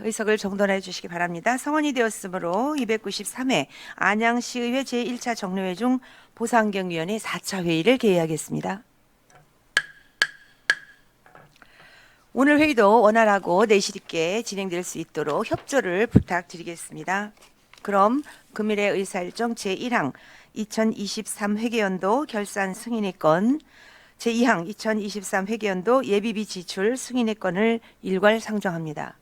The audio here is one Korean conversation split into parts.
의석을 정돈해 주시기 바랍니다. 성원이 되었으므로 293회 안양시의회 제1차 정례회 중 보상경위원회 4차 회의를 개의하겠습니다. 오늘 회의도 원활하고 내실 있게 진행될 수 있도록 협조를 부탁드리겠습니다. 그럼 금일의 의사일정 제1항 2023 회계연도 결산 승인의 건, 제2항 2023 회계연도 예비비 지출 승인의 건을 일괄 상정합니다.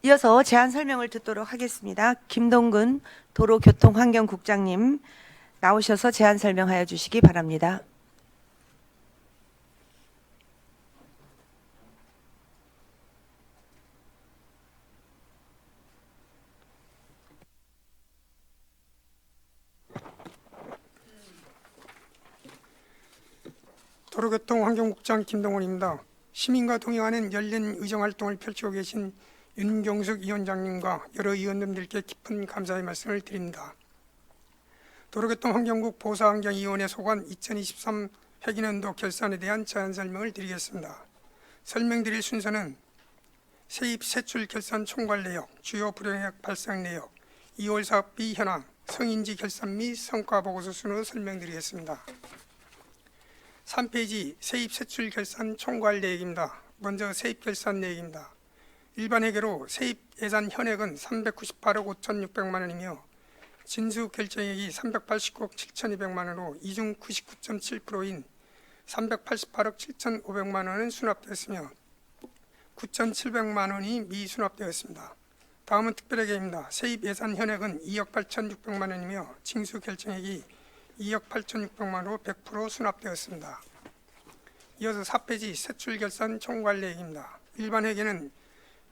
이어서 제안 설명을 듣도록 하겠습니다. 김동근 도로교통환경국장님 나오셔서 제안 설명하여 주시기 바랍니다. 도로교통환경국장 김동훈입니다. 시민과 동행하는 열린 의정활동을 펼치고 계신 윤경숙 위원장님과 여러 의원님들께 깊은 감사의 말씀을 드립니다. 도로교통환경국 보사환경위원회 소관 2023 회계연도 결산에 대한 제안 설명을 드리겠습니다. 설명드릴 순서는 세입 세출 결산 총괄 내역, 주요 불용액 발생 내역, 2월 사업비 현황, 성인지 결산 및 성과보고서 순으로 설명드리겠습니다. 3페이지 세입 세출 결산 총괄 내역입니다. 먼저 세입 결산 내역입니다. 일반 회계로 세입 예산 현액은 398억 5,600만 원이며 진수 결정액이 389억 7,200만 원으로 이중 99.7%인 388억 7,500만 원은 수납되었으며 9,700만 원이 미수납되었습니다. 다음은 특별회계입니다. 세입 예산 현액은 2억 8,600만 원이며 징수 결정액이 2억 8,600만 원으로 100% 수납되었습니다. 이어서 4페이지 세출 결산 총괄 내역입니다. 일반 회계는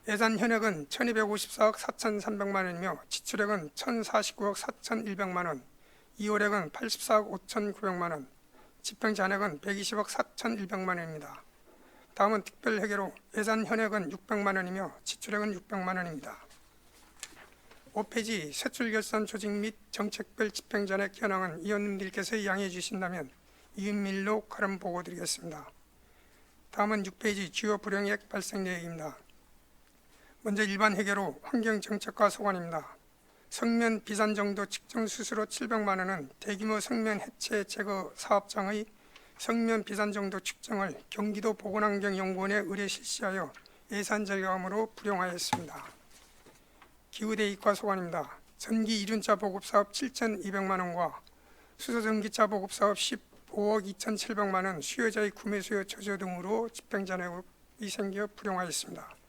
예산 현액은 1,254억 4,300만 원이며 지출액은 1,049억 4,100만 원, 이월액은 84억 5,900만 원, 집행 잔액은 120억 4,100만 원입니다. 다음은 특별회계로 예산 현액은 600만 원이며 지출액은 600만 원입니다. 5페이지 세출결산 조직 및 정책별 집행잔액 현황은 위원님들께서 양해해 주신다면 이은밀로 가름 보고 드리겠습니다. 다음은 6페이지 주요 불용액 발생 내역입니다. 먼저 일반 회계로 환경정책과 소관입니다. 성면 비산정도 측정 수수료 700만 원은 대규모 성면 해체 제거 사업장의 성면 비산정도 측정을 경기도 보건환경연구원에 의뢰 실시하여 예산 절감으로 불용하였습니다. 기후대익과 소관입니다. 전기 이륜차 보급사업 7,200만 원과 수소전기차 보급사업 15억 2,700만 원, 수요자의 구매 수요 저조 등으로 집행잔액이 생겨 불용하였습니다.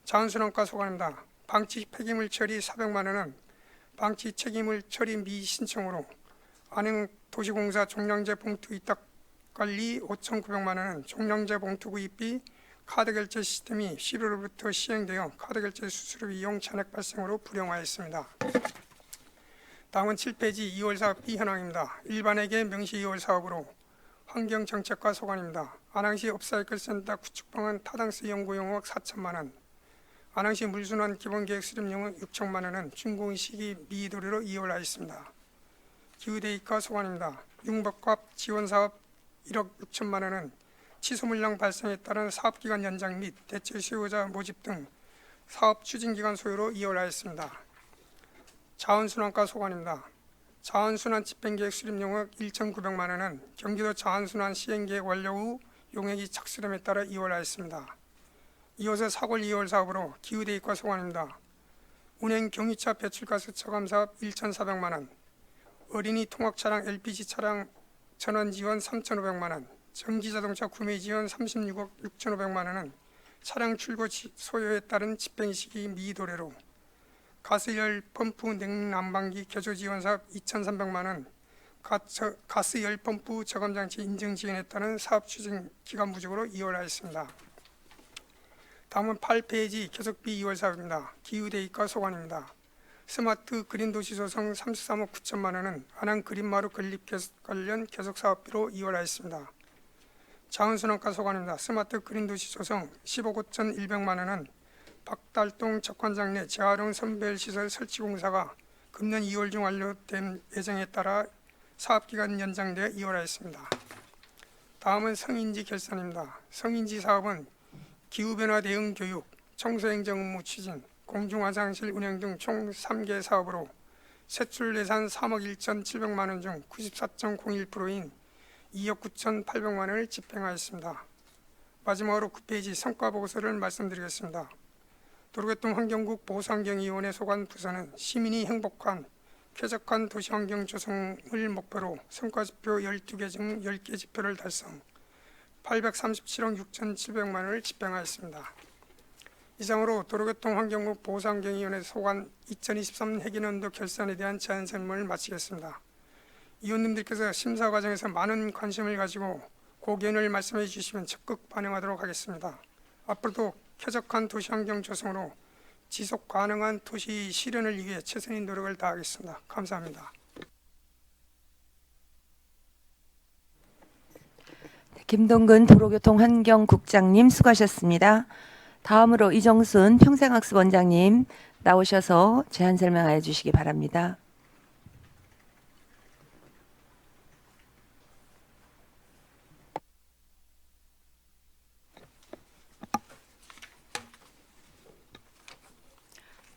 자원순환과 소관입니다. 방치 폐기물 처리 400만 원은 방치 책임을 처리 미신청으로 안흥도시공사 종량제 봉투 위탁관리 5,900만 원은 종량제 봉투 구입비 카드결제 시스템이 11월부터 시행되어 카드결제 수수료 이용 잔액 발생으로 불용하였습니다. 다음은 7페이지 2월 사업비 현황입니다. 일반회계 명시 2월 사업으로 환경정책과 소관입니다. 안양시 업사이클센터 구축방안 타당스 연구용역 4천만 원, 안양시 물순환 기본계획 수립용역 6천만 원은 준공 시기 미도래로 이월하였습니다. 기후대익과 소관입니다. 융복합 지원사업 1억 6천만 원은 취소 물량 발생에 따른 사업기간 연장 및 대체 수요자 모집 등 사업 추진기간 소요로 이월하였습니다. 자원순환과 소관입니다. 자원순환 집행계획 수립용역 1,900만 원은 경기도 자원순환 시행계획 완료 후 용역이 착수됨에 따라 이월하였습니다. 이어서 4월 2월 사업으로 기후대익과 소관입니다. 운행 경유차 배출가스 처감 사업 1,400만 원, 어린이 통학차량 LPG 차량 전원 지원 3,500만 원, 전기자동차 구매 지원 36억 6,500만 원은 차량 출고 소요에 따른 집행시기 미도래로, 가스열 펌프 냉난방기 개조 지원 사업 2,300만 원, 가스열 펌프 저감장치 인증 지원에 따른 사업 추진 기간 부족으로 이월하였습니다. 다음은 8페이지 계속비 2월 사업입니다. 기후대익과 소관입니다. 스마트 그린 도시 조성 33억 9천만 원은 안양 그린마루 건립 관련 계속 사업비로 이월하였습니다. 자원순환과 소관입니다. 스마트 그린 도시 조성 15억 5,100만 원은 박달동 적관장 내 재활용 선별시설 설치 공사가 금년 2월 중 완료된 예정에 따라 사업기간 연장되어 이월하였습니다. 다음은 성인지 결산입니다. 성인지 사업은 기후변화 대응 교육, 청소행정 업무 추진, 공중화장실 운영 등 총 3개 사업으로 세출 예산 3억 1,700만 원 중 94.01%인 2억 9,800만 원을 집행하였습니다. 마지막으로 9페이지 성과보고서를 말씀드리겠습니다. 도로교통환경국 보호환경위원회 소관 부서는 시민이 행복한 쾌적한 도시환경 조성을 목표로 성과지표 12개 중 10개 지표를 달성, 837억 6,700만 원을 집행하였습니다. 이상으로 도로교통환경국 보호환경위원회 소관 2023 회계연도 결산에 대한 제안 설명을 마치겠습니다. 위원님들께서 심사 과정에서 많은 관심을 가지고 고견을 말씀해 주시면 적극 반영하도록 하겠습니다. 앞으로도 쾌적한 도시환경 조성으로 지속 가능한 도시 실현을 위해 최선의 노력을 다하겠습니다. 감사합니다. 김동근 도로교통환경국장님 수고하셨습니다. 다음으로 이정순 평생학습원장님 나오셔서 제안 설명해 주시기 바랍니다.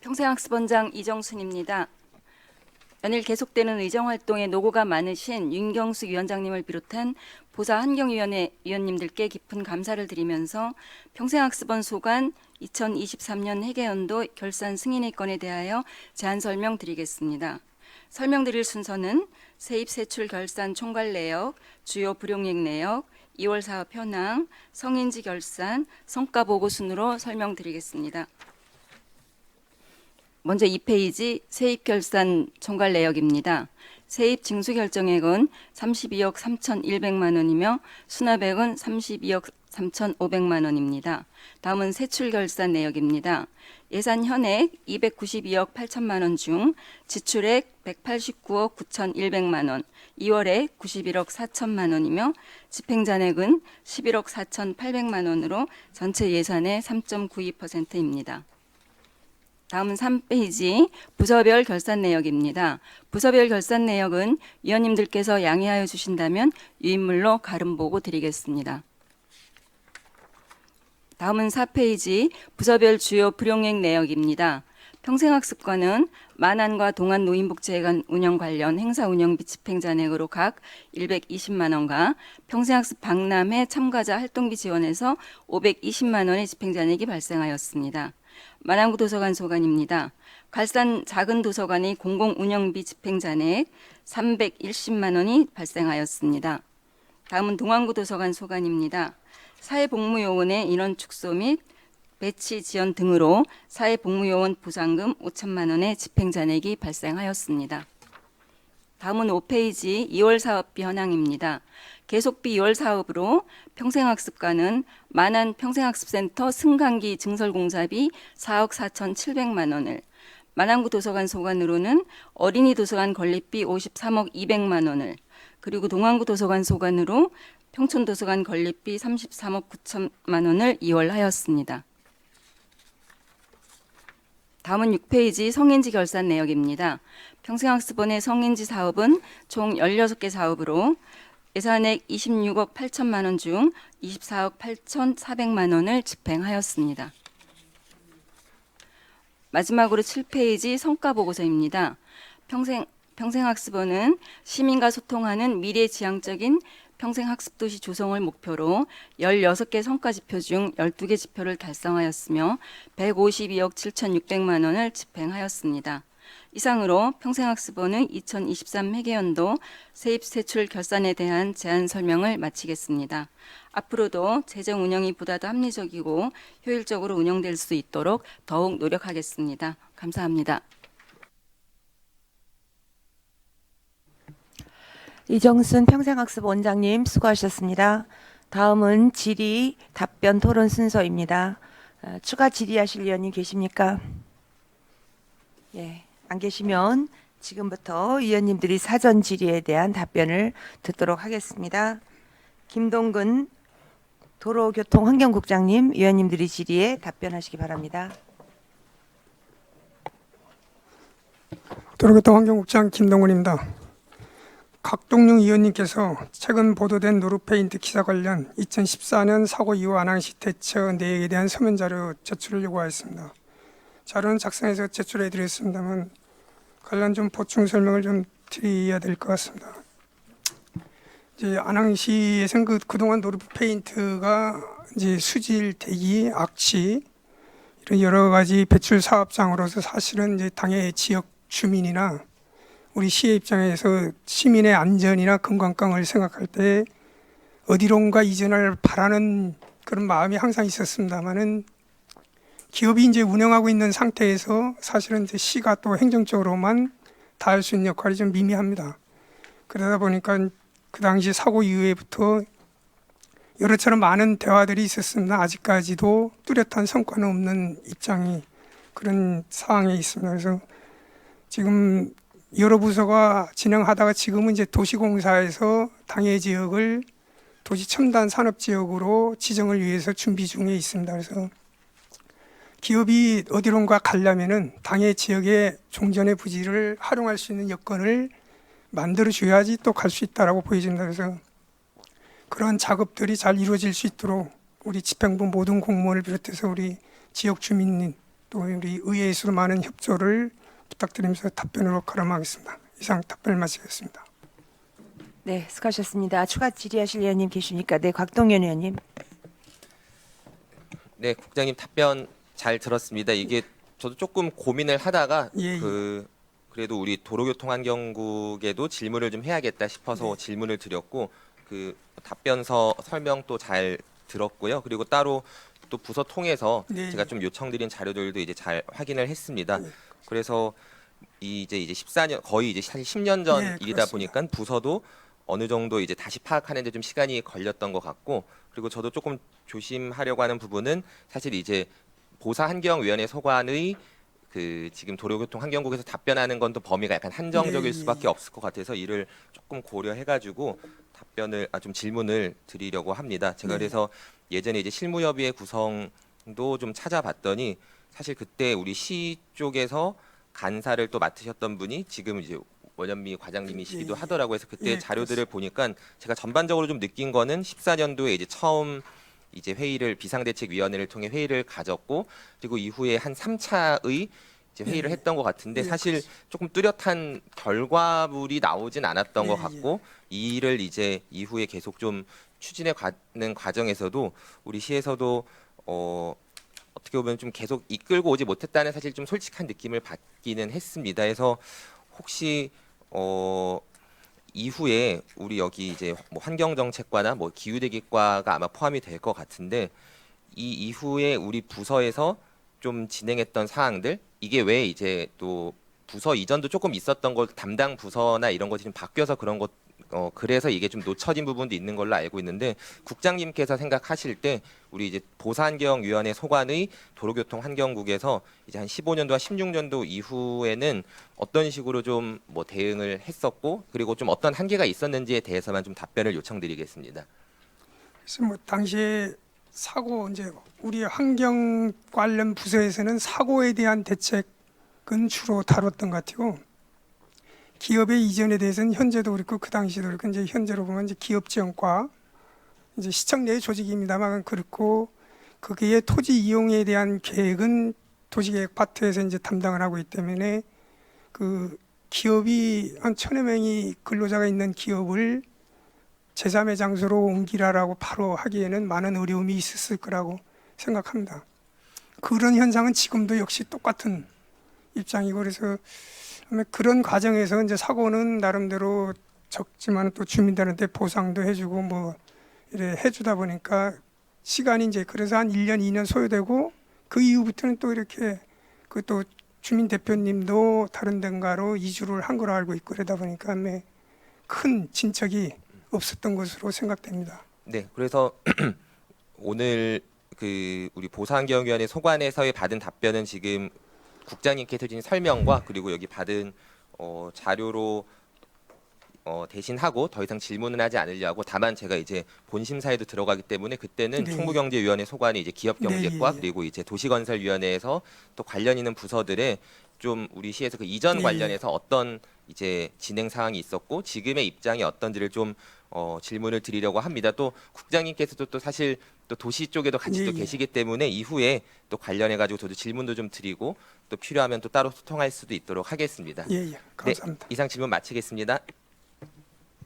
평생학습원장 이정순입니다. 연일 계속되는 의정활동에 노고가 많으신 윤경숙 위원장님을 비롯한 보사환경위원회 위원님들께 깊은 감사를 드리면서 평생학습원 소관 2023년 회계연도 결산 승인의 건에 대하여 제안 설명드리겠습니다. 설명드릴 순서는 세입 세출 결산 총괄 내역, 주요 불용액 내역, 2월 사업 현황, 성인지 결산, 성과 보고 순으로 설명드리겠습니다. 먼저 2페이지 세입 결산 총괄 내역입니다. 세입 징수 결정액은 32억 3,100만 원이며 수납액은 32억 3,500만 원입니다. 다음은 세출 결산 내역입니다. 예산 현액 292억 8천만 원 중 지출액 189억 9,100만 원, 2월액 91억 4천만 원이며 집행잔액은 11억 4,800만 원으로 전체 예산의 3.92%입니다. 다음은 3페이지 부서별 결산 내역입니다. 부서별 결산 내역은 위원님들께서 양해하여 주신다면 유인물로 가름보고 드리겠습니다. 다음은 4페이지 부서별 주요 불용액 내역입니다. 평생학습관은 만안과 동안 노인복지회관 운영 관련 행사 운영비 집행잔액으로 각 120만 원과 평생학습 박람회 참가자 활동비 지원에서 520만 원의 집행잔액이 발생하였습니다. 만안구 도서관 소관입니다. 갈산 작은 도서관의 공공운영비 집행잔액 310만 원이 발생하였습니다. 다음은 동안구 도서관 소관입니다. 사회복무요원의 인원 축소 및 배치 지원 등으로 사회복무요원 보상금 5천만 원의 집행잔액이 발생하였습니다. 다음은 5페이지 2월 사업비 현황입니다. 계속비 2월 사업으로 평생학습관은 만안 평생학습센터 승강기 증설공사비 4억 4,700만 원을, 만안구 도서관 소관으로는 어린이 도서관 건립비 53억 200만 원을, 그리고 동안구 도서관 소관으로 평촌 도서관 건립비 33억 9천만 원을 이월하였습니다. 다음은 6페이지 성인지 결산 내역입니다. 평생학습원의 성인지 사업은 총 16개 사업으로 예산액 26억 8천만 원 중 24억 8,400만 원을 집행하였습니다. 마지막으로 7페이지 성과보고서입니다. 평생학습원은 시민과 소통하는 미래지향적인 평생학습도시 조성을 목표로 16개 성과지표 중 12개 지표를 달성하였으며 152억 7,600만 원을 집행하였습니다. 이상으로 평생학습원의 2023 회계연도 세입세출 결산에 대한 제안 설명을 마치겠습니다. 앞으로도 재정 운영이 보다 더 합리적이고 효율적으로 운영될 수 있도록 더욱 노력하겠습니다. 감사합니다. 이정순 평생학습원장님 수고하셨습니다. 다음은 질의 답변 토론 순서입니다. 추가 질의하실 위원님 계십니까? 예, 안 계시면 지금부터 위원님들이 사전 질의에 대한 답변을 듣도록 하겠습니다. 김동근 도로교통환경국장님, 위원님들이 질의에 답변하시기 바랍니다. 도로교통환경국장 김동근입니다. 각동용 의원님께서 최근 보도된 노루페인트 기사 관련 2014년 사고 이후 안항시 대처 내역에 대한 서면 자료 제출을 요구하였습니다. 자료는 작성해서 제출해 드렸습니다만 관련 좀 보충 설명을 좀 드려야 될 것 같습니다. 이제 안항시에서는 그동안 노루페인트가 이제 수질, 대기, 악취 이런 여러 가지 배출 사업장으로서 사실은 이제 당의 지역 주민이나 우리 시의 입장에서 시민의 안전이나 건강을 생각할 때 어디론가 이전을 바라는 그런 마음이 항상 있었습니다만은 기업이 이제 운영하고 있는 상태에서 사실은 이제 시가 또 행정적으로만 다 할 수 있는 역할이 좀 미미합니다. 그러다 보니까 그 당시 사고 이후에부터 여러처럼 많은 대화들이 있었습니다. 아직까지도 뚜렷한 성과는 없는 입장이 그런 상황에 있습니다. 그래서 지금 여러 부서가 진행하다가 지금은 이제 도시공사에서 당해 지역을 도시 첨단 산업 지역으로 지정을 위해서 준비 중에 있습니다. 그래서 기업이 어디론가 가려면은 당해 지역의 종전의 부지를 활용할 수 있는 여건을 만들어 줘야지 또 갈 수 있다라고 보여집니다. 그래서 그런 작업들이 잘 이루어질 수 있도록 우리 집행부 모든 공무원을 비롯해서 우리 지역 주민님 또 우리 의회에서 많은 협조를 부탁드리면서 답변으로 가름하겠습니다. 이상 답변을 마치겠습니다. 네, 수고하셨습니다. 추가 질의하실 의원님 계십니까? 네, 곽동현 의원님. 네, 국장님 답변 잘 들었습니다. 이게 저도 조금 고민을 하다가 예, 예. 그래도 우리 도로교통환경국에도 질문을 좀 해야겠다 싶어서 질문을 드렸고 그 답변서 설명도 잘 들었고요. 그리고 따로 또 부서 통해서 네. 제가 좀 요청드린 자료들도 이제 잘 확인을 했습니다. 네. 그래서 이제 14년 거의 이제 사실 10년 전 네, 일이다 그렇습니다. 보니까 부서도 어느 정도 이제 다시 파악하는데 좀 시간이 걸렸던 것 같고 그리고 저도 조금 조심하려고 하는 부분은 사실 이제 보사환경위원회 소관의 그 지금 도로교통환경국에서 답변하는 건 또 범위가 약간 한정적일 네, 수밖에 없을 것 같아서 이를 조금 고려해가지고 답변을 좀 질문을 드리려고 합니다. 제가 네. 그래서 예전에 이제 실무협의회 구성도 좀 찾아봤더니 사실 그때 우리 시 쪽에서 간사를 또 맡으셨던 분이 지금 이제 원현미 과장님이시기도 예, 하더라고요. 그래서 그때 예, 자료들을 보니까 제가 전반적으로 좀 느낀 거는 14년도에 이제 처음 이제 회의를 비상대책위원회를 통해 회의를 가졌고 그리고 이후에 한 3차의 이제 회의를 예, 했던 것 같은데 예, 사실 그렇습니다. 조금 뚜렷한 결과물이 나오진 않았던 것 예, 같고 이 일을 이제 이후에 계속 좀 추진해 가는 과정에서도 우리 시에서도 어떻게 보면 좀 계속 이끌고 오지 못했다는 사실 좀 솔직한 느낌을 받기는 했습니다. 그래서 혹시 이후에 우리 여기 이제 뭐 환경정책과나 뭐 기후대기과가 아마 포함이 될 것 같은데 이 이후에 우리 부서에서 좀 진행했던 사항들 이게 왜 이제 또 부서 이전도 조금 있었던 것 담당 부서나 이런 것이 좀 바뀌어서 그런 것 그래서 이게 좀 놓쳐진 부분도 있는 걸로 알고 있는데 국장님께서 생각하실 때 우리 이제 보사환경위원회 소관의 도로교통환경국에서 이제 한 15년도와 16년도 이후에는 어떤 식으로 좀 뭐 대응을 했었고 그리고 좀 어떤 한계가 있었는지에 대해서만 좀 답변을 요청드리겠습니다. 그래서 뭐 당시에 사고 이제 우리 환경 관련 부서에서는 사고에 대한 대책은 주로 다뤘던 것 같고 기업의 이전에 대해서는 현재도 그렇고 그 당시도 그렇고 이제 현재로 보면 이제 기업지원과 이제 시청 내 조직입니다만 그렇고 거기에 토지 이용에 대한 계획은 도시계획 파트에서 이제 담당을 하고 있기 때문에 그 기업이 한 1,000여 명이 근로자가 있는 기업을 제3의 장소로 옮기라라고 바로 하기에는 많은 어려움이 있었을 거라고 생각합니다. 그런 현상은 지금도 역시 똑같은 입장이고 그래서 그런 과정에서 이제 사고는 나름대로 적지만 또 주민들한테 보상도 해주고 뭐 이래 해주다 보니까 시간이 이제 그래서 한 1년, 2년 소요되고 그 이후부터는 또 이렇게 그 또 주민 대표님도 다른 데가로 이주를 한 걸로 알고 있고 그러다 보니까 큰 진척이 없었던 것으로 생각됩니다. 네, 그래서 오늘 그 우리 보사환경위원회 소관에서의 받은 답변은 지금 국장님께서 주신 설명과 그리고 여기 받은 자료로 대신하고 더 이상 질문은 하지 않으려 하고 다만 제가 이제 본심사에도 들어가기 때문에 그때는 네. 총무경제위원회 소관이 이제 기업경제과 네, 예, 예. 그리고 이제 도시건설위원회에서 또 관련 있는 부서들의 좀 우리 시에서 그 이전 네, 관련해서 어떤 이제 진행 사항이 있었고 지금의 입장이 어떤지를 좀 질문을 드리려고 합니다. 또 국장님께서도 또 사실 또 도시 쪽에도 같이 또 예. 계시기 때문에 이후에 또 관련해 가지고 저도 질문도 좀 드리고 또 필요하면 또 따로 소통할 수도 있도록 하겠습니다. 예, 감사합니다. 네, 이상 질문 마치겠습니다.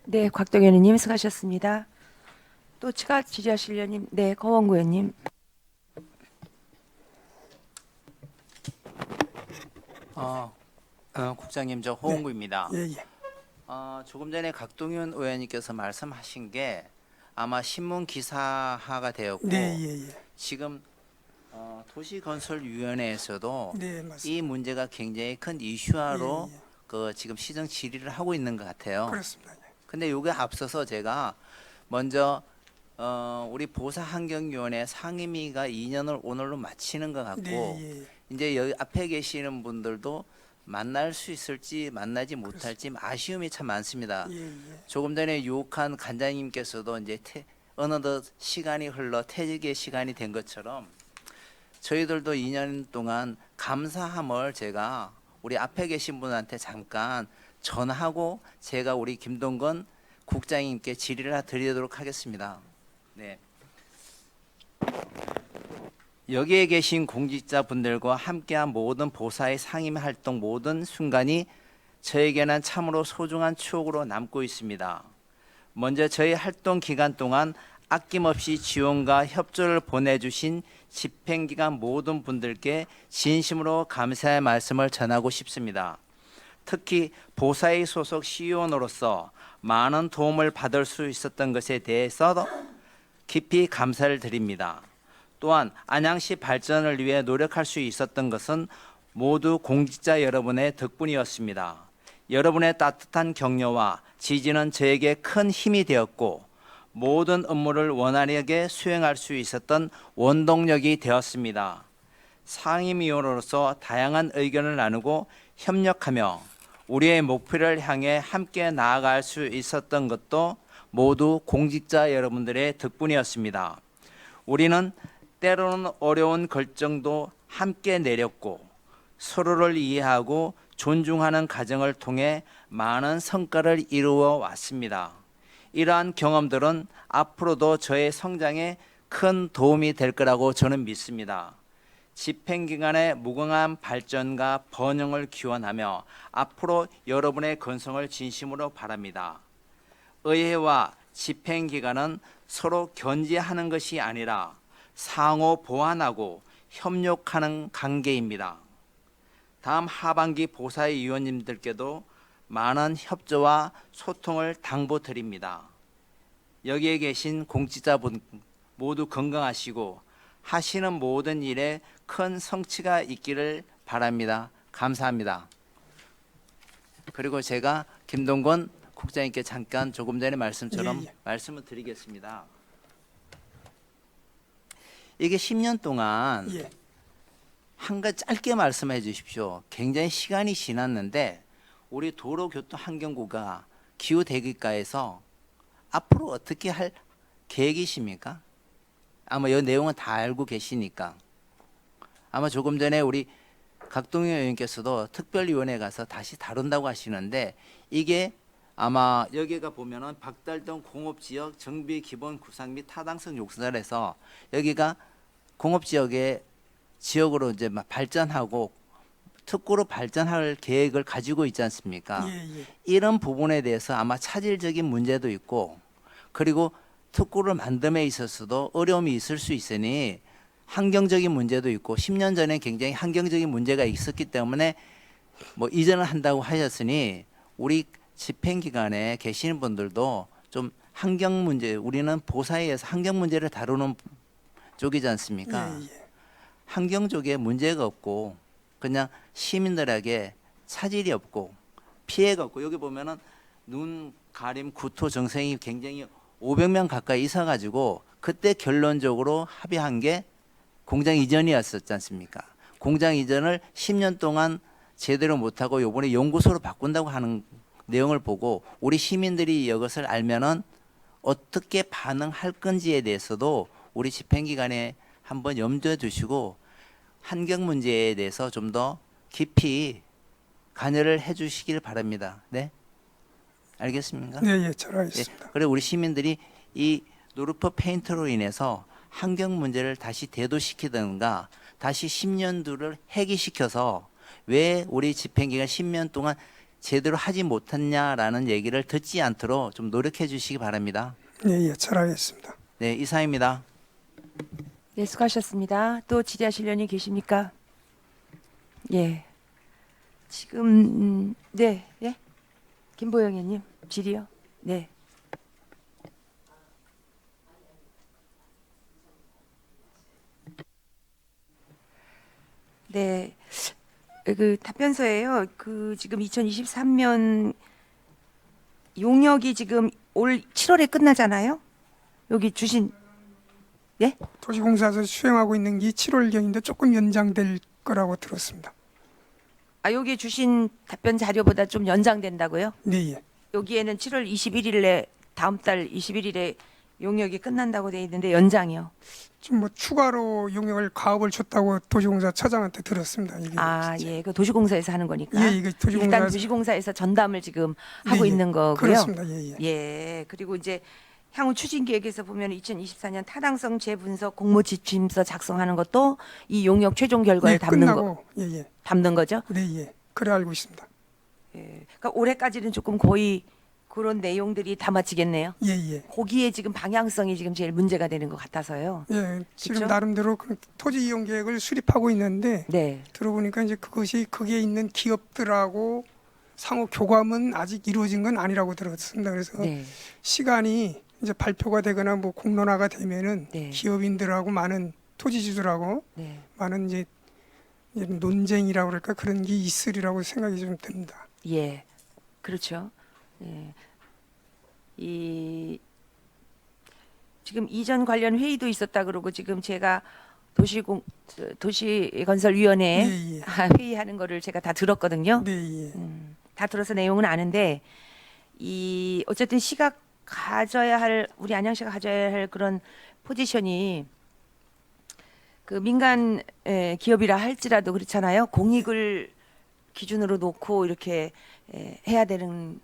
네, 곽동현 의원님 수고하셨습니다. 또 추가 질의하실 의원님, 네, 거원구 의원님. 국장님, 저 호응구입니다. 예, 예. 조금 전에 각동윤 의원님께서 말씀하신 게 아마 신문 기사화가 되었고 네, 예, 예. 지금 도시건설위원회에서도 네, 맞습니다. 이 문제가 굉장히 큰 이슈화로 예, 예. 그 지금 시정 질의를 하고 있는 것 같아요. 그렇습니다. 예. 근데 요게 앞서서 제가 먼저 우리 보사환경위원회 상임위가 2년을 오늘로 마치는 것 같고 네, 예, 예. 이제 여기 앞에 계시는 분들도 만날 수 있을지 만나지 못할지 아쉬움이 참 많습니다. 예, 예. 조금 전에 유혹한 간장님께서도 이제 어느덧 시간이 흘러 퇴직의 시간이 된 것처럼 저희들도 2년 동안 감사함을 제가 우리 앞에 계신 분한테 잠깐 전하고 제가 우리 김동건 국장님께 질의를 드리도록 하겠습니다. 네. 여기에 계신 공직자분들과 함께한 모든 보사의 상임 활동 모든 순간이 저에게는 참으로 소중한 추억으로 남고 있습니다. 먼저 저희 활동 기간 동안 아낌없이 지원과 협조를 보내주신 집행기관 모든 분들께 진심으로 감사의 말씀을 전하고 싶습니다. 특히 보사의 소속 시의원으로서 많은 도움을 받을 수 있었던 것에 대해서 깊이 감사를 드립니다. 또한 안양시 발전을 위해 노력할 수 있었던 것은 모두 공직자 여러분의 덕분이었습니다. 여러분의 따뜻한 격려와 지지는 저에게 큰 힘이 되었고 모든 업무를 원활하게 수행할 수 있었던 원동력이 되었습니다. 상임위원으로서 다양한 의견을 나누고 협력하며 우리의 목표를 향해 함께 나아갈 수 있었던 것도 모두 공직자 여러분들의 덕분이었습니다. 우리는 때로는 어려운 결정도 함께 내렸고 서로를 이해하고 존중하는 과정을 통해 많은 성과를 이루어 왔습니다. 이러한 경험들은 앞으로도 저의 성장에 큰 도움이 될 거라고 저는 믿습니다. 집행기관의 무궁한 발전과 번영을 기원하며 앞으로 여러분의 건성을 진심으로 바랍니다. 의회와 집행기관은 서로 견제하는 것이 아니라 상호 보완하고 협력하는 관계입니다. 다음 하반기 보사의 위원님들께도 많은 협조와 소통을 당부드립니다. 여기에 계신 공직자분 모두 건강하시고 하시는 모든 일에 큰 성취가 있기를 바랍니다. 감사합니다. 그리고 제가 김동건 국장님께 잠깐 조금 전에 말씀처럼 예, 예. 말씀을 드리겠습니다. 이게 10년 동안 예. 한 가지 짧게 말씀해 주십시오. 굉장히 시간이 지났는데 우리 도로교통환경부가 기후대기과에서 앞으로 어떻게 할 계획이십니까? 아마 이 내용은 다 알고 계시니까. 아마 조금 전에 우리 각동현 의원께서도 특별위원회 가서 다시 다룬다고 하시는데 이게 아마 여기가 보면은 박달동 공업지역 정비 기본 구상 및 타당성 요구서에서 여기가 공업지역의 지역으로 이제 막 발전하고 특구로 발전할 계획을 가지고 있지 않습니까? 예, 예. 이런 부분에 대해서 아마 차질적인 문제도 있고 그리고 특구를 만듦에 있어서도 어려움이 있을 수 있으니 환경적인 문제도 있고 10년 전에 굉장히 환경적인 문제가 있었기 때문에 뭐 이전을 한다고 하셨으니 우리 집행기관에 계시는 분들도 좀 환경 문제 우리는 보사에서 환경 문제를 다루는 쪽이지 않습니까? 예, 예. 환경 쪽에 문제가 없고 그냥 시민들에게 차질이 없고 피해가 없고 여기 보면은 눈 가림 구토 정생이 굉장히 500명 가까이 있어가지고 그때 결론적으로 합의한 게 공장 이전이었었지 않습니까? 공장 이전을 10년 동안 제대로 못하고 요번에 연구소로 바꾼다고 하는 내용을 보고 우리 시민들이 이것을 알면은 어떻게 반응할 건지에 대해서도 우리 집행기관에 한번 염두에 두시고 환경 문제에 대해서 좀 더 깊이 관여를 해주시길 바랍니다. 네, 알겠습니까? 네, 예, 잘 예, 알겠습니다. 그리고 우리 시민들이 이 노르퍼 페인트로 인해서 환경 문제를 다시 대두시키든가 다시 10년도를 해기시켜서 왜 우리 집행기간 10년 동안 제대로 하지 못했냐라는 얘기를 듣지 않도록 좀 노력해 주시기 바랍니다. 예, 예, 잘 알겠습니다. 네, 이상입니다. 네, 수고하셨습니다. 또 질의하실 의원이 계십니까? 예. 지금 네, 예. 김보영 의원님 질의요. 네. 네. 그 답변서예요. 그 지금 2023년 용역이 지금 올 7월에 끝나잖아요. 여기 주신 예? 도시공사에서 수행하고 있는 게 7월경인데 조금 연장될 거라고 들었습니다. 아, 여기 주신 답변 자료보다 좀 연장된다고요? 네, 예. 여기에는 7월 21일에 다음 달 21일에 용역이 끝난다고 돼 있는데 연장이요. 지금 뭐 추가로 용역을 가업을 줬다고 도시공사 차장한테 들었습니다. 이게 아, 진짜. 예. 그 도시공사에서 하는 거니까. 예, 이게 도시공사에서- 일단 도시공사에서 전담을 지금 하고 네, 예. 있는 거고요. 그렇습니다. 예, 예. 예. 그리고 이제 향후 추진 계획에서 보면 2024년 타당성 재분석 공모 지침서 작성하는 것도 이 용역 최종 결과를 예, 담는 거 끝나고 예, 예. 담는 거죠. 네, 예. 그래 알고 있습니다. 예. 그러니까 올해까지는 조금 거의 그런 내용들이 다 마치겠네요. 예, 예. 거기에 지금 방향성이 지금 제일 문제가 되는 것 같아서요. 예, 지금 그쵸? 나름대로 그 토지 이용 계획을 수립하고 있는데 네. 들어보니까 이제 그것이 거기에 있는 기업들하고 상호 교감은 아직 이루어진 건 아니라고 들었습니다. 그래서 네. 시간이 이제 발표가 되거나 뭐 공론화가 되면은 네. 기업인들하고 많은 토지주들하고 네. 많은 이제 논쟁이라고 그럴까 그런 게 있으리라고 생각이 좀 듭니다. 예. 그렇죠. 예. 이 지금 이전 관련 회의도 있었다 그러고 지금 제가 도시건설위원회 예, 예. 회의하는 거를 제가 다 들었거든요. 네, 예. 다 들어서 내용은 아는데 이 어쨌든 시가 가져야 할 우리 안양시가 가져야 할 그런 포지션이 그 민간 기업이라 할지라도 그렇잖아요. 공익을 기준으로 놓고 이렇게 해야 되는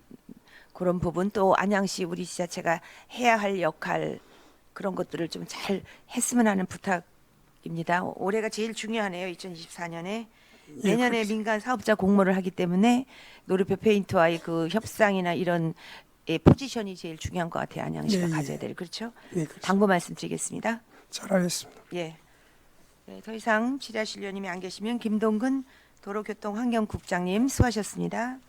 그런 부분 또 안양시 우리 지자체가 해야 할 역할 그런 것들을 좀 잘 했으면 하는 부탁입니다. 올해가 제일 중요하네요. 2024년에 내년에 그렇습니다. 민간 사업자 공모를 하기 때문에 노르표 페인트와의 그 협상이나 이런 포지션이 제일 중요한 것 같아요. 안양시가 예, 예. 가져야 될 그렇죠. 네, 그렇습니다. 당부 말씀드리겠습니다. 잘 알겠습니다. 예. 네, 더 이상 질의하실 의원님이 안 계시면 김동근 도로교통환경국장님 수고하셨습니다.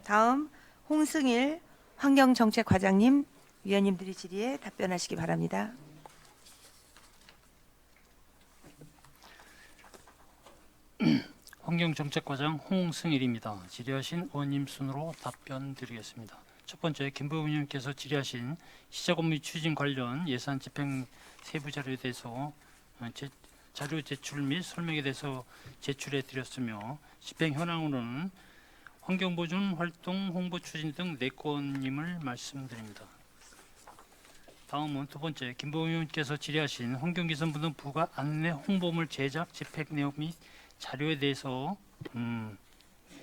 다음 홍승일 환경정책과장님 위원님들이 질의에 답변하시기 바랍니다. 환경정책과장 홍승일입니다. 질의하신 의원님 순으로 답변 드리겠습니다. 첫 번째, 김보영 의원님께서 질의하신 시작 업무 추진 관련 예산 집행 세부 자료에 대해서 자료 제출 및 설명에 대해서 제출해 드렸으며 집행 현황으로는 환경보존 활동 홍보 추진 등 4건임을 말씀드립니다. 다음은 두 번째, 김보영 의원님께서 질의하신 환경기선부 부가 안내 홍보물 제작 집행 내용 및 자료에 대해서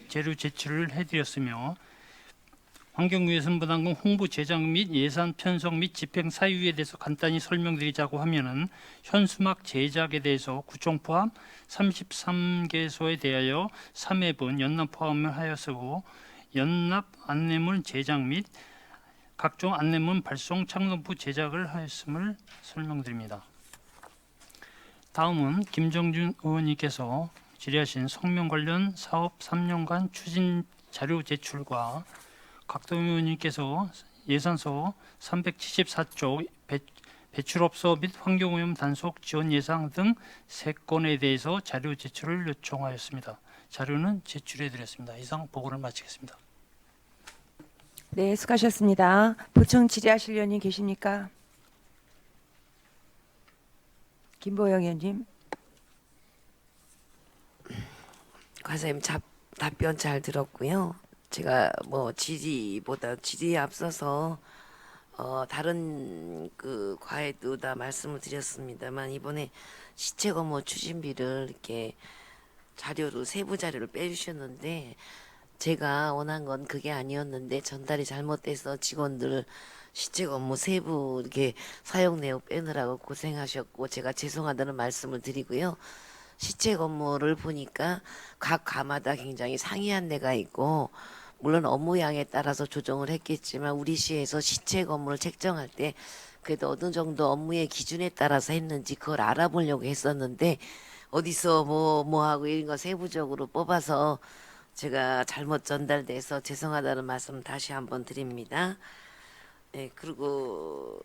자료 제출을 해드렸으며 환경위해선부담금 홍보 제작 및 예산 편성 및 집행 사유에 대해서 간단히 설명드리자고 하면은 현수막 제작에 대해서 구청 포함 33개소에 대하여 3회분 연납 포함을 하였으고 연납 안내문 제작 및 각종 안내문 발송 창업부 제작을 하였음을 설명드립니다. 다음은 김정준 의원님께서 질의하신 성명 관련 사업 3년간 추진 자료 제출과 각동 의원님께서 예산서 374조 배출업소 및 환경오염 단속 지원 예상 등 3건에 대해서 자료 제출을 요청하였습니다. 자료는 제출해 드렸습니다. 이상 보고를 마치겠습니다. 네, 수고하셨습니다. 보충 질의하실 의원님 계십니까? 김보영 의원님. 과장님 답변 잘 들었고요. 제가 뭐 질의에 앞서서 다른 그 과에도 다 말씀을 드렸습니다만 이번에 시책 업무 추진비를 이렇게 자료로 세부 자료를 빼주셨는데 제가 원한 건 그게 아니었는데 전달이 잘못돼서 직원들 시책 업무 세부 이렇게 사용 내역 빼느라고 고생하셨고 제가 죄송하다는 말씀을 드리고요. 시책 업무를 보니까 각 가마다 굉장히 상이한 데가 있고 물론 업무 양에 따라서 조정을 했겠지만 우리 시에서 시책 업무를 책정할 때 그래도 어느 정도 업무의 기준에 따라서 했는지 그걸 알아보려고 했었는데 어디서 뭐 하고 이런 거 세부적으로 뽑아서 제가 잘못 전달돼서 죄송하다는 말씀 다시 한번 드립니다. 네, 그리고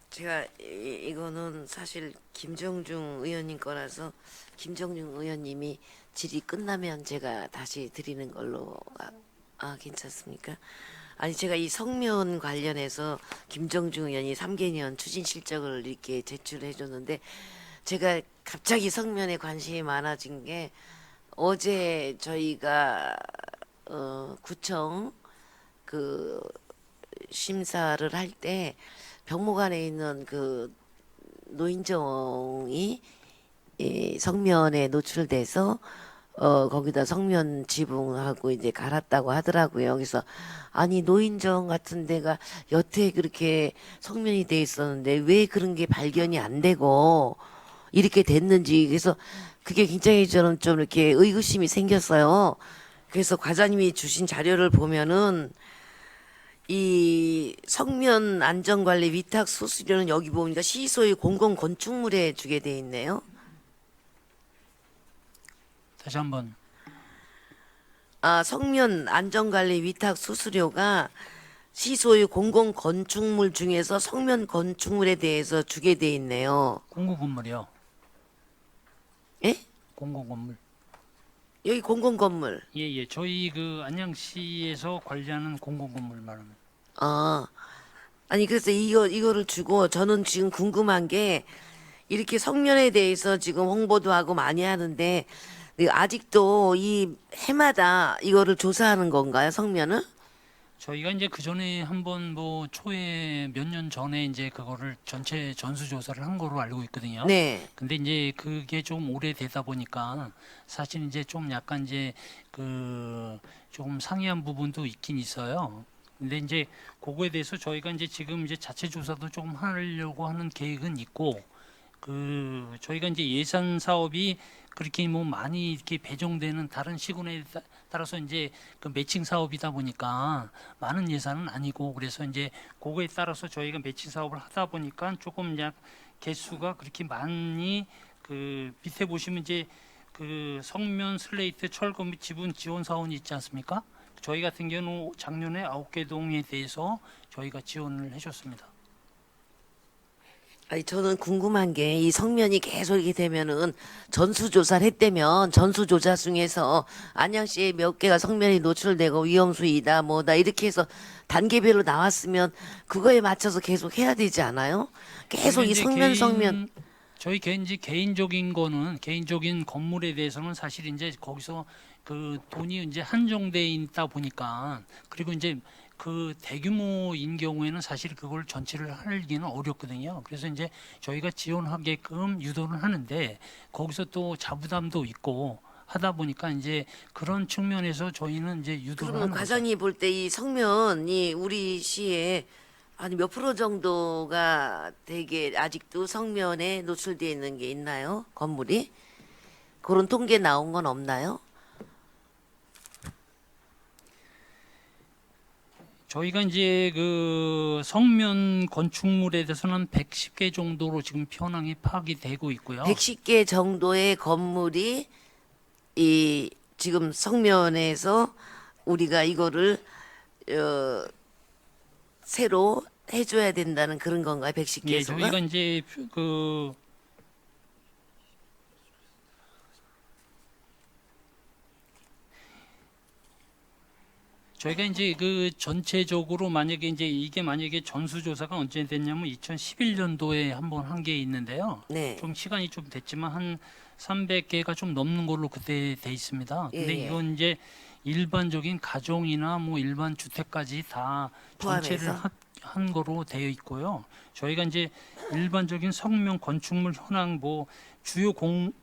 제가 이거는 사실 김정중 의원님 거라서 김정중 의원님이 질의 끝나면 제가 다시 드리는 걸로 괜찮습니까? 아니 제가 이 성면 관련해서 김정중 의원이 3개년 추진 실적을 이렇게 제출해 줬는데 제가 갑자기 성면에 관심이 많아진 게 어제 저희가 구청 그 심사를 할 때 병무관에 있는 그 노인정이 이 성면에 노출돼서 거기다 성면 지붕하고 이제 갈았다고 하더라고요. 그래서 아니 노인정 같은 데가 여태 그렇게 성면이 돼 있었는데 왜 그런 게 발견이 안 되고 이렇게 됐는지 그래서 그게 굉장히 저는 좀 이렇게 의구심이 생겼어요. 그래서 과장님이 주신 자료를 보면은 이 성면 안전관리 위탁 수수료는 여기 보니까 시소유 공공 건축물에 주게 돼 있네요. 다시 한번. 성면 안전관리 위탁 수수료가 시소유 공공 건축물 중에서 성면 건축물에 대해서 주게 돼 있네요. 공공 건물이요. 예? 공공 건물. 여기 공공 건물. 예. 저희 그 안양시에서 관리하는 공공 건물 말합니다. 아니 그래서 이거를 주고 저는 지금 궁금한 게 이렇게 성면에 대해서 지금 홍보도 하고 많이 하는데 아직도 이 해마다 이거를 조사하는 건가요, 성면을? 저희가 이제 그 전에 한번 뭐 초에 몇 년 전에 이제 그거를 전체 전수 조사를 한 거로 알고 있거든요. 네. 근데 이제 그게 좀 오래되다 보니까 사실 이제 좀 약간 이제 그 조금 상이한 부분도 있긴 있어요. 근데 이제 그거에 대해서 저희가 이제 지금 이제 자체 조사도 조금 하려고 하는 계획은 있고 그 저희가 이제 예산 사업이 그렇게 뭐 많이 이렇게 배정되는 다른 시군에 따라서 이제 그 매칭 사업이다 보니까 많은 예산은 아니고 그래서 이제 그거에 따라서 저희가 매칭 사업을 하다 보니까 조금 약 개수가 그렇게 많이 그 밑에 보시면 이제 그 성면 슬레이트 철거 및 지분 지원 사원이 있지 않습니까? 저희 같은 경우는 작년에 9개 동에 대해서 저희가 지원을 해줬습니다. 아니 저는 궁금한 게 이 성면이 계속 이렇게 되면은 전수조사를 했다면 전수조사 중에서 안양시에 몇 개가 성면이 노출되고 위험수위다 뭐다 이렇게 해서 단계별로 나왔으면 그거에 맞춰서 계속 해야 되지 않아요? 계속 이 성면 저희 개인적인 거는 개인적인 건물에 대해서는 사실 이제 거기서 그 돈이 이제 한정돼 있다 보니까 그리고 이제 그 대규모인 경우에는 사실 그걸 전체를 하기는 어렵거든요. 그래서 이제 저희가 지원하게끔 유도를 하는데 거기서 또 자부담도 있고 하다 보니까 이제 그런 측면에서 저희는 이제 유도를 그러면 하는 거죠. 과장이 볼 때 이 성면이 우리 시에 한 몇 프로 정도가 되게 아직도 성면에 노출되어 있는 게 있나요? 건물이? 그런 통계 나온 건 없나요? 저희가 이제 그 성면 건축물에 대해서는 110개 정도로 지금 현황이 파악이 되고 있고요. 110개 정도의 건물이 이 지금 성면에서 우리가 이거를 새로 해줘야 된다는 그런 건가요? 예, 110개소가? 저희가 이제 그 저희가 이제 그 전체적으로 만약에 이제 이게 만약에 전수조사가 언제 됐냐면 2011년도에 한번 한 게 있는데요. 네. 좀 시간이 좀 됐지만 한 300개가 좀 넘는 걸로 그때 돼 있습니다. 근데 예. 이건 이제 일반적인 가정이나 뭐 일반 주택까지 다 전체를 포함해서? 한 거로 되어 있고요. 저희가 이제 일반적인 성명, 건축물, 현황, 뭐 주요 공공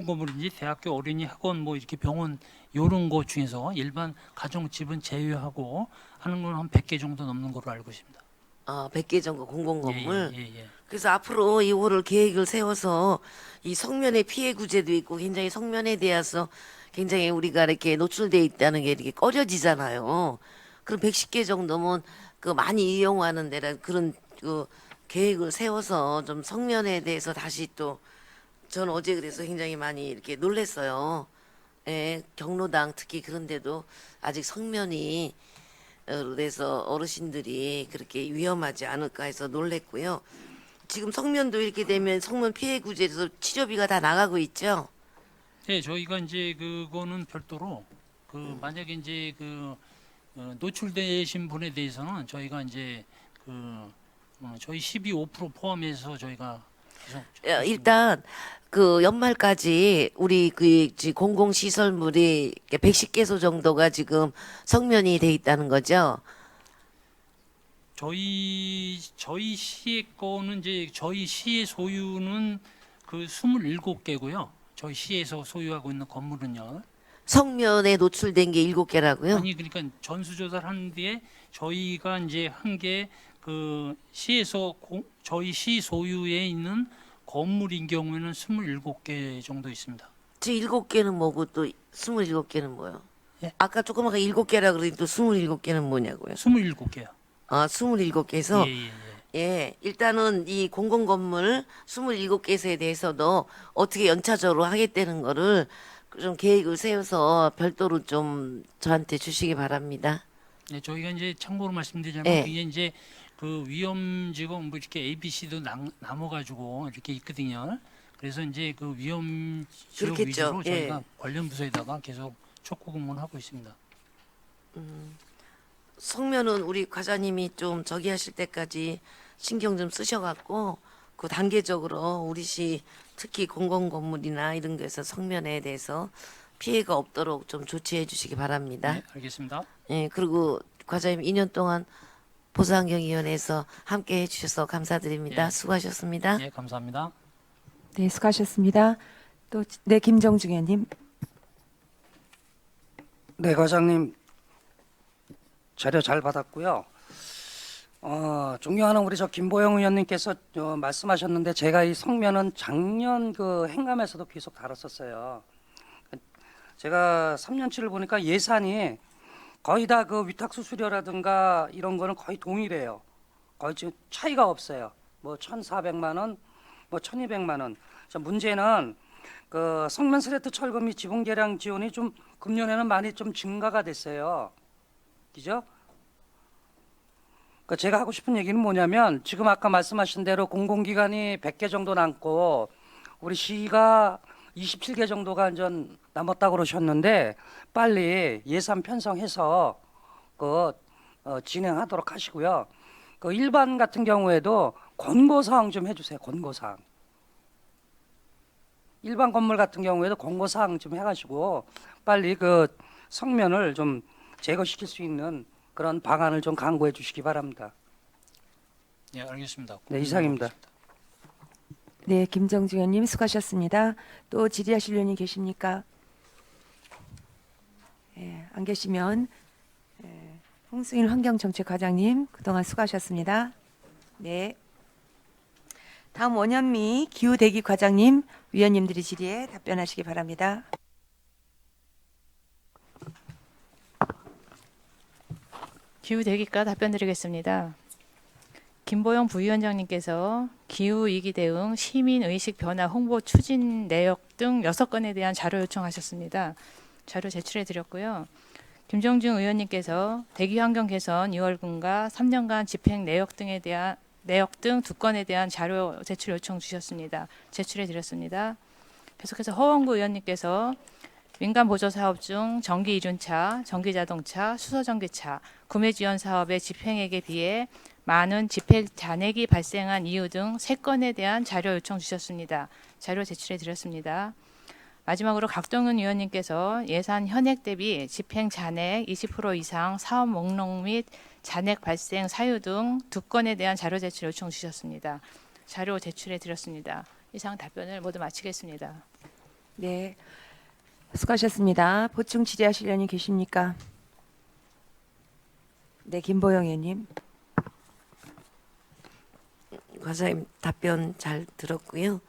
건물인지 대학교, 어린이 학원, 뭐 이렇게 병원 이런 거 중에서 일반 가정 집은 제외하고 하는 건 한 100개 정도 넘는 걸로 알고 있습니다. 100개 정도 공공건물. 예. 그래서 앞으로 이거를 계획을 세워서 이 성면의 피해 구제도 있고 굉장히 성면에 대해서 굉장히 우리가 이렇게 노출돼 있다는 게 이렇게 꺼려지잖아요. 그럼 110개 정도면 그 많이 이용하는 데라 그런 그 계획을 세워서 좀 성면에 대해서 다시 또 전 어제 그래서 굉장히 많이 이렇게 놀랬어요. 예, 경로당 특히 그런데도 아직 성면이 그래서 어르신들이 그렇게 위험하지 않을까 해서 놀랬고요. 지금 성면도 이렇게 되면 성면 피해 구제에서 치료비가 다 나가고 있죠. 네, 저희가 이제 그거는 별도로 그 만약에 이제 그 노출되신 분에 대해서는 저희가 이제 그 저희 12.5% 포함해서 저희가 계속 일단 그 연말까지 우리 그 공공시설물이 110개소 정도가 지금 성면이 돼 있다는 거죠. 저희 시의 거는 이제 저희 시의 소유는 그 27개고요. 저희 시에서 소유하고 있는 건물은요. 성면에 노출된 게 7개라고요? 아니 그러니까 전수조사를 하는 뒤에 저희가 이제 한 게 그 시에서 저희 시 소유에 있는 건물인 경우에는 27개 정도 있습니다. 저 7개는 뭐고 또 27개는 뭐요? 예? 아까 조금 아까 7개라 그러니 또 27개는 뭐냐고요? 27개요. 27개에서 예. 예, 일단은 이 공공건물 27개소에 대해서도 어떻게 연차적으로 하겠다는 거를 좀 계획을 세워서 별도로 좀 저한테 주시기 바랍니다. 네, 저희가 이제 참고로 말씀드리자면 예. 이게 이제 그 위험지구 뭐 이렇게 A, B, C도 나눠가지고 이렇게 있거든요. 그래서 이제 그 위험 지역 그렇겠죠. 위주로 예. 저희가 관련 부서에다가 계속 촉구 공문하고 있습니다. 성면은 우리 과장님이 좀 저기 하실 때까지 신경 좀 쓰셔갖고 그 단계적으로 우리 시 특히 공공건물이나 이런 데서 성면에 대해서 피해가 없도록 좀 조치해 주시기 바랍니다. 네, 알겠습니다. 예, 그리고 과장님 2년 동안 보상경위원회에서 함께 해주셔서 감사드립니다. 예. 수고하셨습니다. 예, 감사합니다. 네, 수고하셨습니다. 또 네, 김정중 의원님. 네, 과장님 자료 잘 받았고요. 존경하는 우리 김보영 의원님께서 말씀하셨는데 제가 이 성면은 작년 그 행감에서도 계속 다뤘었어요. 제가 3년치를 보니까 예산이 거의 다 그 위탁 수수료라든가 이런 거는 거의 동일해요. 거의 지금 차이가 없어요. 뭐 1,400만 원, 뭐 1,200만 원. 자, 문제는 그 성면 스레트 철거 및 지붕 개량 지원이 좀 금년에는 많이 좀 증가가 됐어요. 그죠? 그러니까 제가 하고 싶은 얘기는 뭐냐면 지금 아까 말씀하신 대로 공공기관이 100개 정도 남고 우리 시가 27개 정도가 전 남았다고 그러셨는데 빨리 예산 편성해서 진행하도록 하시고요. 그 일반 같은 경우에도 권고사항 좀 해주세요. 권고사항. 일반 건물 같은 경우에도 권고사항 좀 해가지고 빨리 그 성면을 좀 제거시킬 수 있는 그런 방안을 좀 강구해 주시기 바랍니다. 예, 알겠습니다. 네, 이상입니다. 네, 김정중 의원님 수고하셨습니다. 또 질의하실 의원님 계십니까? 예, 안 계시면 홍승일 환경정책과장님 그동안 수고하셨습니다. 네. 다음 원현미 기후대기 과장님 위원님들이 질의에 답변하시기 바랍니다. 기후대기과 답변드리겠습니다. 김보영 부위원장님께서 기후위기 대응 시민의식 변화 홍보 추진 내역 등 6건에 대한 자료 요청하셨습니다. 자료 제출해 드렸고요. 김정중 의원님께서 대기환경 개선 2월분과 3년간 집행 내역 등 2건에 대한 자료 제출 요청 주셨습니다. 제출해 드렸습니다. 계속해서 허원구 의원님께서 민간 보조 사업 중 전기 이륜차, 전기 자동차, 수소 전기차 구매 지원 사업의 집행액에 비해 많은 집행 잔액이 발생한 이유 등 3건에 대한 자료 요청 주셨습니다. 자료 제출해 드렸습니다. 마지막으로 각동은 위원님께서 예산 현액 대비 집행 잔액 20% 이상 사업 목록 및 잔액 발생 사유 등 2건에 대한 자료 제출 요청 주셨습니다. 자료 제출해 드렸습니다. 이상 답변을 모두 마치겠습니다. 네, 수고하셨습니다. 보충 질의하실 의원님 계십니까? 네, 김보영 의원님. 과장님 답변 잘 들었고요.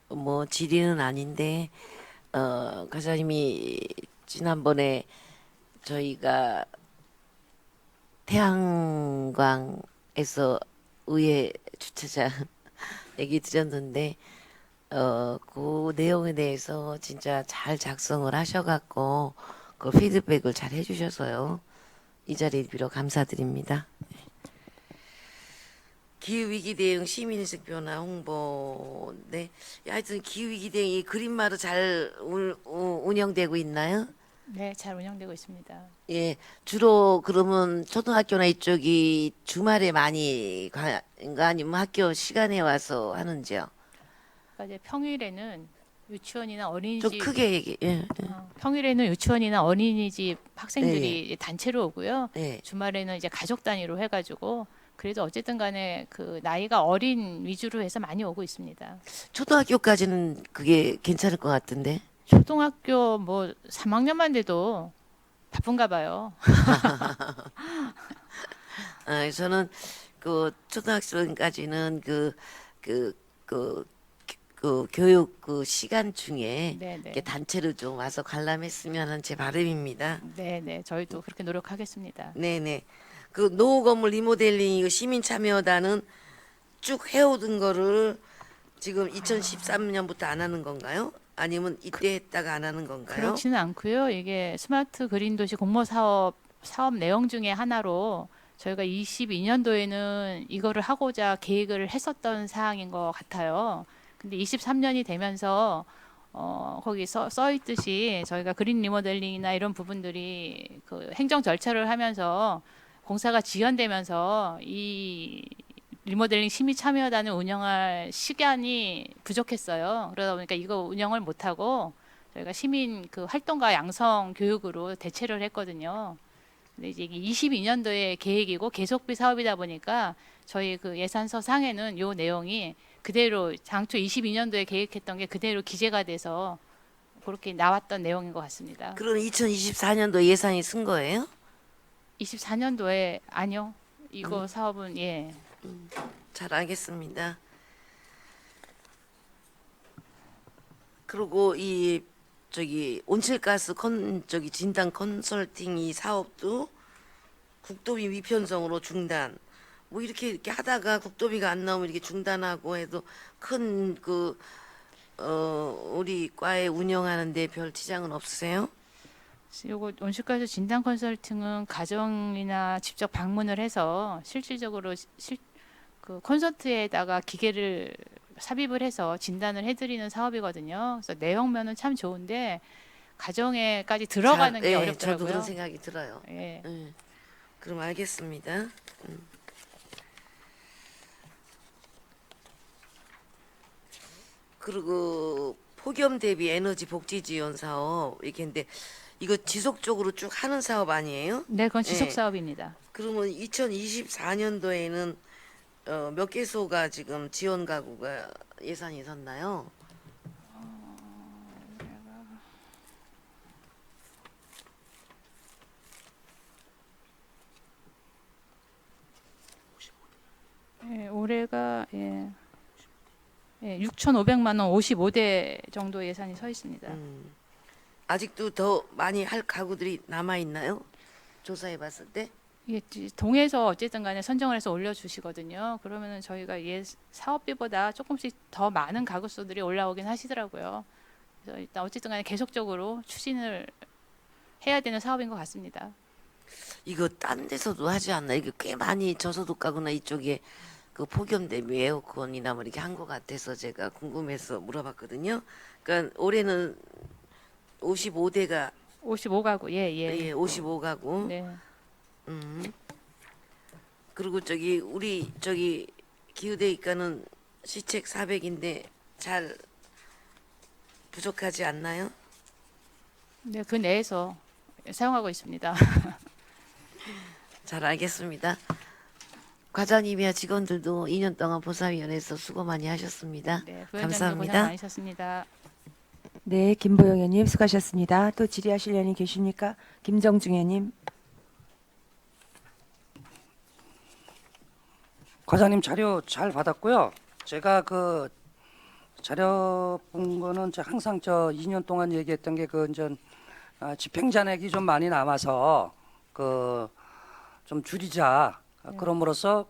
뭐 질의는 아닌데 과장님이 지난번에 저희가 태양광에서 의회 주최자 얘기 드렸는데 그 내용에 대해서 진짜 잘 작성을 하셔갖고 그 피드백을 잘 해주셔서요. 이 자리를 빌어 감사드립니다. 기후위기 대응 시민의식 변화 홍보. 네, 하여튼 기후위기 대응이 그린마루 잘 운영되고 있나요? 네, 잘 운영되고 있습니다. 예, 주로 그러면 초등학교나 이쪽이 주말에 많이 가는가 아니면 학교 시간에 와서 하는지요? 그러니까 이제 평일에는 유치원이나 좀 어린이집 크게 얘기. 예, 평일에는 유치원이나 어린이집 학생들이 네. 단체로 오고요. 네. 주말에는 이제 가족 단위로 해가지고 그래도 어쨌든 간에 그 나이가 어린 위주로 해서 많이 오고 있습니다. 초등학교까지는 그게 괜찮을 것 같은데. 초등학교 뭐 3학년만 돼도 바쁜가 봐요. 저는 그 초등학생까지는 그 교육 그 시간 중에 네네. 이렇게 단체로 좀 와서 관람했으면 하는 제 바람입니다. 네네. 저희도 그렇게 노력하겠습니다. 네네. 그 노후 건물 리모델링 이거 시민 참여단은 쭉 해오던 거를 지금 2013년부터 안 하는 건가요? 아니면 이때 했다가 안 하는 건가요? 그렇지는 않고요. 이게 스마트 그린 도시 공모 사업 내용 중에 하나로 저희가 22년도에는 이거를 하고자 계획을 했었던 사항인 것 같아요. 근데 23년이 되면서 거기 써 있듯이 저희가 그린 리모델링이나 이런 부분들이 그 행정 절차를 하면서 공사가 지연되면서 이 리모델링 시민 참여단을 운영할 시간이 부족했어요. 그러다 보니까 이거 운영을 못하고 저희가 시민 그 활동가 양성 교육으로 대체를 했거든요. 근데 이제 이게 22년도에 계획이고 계속비 사업이다 보니까 저희 그 예산서 상에는 요 내용이 그대로 당초 22년도에 계획했던 게 그대로 기재가 돼서 그렇게 나왔던 내용인 것 같습니다. 그럼 2024년도 예산이 쓴 거예요? 24년도에 아니요. 이거 사업은 예. 잘 알겠습니다. 그리고 이 저기 온실가스 저기 진단 컨설팅 이 사업도 국도비 위편성으로 중단. 뭐 이렇게 하다가 국도비가 안 나오면 이렇게 중단하고 해도 큰 우리 과에 운영하는데 별 지장은 없으세요? 요거 온실가스 진단 컨설팅은 가정이나 직접 방문을 해서 실질적으로 그 콘서트에다가 기계를 삽입을 해서 진단을 해드리는 사업이거든요. 그래서 내용면은 참 좋은데 가정에까지 들어가는 게 예, 어렵더라고요. 저도 그런 생각이 들어요. 예. 그럼 알겠습니다. 그리고 폭염 대비 에너지 복지 지원 사업 이렇게 했는데 이거 지속적으로 쭉 하는 사업 아니에요? 네, 그건 지속 예. 사업입니다. 그러면 2024년도에는 몇 개소가 지금 지원 가구가 예산이 섰나요? 예, 올해가 6,500만 원 55대 정도 예산이 서 있습니다. 아직도 더 많이 할 가구들이 남아 있나요? 조사해 봤을 때? 이게 동에서 어쨌든 간에 선정을 해서 올려주시거든요. 그러면은 저희가 사업비보다 조금씩 더 많은 가구 수들이 올라오긴 하시더라고요. 그래서 일단 어쨌든 간에 계속적으로 추진을 해야 되는 사업인 것 같습니다. 이거 딴 데서도 하지 않나? 이게 꽤 많이 저소득 가구나 이쪽에 그 폭염 대비 에어컨이나 뭐 이렇게 한 것 같아서 제가 궁금해서 물어봤거든요. 그러니까 올해는 55대가 55가구, 예, 55가구. 네. 그리고 우리 기후대기과는 시책 400인데 잘 부족하지 않나요? 네, 그 내에서 사용하고 있습니다. 잘 알겠습니다. 과장님이야 직원들도 2년 동안 보사위원회에서 수고 많이 하셨습니다. 네, 부위원장님 고생 감사합니다. 많으셨습니다. 네, 김보영 의원님 수고하셨습니다. 또 질의하실 의원이 계십니까? 김정중 의원님. 과장님 자료 잘 받았고요. 제가 그 자료 본 거는 항상 2년 동안 얘기했던 게 집행 잔액이 좀 많이 남아서 좀 줄이자. 그럼으로써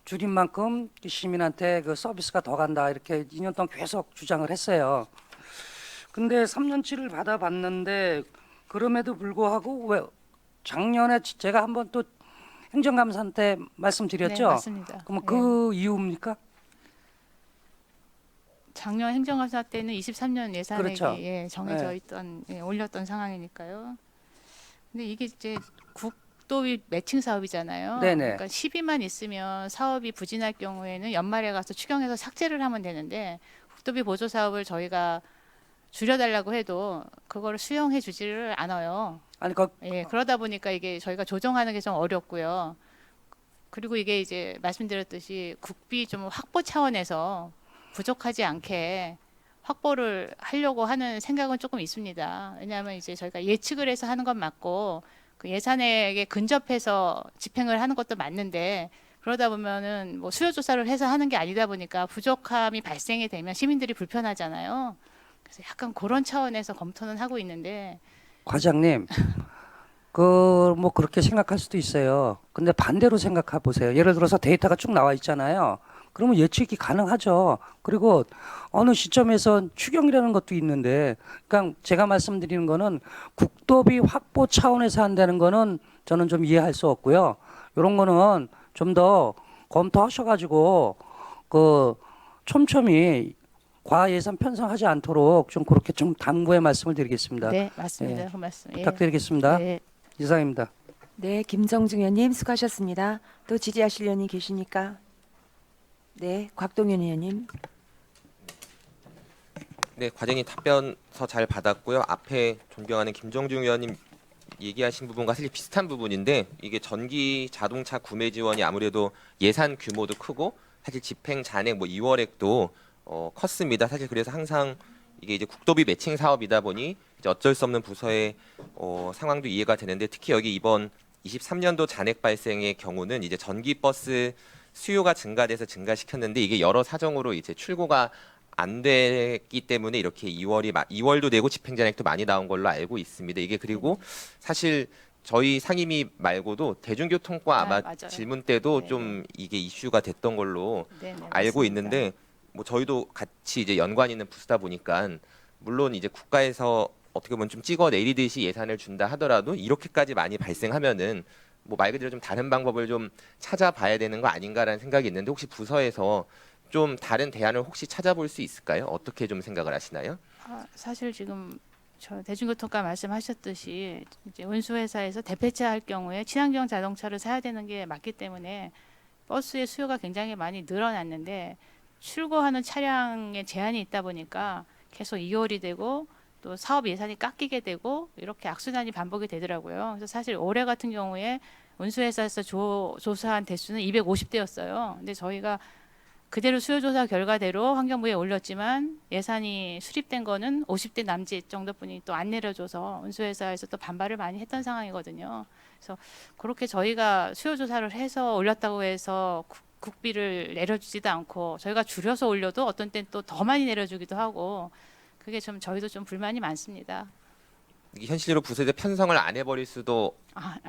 줄인 만큼 시민한테 시미스가 더 간다 이렇게 2년 동안 계속 주장을 했어요. 근데 3년치를 받아봤는데 그럼에도 불구하고 왜 작년에 제가 한번 또 행정감사한테 말씀드렸죠. 네, 맞습니다. 그럼 그 이유입니까? 작년 행정감사 때는 23년 예산액이 그렇죠. 정해져 네. 있던 올렸던 상황이니까요. 근데 이게 이제 국도비 매칭 사업이잖아요. 네네. 그러니까 10위만 있으면 사업이 부진할 경우에는 연말에 가서 추경해서 삭제를 하면 되는데 국도비 보조 사업을 저희가 줄여달라고 해도 그거를 수용해 주지를 않아요. 아니 그러다 보니까 이게 저희가 조정하는 게 좀 어렵고요. 그리고 이게 이제 말씀드렸듯이 국비 좀 확보 차원에서 부족하지 않게 확보를 하려고 하는 생각은 조금 있습니다. 왜냐하면 이제 저희가 예측을 해서 하는 건 맞고 그 예산액에 근접해서 집행을 하는 것도 맞는데 그러다 보면은 뭐 수요 조사를 해서 하는 게 아니다 보니까 부족함이 발생이 되면 시민들이 불편하잖아요. 그래서 약간 그런 차원에서 검토는 하고 있는데 과장님 뭐 그렇게 생각할 수도 있어요. 근데 반대로 생각해 보세요. 예를 들어서 데이터가 쭉 나와 있잖아요. 그러면 예측이 가능하죠. 그리고 어느 시점에서 추경이라는 것도 있는데, 그러니까 제가 말씀드리는 거는 국도비 확보 차원에서 한다는 거는 저는 좀 이해할 수 없고요. 이런 거는 좀 더 검토하셔가지고 촘촘히 과 예산 편성하지 않도록 좀 그렇게 좀 당부의 말씀을 드리겠습니다. 네, 맞습니다. 그 말씀. 부탁드리겠습니다. 네. 이상입니다. 네, 김정중 의원님 수고하셨습니다. 또 질의하실 의원이 계십니까? 네, 곽동윤 의원님. 네, 과장님 답변서 잘 받았고요. 앞에 존경하는 김정중 의원님 얘기하신 부분과 사실 비슷한 부분인데 이게 전기 자동차 구매 지원이 아무래도 예산 규모도 크고 사실 집행 잔액 2월액도 컸습니다. 사실 그래서 항상 이게 이제 국도비 매칭 사업이다 보니 이제 어쩔 수 없는 부서의 상황도 이해가 되는데 특히 여기 이번 23년도 잔액 발생의 경우는 이제 전기 버스 수요가 증가돼서 증가시켰는데 이게 여러 사정으로 이제 출고가 안 됐기 때문에 이렇게 2월도 되고 집행 잔액도 많이 나온 걸로 알고 있습니다. 이게 그리고 사실 저희 상임위 말고도 대중교통과 아마 맞아요. 질문 때도 네, 좀 이게 이슈가 됐던 걸로 네, 네, 알고 맞습니다. 있는데 뭐 저희도 같이 이제 연관 있는 부서다 보니까 물론 이제 국가에서 어떻게 보면 좀 찍어 내리듯이 예산을 준다 하더라도 이렇게까지 많이 발생하면은 뭐 말 그대로 좀 다른 방법을 좀 찾아봐야 되는 거 아닌가라는 생각이 있는데 혹시 부서에서 좀 다른 대안을 혹시 찾아볼 수 있을까요? 어떻게 좀 생각을 하시나요? 사실 지금 저 대중교통과 말씀하셨듯이 이제 운수회사에서 대폐차할 경우에 친환경 자동차를 사야 되는 게 맞기 때문에 버스의 수요가 굉장히 많이 늘어났는데 출고하는 차량에 제한이 있다 보니까 계속 2월이 되고 또 사업 예산이 깎이게 되고 이렇게 악순환이 반복이 되더라고요. 그래서 사실 올해 같은 경우에 운수회사에서 조사한 대수는 250대였어요. 근데 저희가 그대로 수요조사 결과대로 환경부에 올렸지만 예산이 수립된 거는 50대 남짓 정도뿐이 또 안 내려줘서 운수회사에서 또 반발을 많이 했던 상황이거든요. 그래서 그렇게 저희가 수요조사를 해서 올렸다고 해서 국비를 내려주지도 않고 저희가 줄여서 올려도 어떤 땐 또 더 많이 내려주기도 하고 그게 좀 저희도 좀 불만이 많습니다. 이게 현실로 부서에서 편성을 안 해버릴 수도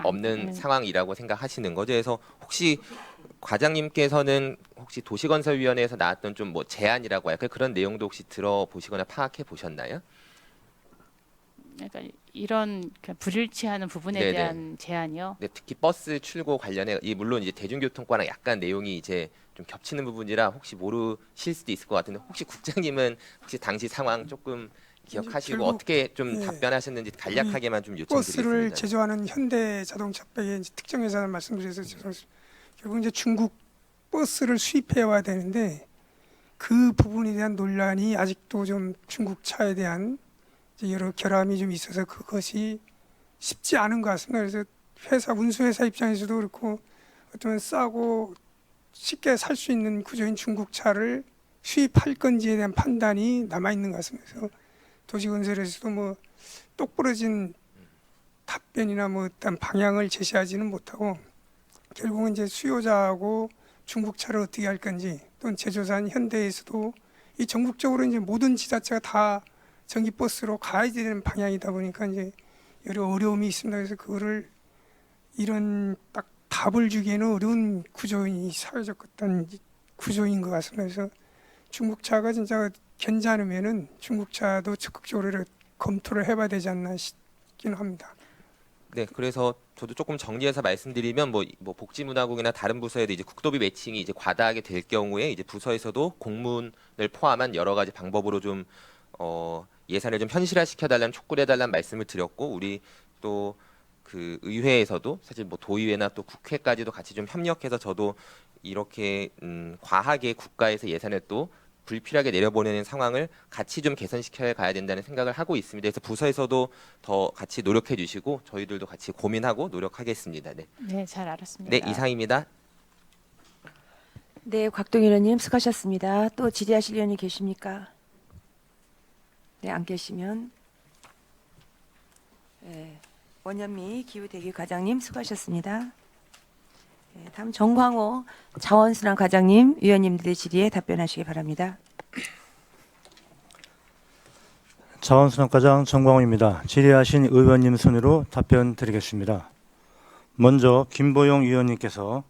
없는 상황이라고 생각하시는 거죠. 그래서 혹시 과장님께서는 혹시 도시건설위원회에서 나왔던 좀 뭐 제안이라고 할까요? 그런 내용도 혹시 들어보시거나 파악해 보셨나요? 그러니까 이런 불일치하는 부분에 네네. 대한 제안이요. 네, 특히 버스 출고 관련해 물론 이제 대중교통과랑 약간 내용이 이제 좀 겹치는 부분이라 혹시 모르실 수도 있을 것 같은데 혹시 국장님은 혹시 당시 상황 조금 기억하시고 결국, 어떻게 좀 예, 답변하셨는지 간략하게만 좀 버스를 요청드리겠습니다. 제조하는 현대자동차백의 이제 특정 회사를 말씀드려서 죄송합니다. 결국 이제 중국 버스를 수입해 와야 되는데 그 부분에 대한 논란이 아직도 좀 중국차에 대한 이제 여러 결함이 좀 있어서 그것이 쉽지 않은 것 같습니다. 그래서 회사 운수회사 입장에서도 그렇고 어쩌면 싸고 쉽게 살 수 있는 구조인 중국차를 수입할 건지에 대한 판단이 남아 있는 것 같습니다. 그래서 도시건설에서도 뭐 똑부러진 답변이나 뭐 어떤 방향을 제시하지는 못하고 결국은 이제 수요자하고 중국차를 어떻게 할 건지, 또는 제조사인 현대에서도 이 전국적으로 이제 모든 지자체가 다 전기버스로 가야 되는 방향이다 보니까 이제 여러 어려움이 있습니다. 그래서 그거를 이런 딱 답을 주기에는 어려운 구조인, 사회적 어떤 구조인 것 같습니다. 그래서 중국차가 진짜 괜찮으면은 중국차도 적극적으로 검토를 해봐야 되지 않나 싶긴 합니다. 네, 그래서 저도 조금 정리해서 말씀드리면 뭐 복지문화국이나 다른 부서에도 이제 국도비 매칭이 이제 과다하게 될 경우에 이제 부서에서도 공문을 포함한 여러 가지 방법으로 좀 예산을 좀 현실화시켜 달라는 촉구를 해달라는 말씀을 드렸고, 우리 또 그 의회에서도 사실 뭐 도의회나 또 국회까지도 같이 좀 협력해서 저도 이렇게 과하게 국가에서 예산을 또 불필요하게 내려보내는 상황을 같이 좀 개선시켜 가야 된다는 생각을 하고 있습니다. 그래서 부서에서도 더 같이 노력해 주시고 저희들도 같이 고민하고 노력하겠습니다. 네, 네, 잘 알았습니다. 네 이상입니다. 네, 곽동일 의원님 수고하셨습니다. 또 질의하실 의원이 계십니까? 네, 안 계시면 원현미 기후대기 과장님 수고하셨습니다. 네, 다음 정광호 자원순환 과장님, 위원님들의 질의에 답변하시기 바랍니다. 자원순환과장 정광호입니다. 질의하신 의원님 순으로 답변 드리겠습니다. 먼저 김보용 위원님께서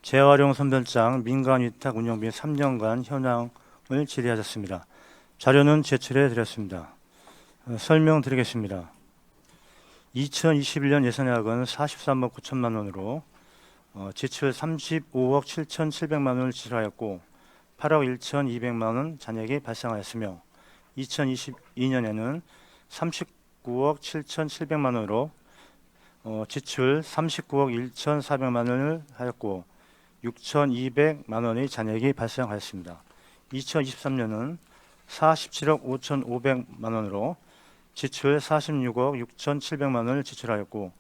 재활용 선별장 민간위탁 운영비 3년간 현황을 질의하셨습니다. 자료는 제출해 드렸습니다. 설명드리겠습니다. 2021년 예산액은 43억 9천만 원으로 지출 35억 7,700만 원을 지출하였고 8억 1,200만 원 잔액이 발생하였으며 2022년에는 39억 7,700만 원으로 지출 39억 1,400만 원을 하였고 6,200만 원의 잔액이 발생하였습니다. 2023년은 47억 5,500만 원으로 지출 46억 6,700만 원을 지출하였고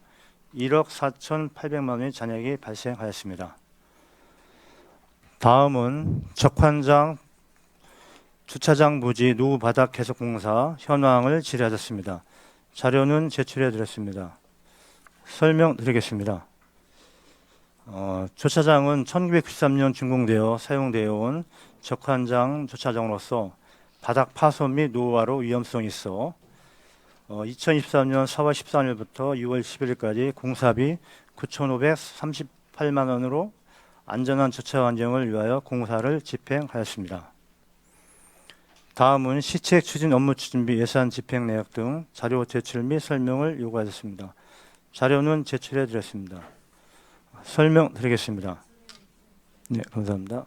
1억 4,800만 원의 잔액이 발생하였습니다. 다음은 적환장 주차장 부지 노후 바닥 개석 공사 현황을 질의하셨습니다. 자료는 제출해 드렸습니다. 설명드리겠습니다. 주차장은 1993년 준공되어 사용되어 온 적환장 주차장으로서 바닥 파손 및 노후화로 위험성이 있어 2023년 4월 14일부터 6월 10일까지 공사비 9,538만 원으로 안전한 주차 환경을 위하여 공사를 집행하였습니다. 다음은 시책 추진 업무 추진비 예산 집행 내역 등 자료 제출 및 설명을 요구하였습니다. 자료는 제출해 드렸습니다. 설명드리겠습니다. 네, 감사합니다.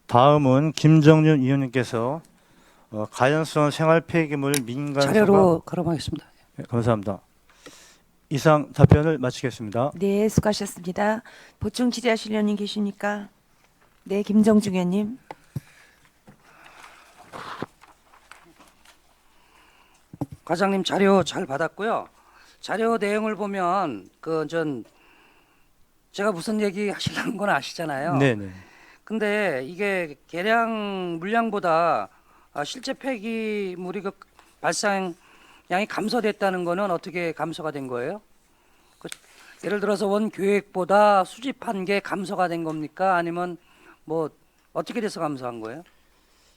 다음은 김정윤 의원님께서 가연성 생활 폐기물 민간 자료로 거론하겠습니다. 네, 감사합니다. 이상 답변을 마치겠습니다. 네, 수고하셨습니다. 보충 질의하실 의원님 계십니까? 네, 김정중 의원님. 과장님 자료 잘 받았고요. 자료 내용을 보면 제가 무슨 얘기 하시려는 건 아시잖아요. 네네. 근데 이게 계량 물량보다 실제 폐기물이 발생량이 감소됐다는 거는 어떻게 감소가 된 거예요? 예를 들어서 원 계획보다 수집한 게 감소가 된 겁니까? 아니면 뭐 어떻게 돼서 감소한 거예요?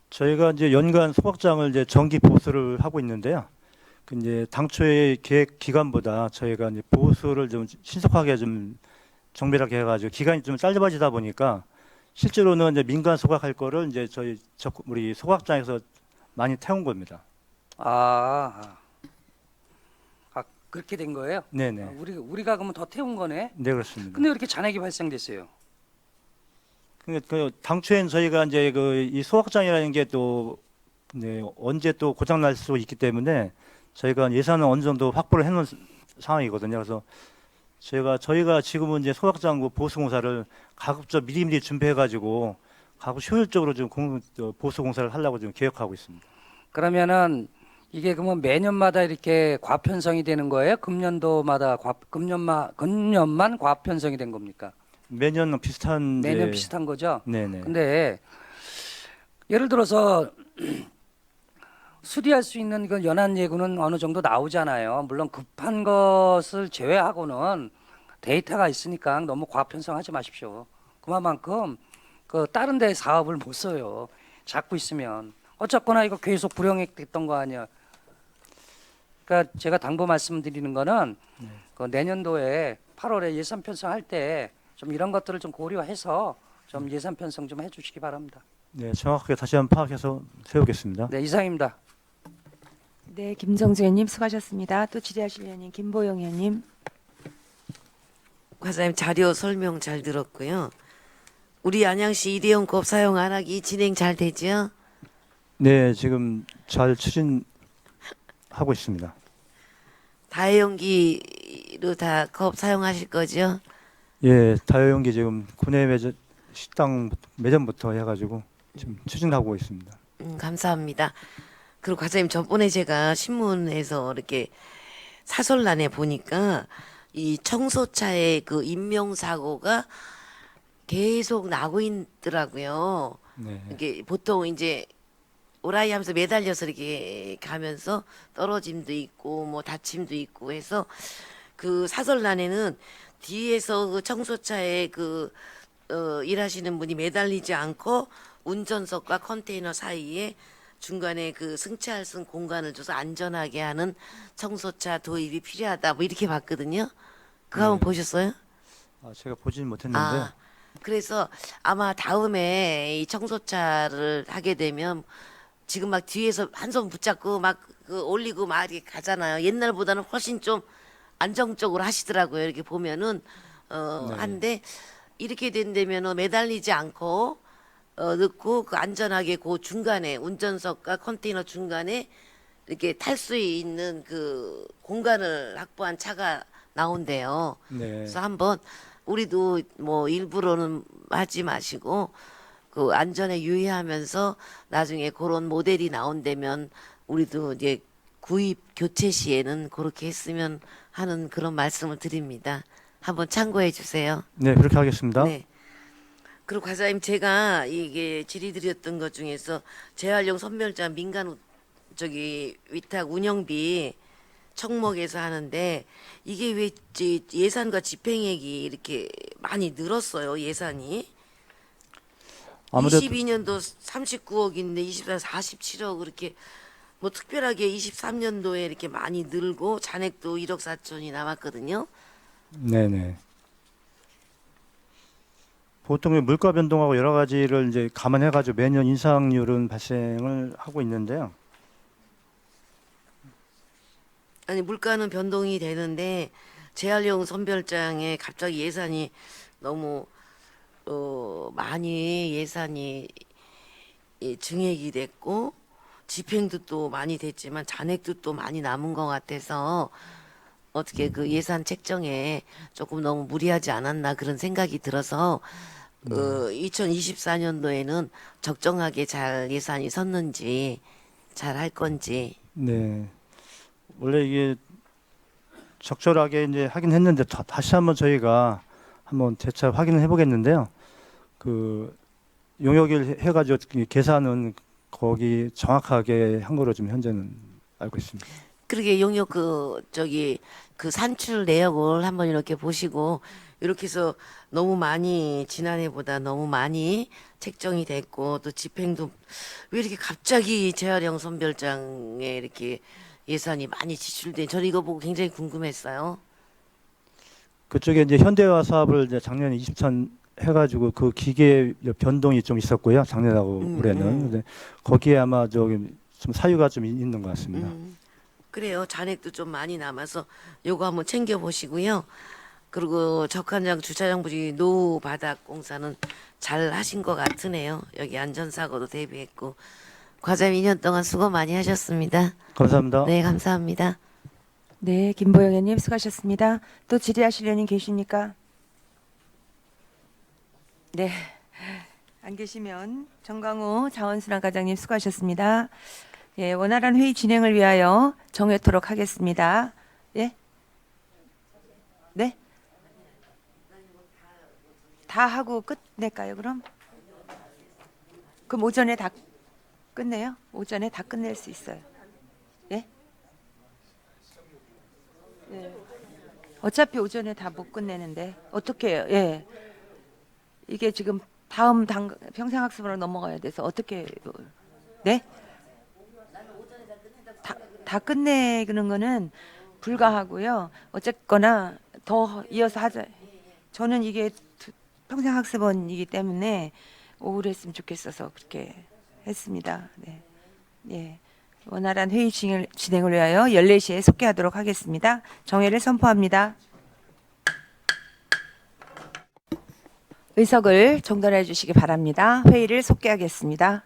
저희가 이제 연간 소각장을 이제 정기 보수를 하고 있는데요. 이제 당초의 계획 기간보다 저희가 이제 보수를 좀 신속하게 좀 정밀하게 해가지고 기간이 좀 짧아지다 보니까 실제로는 이제 민간 소각할 거를 이제 우리 소각장에서 많이 태운 겁니다. 그렇게 된 거예요? 네네. 우리가 그러면 더 태운 거네? 네, 그렇습니다. 근데 왜 이렇게 잔액이 발생됐어요? 그 당초엔 저희가 이제 이 소각장이라는 게 또 언제 또 고장 날 수 있기 때문에 저희가 예산을 어느 정도 확보를 해놓은 상황이거든요. 그래서 저희가 지금은 이제 소각장 보수 공사를 가급적 미리미리 준비해가지고 가고 효율적으로 좀 보수 공사를 하려고 지금 계획하고 있습니다. 그러면은 이게 그러면 매년마다 이렇게 과편성이 되는 거예요? 금년도마다 금년만 과편성이 된 겁니까? 매년 비슷한 매년 이제- 비슷한 거죠? 네네. 근데 예를 들어서 수리할 수 있는 그 연한 예고는 어느 정도 나오잖아요. 물론 급한 것을 제외하고는 데이터가 있으니까 너무 과편성하지 마십시오. 그만큼 그 다른 데 사업을 못 써요. 잡고 있으면 어쨌거나 이거 계속 불용액 됐던 거 아니야. 그러니까 제가 당부 말씀드리는 거는 그 내년도에 8월에 예산 편성할 때 좀 이런 것들을 좀 고려해서 좀 예산 편성 좀 해주시기 바랍니다. 네, 정확하게 다시 한번 파악해서 세우겠습니다. 네, 이상입니다. 네, 김정주 의원님 수고하셨습니다. 또 질의하실 의원님 김보영 의원님. 과장님 자료 설명 잘 들었고요. 우리 안양시 일회용 컵 사용 안 하기 진행 잘 되죠? 네, 지금 잘 추진하고 있습니다. 다회용기로 다 컵 사용하실 거죠? 예, 다용기 지금 구내 매점 식당 매점부터 해가지고 지금 추진하고 있습니다. 감사합니다. 그리고 과장님 저번에 제가 신문에서 이렇게 사설란에 보니까 이 청소차의 그 인명사고가 계속 나고 있더라고요. 네, 이게 보통 이제 오라이 하면서 매달려서 이렇게 가면서 떨어짐도 있고 뭐 다침도 있고 해서 그 사설란에는 뒤에서 그 청소차에 일하시는 분이 매달리지 않고 운전석과 컨테이너 사이에 중간에 그 승차할 수 있는 공간을 줘서 안전하게 하는 청소차 도입이 필요하다 뭐 이렇게 봤거든요. 그거 한번 보셨어요? 제가 보지는 못했는데 그래서 아마 다음에 이 청소차를 하게 되면 지금 막 뒤에서 한 손 붙잡고 막 그 올리고 막 이렇게 가잖아요. 옛날보다는 훨씬 좀 안정적으로 하시더라고요. 이렇게 보면은 네. 한데 이렇게 된다면은 매달리지 않고 넣고 그 안전하게 그 중간에 운전석과 컨테이너 중간에 이렇게 탈 수 있는 그 공간을 확보한 차가 나온대요. 네, 그래서 한번 우리도 뭐 일부러는 하지 마시고 그 안전에 유의하면서 나중에 그런 모델이 나온다면 우리도 이제 구입 교체 시에는 그렇게 했으면 하는 그런 말씀을 드립니다. 한번 참고해 주세요. 네 그렇게 하겠습니다. 네. 그리고 과장님 제가 이게 질의드렸던 것 중에서 재활용 선별자 민간 위탁 운영비 청목에서 하는데 이게 왜 예산과 집행액이 이렇게 많이 늘었어요, 예산이? 아무래도 22년도 39억인데 24년 47억 그렇게 뭐 특별하게 23년도에 이렇게 많이 늘고 잔액도 1억 4천이 남았거든요. 네네. 보통 물가 변동하고 여러 가지를 이제 감안해가지고 매년 인상률은 발생을 하고 있는데요. 아니 물가는 변동이 되는데 재활용 선별장에 갑자기 예산이 너무 많이 예산이 증액이 됐고 집행도 또 많이 됐지만 잔액도 또 많이 남은 것 같아서 어떻게 그 예산 책정에 조금 너무 무리하지 않았나 그런 생각이 들어서 2024년도에는 적정하게 잘 예산이 섰는지 잘 할 건지. 네. 원래 이게 적절하게 이제 하긴 했는데 다시 한번 저희가 한번 재차 확인을 해보겠는데요. 그 용역을 해가지고 계산은 거기 정확하게 한 거로 지금 현재는 알고 있습니다. 그러게 용역 그 산출 내역을 한번 이렇게 보시고 이렇게 해서 너무 많이 지난해보다 너무 많이 책정이 됐고 또 집행도 왜 이렇게 갑자기 재활용 선별장에 이렇게 예산이 많이 지출된 저는 이거 보고 굉장히 궁금했어요. 그쪽에 이제 현대화 사업을 이제 작년에 20천 해가지고 그 기계 변동이 좀 있었고요. 작년하고 올해는. 근데 거기에 아마 좀 사유가 좀 있는 것 같습니다. 그래요. 잔액도 좀 많이 남아서 요거 한번 챙겨 보시고요. 그리고 적한장 주차장 부지 노후 바닥 공사는 잘 하신 것 같으네요. 여기 안전사고도 대비했고. 과장님 2년 동안 수고 많이 하셨습니다. 감사합니다. 네, 감사합니다. 네, 김보영 의원님 수고하셨습니다. 또 질의하실 의원님 계십니까? 네, 안 계시면 정광호 자원순환 과장님 수고하셨습니다. 예, 원활한 회의 진행을 위하여 정회토록 하겠습니다. 예? 네? 다 하고 끝낼까요, 그럼? 그럼 오전에 다 끝내요? 오전에 다 끝낼 수 있어요. 예? 예. 어차피 오전에 다 못 끝내는데 어떻게 해요? 예. 이게 지금 다음 평생학습으로 넘어가야 돼서 어떻게 네? 다 끝내는 거는 불가하고요. 어쨌거나 더 이어서 하자. 저는 이게 평생학습원이기 때문에 오후로 했으면 좋겠어서 그렇게 했습니다. 네. 예. 원활한 회의 진행을 위하여 14시에 속개하도록 하겠습니다. 정회를 선포합니다. 의석을 정돈해 주시기 바랍니다. 회의를 속개하겠습니다.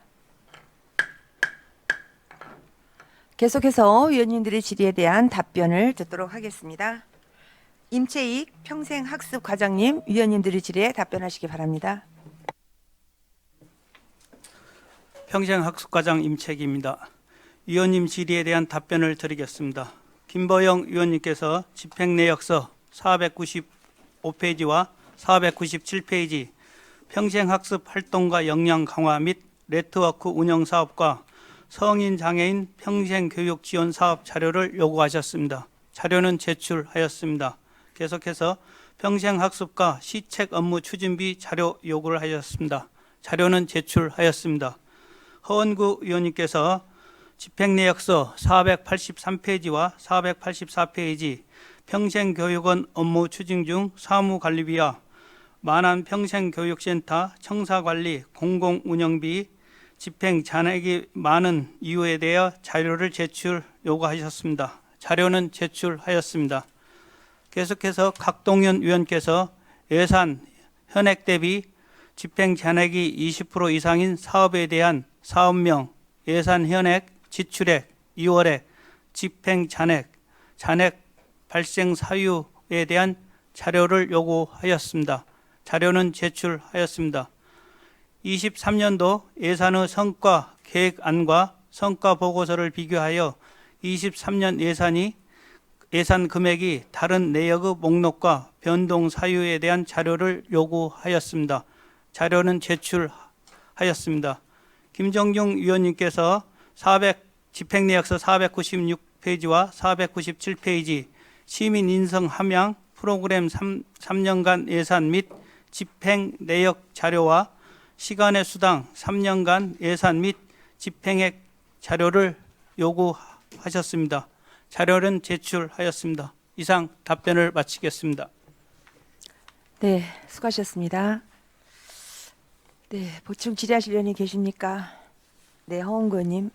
계속해서 위원님들의 질의에 대한 답변을 듣도록 하겠습니다. 임채익 평생학습과장님, 위원님들의 질의에 답변하시기 바랍니다. 평생학습과장 임채기입니다. 위원님 질의에 대한 답변을 드리겠습니다. 김보영 위원님께서 집행내역서 495페이지와 497페이지 평생학습 활동과 역량 강화 및 네트워크 운영 사업과 성인 장애인 평생교육 지원 사업 자료를 요구하셨습니다. 자료는 제출하였습니다. 계속해서 평생학습과 시책 업무 추진비 자료 요구를 하셨습니다. 자료는 제출하였습니다. 허원구 의원님께서 집행내역서 483페이지와 484페이지 평생교육원 업무 추진 중 사무관리비와 만안평생교육센터 청사관리 공공운영비 집행 잔액이 많은 이유에 대해 자료를 제출 요구하셨습니다. 자료는 제출하였습니다. 계속해서 각동현 위원께서 예산 현액 대비 집행 잔액이 20% 이상인 사업에 대한 사업명, 예산 현액, 지출액, 2월액, 집행 잔액, 잔액 발생 사유에 대한 자료를 요구하였습니다. 자료는 제출하였습니다. 23년도 예산의 성과 계획안과 성과 보고서를 비교하여 23년 예산 금액이 다른 내역의 목록과 변동 사유에 대한 자료를 요구하였습니다. 자료는 제출하였습니다. 김정중 위원님께서 집행내역서 496페이지와 497페이지 시민 인성 함양 프로그램 3년간 예산 및 집행 내역 자료와 시간의 수당 3년간 예산 및 집행액 자료를 요구하셨습니다. 자료는 제출하였습니다. 이상 답변을 마치겠습니다. 네, 수고하셨습니다. 네, 보충 질의하실 의원님 계십니까? 네, 허원구 의원님.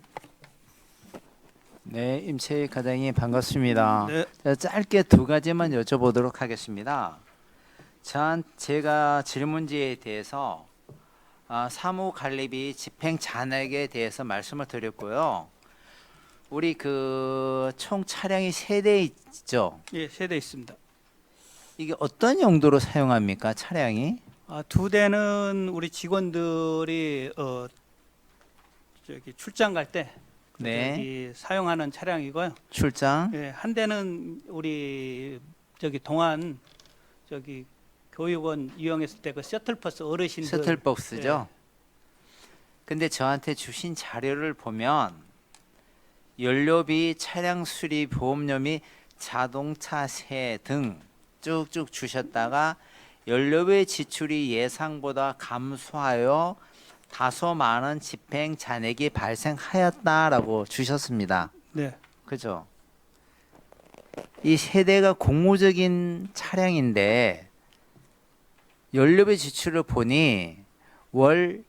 네, 임채익 과장님 반갑습니다. 네. 짧게 두 가지만 여쭤보도록 하겠습니다. 제가 질문지에 대해서 사무관리비 집행 잔액에 대해서 말씀을 드렸고요. 우리 총 차량이 3대 있죠? 예, 세대 있습니다. 이게 어떤 용도로 사용합니까, 차량이? 2대는 우리 직원들이 출장 갈 때 네. 사용하는 차량이고요. 출장? 예, 한 대는 우리 동안 교육원 이용했을 때 그 셔틀버스 어르신들 셔틀버스죠? 근데 저한테 주신 자료를 보면 연료비, 차량 수리, 보험료비, 자동차세 등 쭉쭉 주셨다가 연료비 지출이 예상보다 감소하여 다소 많은 집행 잔액이 발생하였다라고 주셨습니다. 네. 그죠? 이 세대가 공무적인 차량인데 연료비 지출을 보니 월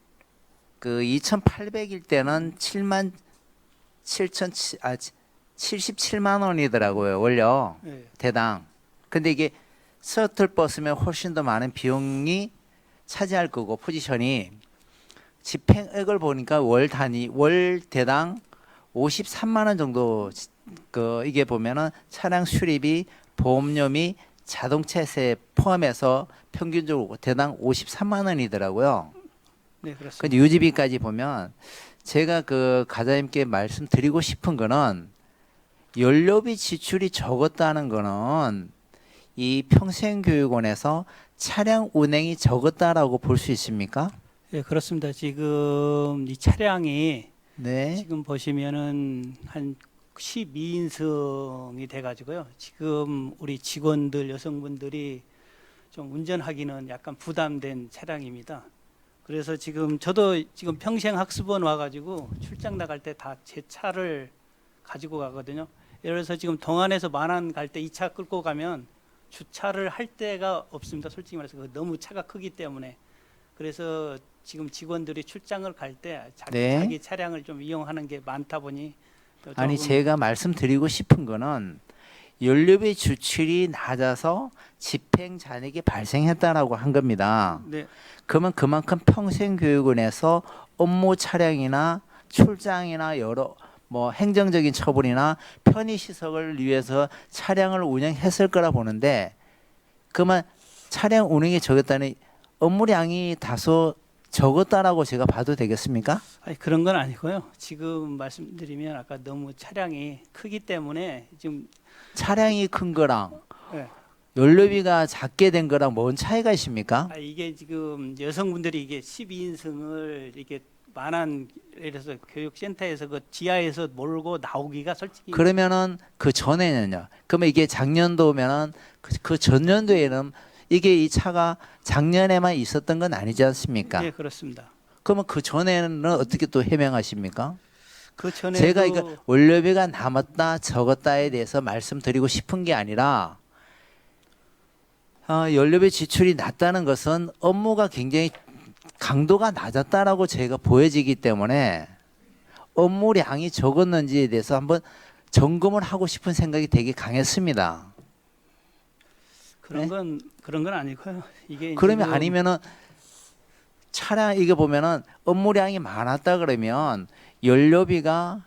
2,800일 때는 77만 원이더라고요. 월요. 네. 대당. 근데 이게 셔틀버스면 훨씬 더 많은 비용이 차지할 거고 포지션이 집행액을 보니까 월 대당 53만 원 정도 이게 보면은 차량 수리비, 보험료비, 자동차세 포함해서 평균적으로 대당 53만 원이더라고요. 네, 그렇습니다. 근데 유지비까지 보면 제가 그 가장님께 말씀드리고 싶은 거는 연료비 지출이 적었다는 거는 이 평생교육원에서 차량 운행이 적었다라고 볼 수 있습니까? 네, 그렇습니다. 지금 이 차량이 네. 지금 보시면은 한 12인승이 돼가지고요. 지금 우리 직원들 여성분들이 좀 운전하기는 약간 부담된 차량입니다. 그래서 지금 저도 지금 평생학습원 와가지고 출장 나갈 때 다 제 차를 가지고 가거든요. 예를 들어서 지금 동안에서 만안 갈 때 이 차 끌고 가면 주차를 할 데가 없습니다. 솔직히 말해서 너무 차가 크기 때문에. 그래서 지금 직원들이 출장을 갈 때 네. 자기 차량을 좀 이용하는 게 많다 보니 아니 조금 제가 말씀드리고 싶은 거는 연료비 지출이 낮아서 집행 잔액이 발생했다라고 한 겁니다. 네, 그러면 그만큼 평생교육원에서 업무 차량이나 출장이나 여러 뭐 행정적인 처분이나 편의시설을 위해서 차량을 운영했을 거라 보는데 그러면 차량 운행이 적었다는 업무량이 다소 적었다라고 제가 봐도 되겠습니까? 아니, 그런 건 아니고요. 지금 말씀드리면 아까 너무 차량이 크기 때문에 지금 차량이 큰 거랑 네. 연료비가 작게 된 거랑 뭔 차이가 있습니까? 이게 지금 여성분들이 이게 12인승을 이렇게 만한 예를 들어서 교육센터에서 그 지하에서 몰고 나오기가 솔직히 그러면은 그 전에는요. 그러면 이게 작년도면은 그 전년도에는 이게 이 차가 작년에만 있었던 건 아니지 않습니까? 네, 그렇습니다. 그러면 그 전에는 어떻게 또 해명하십니까? 그 전에 제가 이거 원료비가 남았다 적었다에 대해서 말씀드리고 싶은 게 아니라 연료비 지출이 낮다는 것은 업무가 굉장히 강도가 낮았다라고 제가 보여지기 때문에 업무량이 적었는지에 대해서 한번 점검을 하고 싶은 생각이 되게 강했습니다. 그런 건 아니고요. 이게 그러면 지금 아니면은 차량 이게 보면은 업무량이 많았다 그러면 연료비가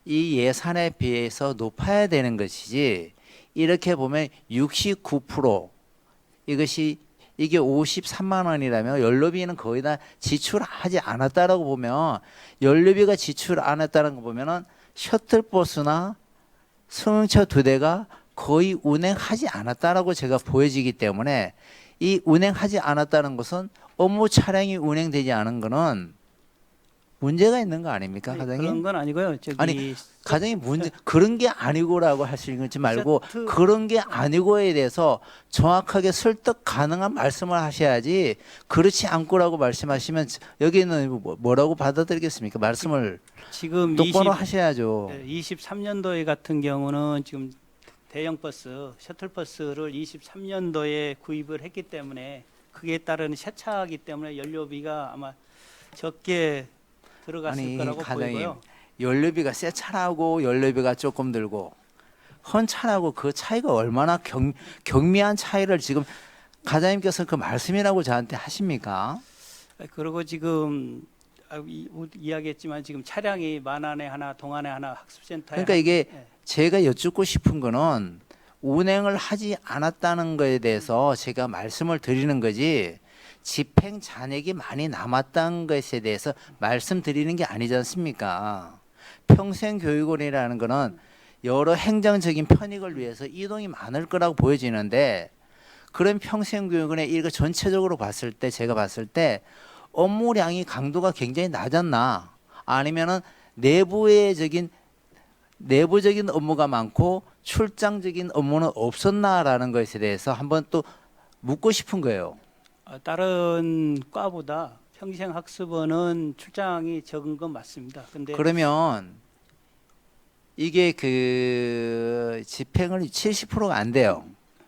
이 예산에 비해서 높아야 되는 것이지 이렇게 보면 69% 이게 53만 원이라면 연료비는 거의 다 지출하지 않았다라고 보면 연료비가 지출 안 했다는 거 보면은 셔틀버스나 승용차 2대가 거의 운행하지 않았다라고 제가 보여지기 때문에 이 운행하지 않았다는 것은 업무 차량이 운행되지 않은 거는 문제가 있는 거 아닙니까, 아니, 과장님? 그런 건 아니고요. 저기 아니, 과장님 문제 그런 게 아니고라고 하시지 말고 세트- 그런 게 아니고에 대해서 정확하게 설득 가능한 말씀을 하셔야지 그렇지 않고라고 말씀하시면 여기는 뭐라고 받아들이겠습니까? 말씀을 지금 똑바로 하셔야죠. 23년도에 같은 경우는 지금 대형 버스, 셔틀버스를 23년도에 구입을 했기 때문에 그에 따른 세차이기 때문에 연료비가 아마 적게 들어갔을 아니, 거라고 과장님, 보이고요. 연료비가 새 차라고 연료비가 조금 들고 헌 차라고 그 차이가 얼마나 경미한 차이를 지금 과장님께서 그 말씀이라고 저한테 하십니까? 그리고 지금 이야기했지만 지금 차량이 만안에 하나, 동안에 하나, 학습센터에 그러니까 이게 하나, 예. 제가 여쭙고 싶은 거는 운행을 하지 않았다는 거에 대해서 제가 말씀을 드리는 거지 집행 잔액이 많이 남았다는 것에 대해서 말씀드리는 게 아니지 않습니까? 평생교육원이라는 거는 여러 행정적인 편익을 위해서 이동이 많을 거라고 보여지는데 그런 평생교육원에 이거 전체적으로 봤을 때 제가 봤을 때 업무량이 강도가 굉장히 낮았나 아니면은 내부적인 업무가 많고 출장적인 업무는 없었나라는 것에 대해서 한번 또 묻고 싶은 거예요. 다른 과보다 평생학습원은 출장이 적은 건 맞습니다. 근데 그러면 이게 그 집행을 70%가 안 돼요.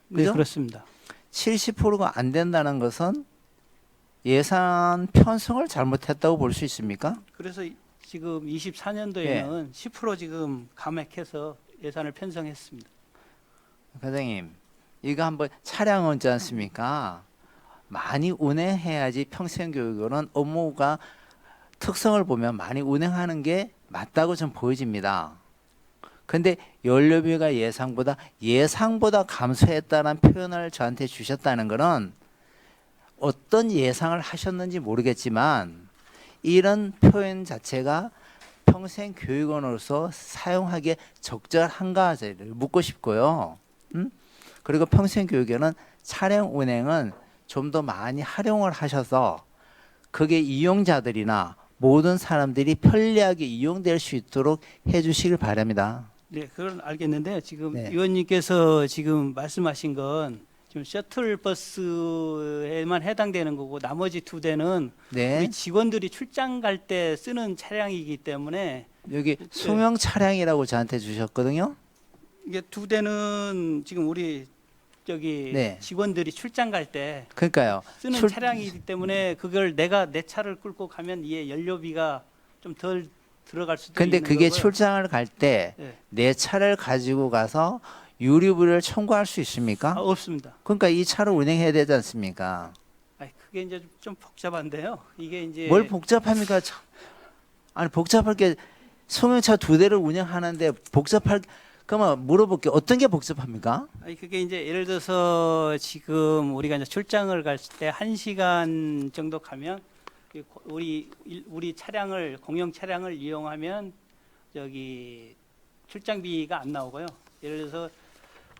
네, 그죠? 그렇습니다. 70%가 안 된다는 것은 예산 편성을 잘못했다고 볼 수 있습니까? 그래서 지금 24년도에는 예. 10% 지금 감액해서 예산을 편성했습니다. 과장님, 이거 한번 차량은 있지 않습니까? 많이 운행해야지 평생교육원은 업무가 특성을 보면 많이 운행하는 게 맞다고 좀 보여집니다. 근데 연료비가 예상보다 감소했다는 표현을 저한테 주셨다는 거는 어떤 예상을 하셨는지 모르겠지만 이런 표현 자체가 평생 교육원으로서 사용하기에 적절한가를 묻고 싶고요. 그리고 평생 교육원은 차량 운행은 좀 더 많이 활용을 하셔서 그게 이용자들이나 모든 사람들이 편리하게 이용될 수 있도록 해주시길 바랍니다. 네, 그건 알겠는데 지금 네. 의원님께서 지금 말씀하신 건 지금 셔틀버스에만 해당되는 거고 나머지 두 대는 네. 우리 직원들이 출장 갈 때 쓰는 차량이기 때문에 여기 소형 차량이라고 저한테 주셨거든요. 이게 두 대는 지금 우리 저기 네. 직원들이 출장 갈 때 그러니까요. 쓰는 차량이기 때문에 그걸 내가 내 차를 끌고 가면 이게 연료비가 좀 덜 들어갈 수도 근데 있는 그게 거고요. 출장을 갈 때 내 네. 차를 가지고 가서 유류비를 청구할 수 있습니까? 없습니다. 그러니까 이 차를 운행해야 되지 않습니까? 그게 이제 좀 복잡한데요. 이게 이제 뭘 복잡합니까? 아니 복잡할 게 소형차 두 대를 운영하는데 복잡할 그러면 물어볼게 어떤 게 복잡합니까? 그게 이제 예를 들어서 지금 우리가 이제 출장을 갈 때 1시간 정도 가면 우리 차량을 공용 차량을 이용하면 저기 출장비가 안 나오고요. 예를 들어서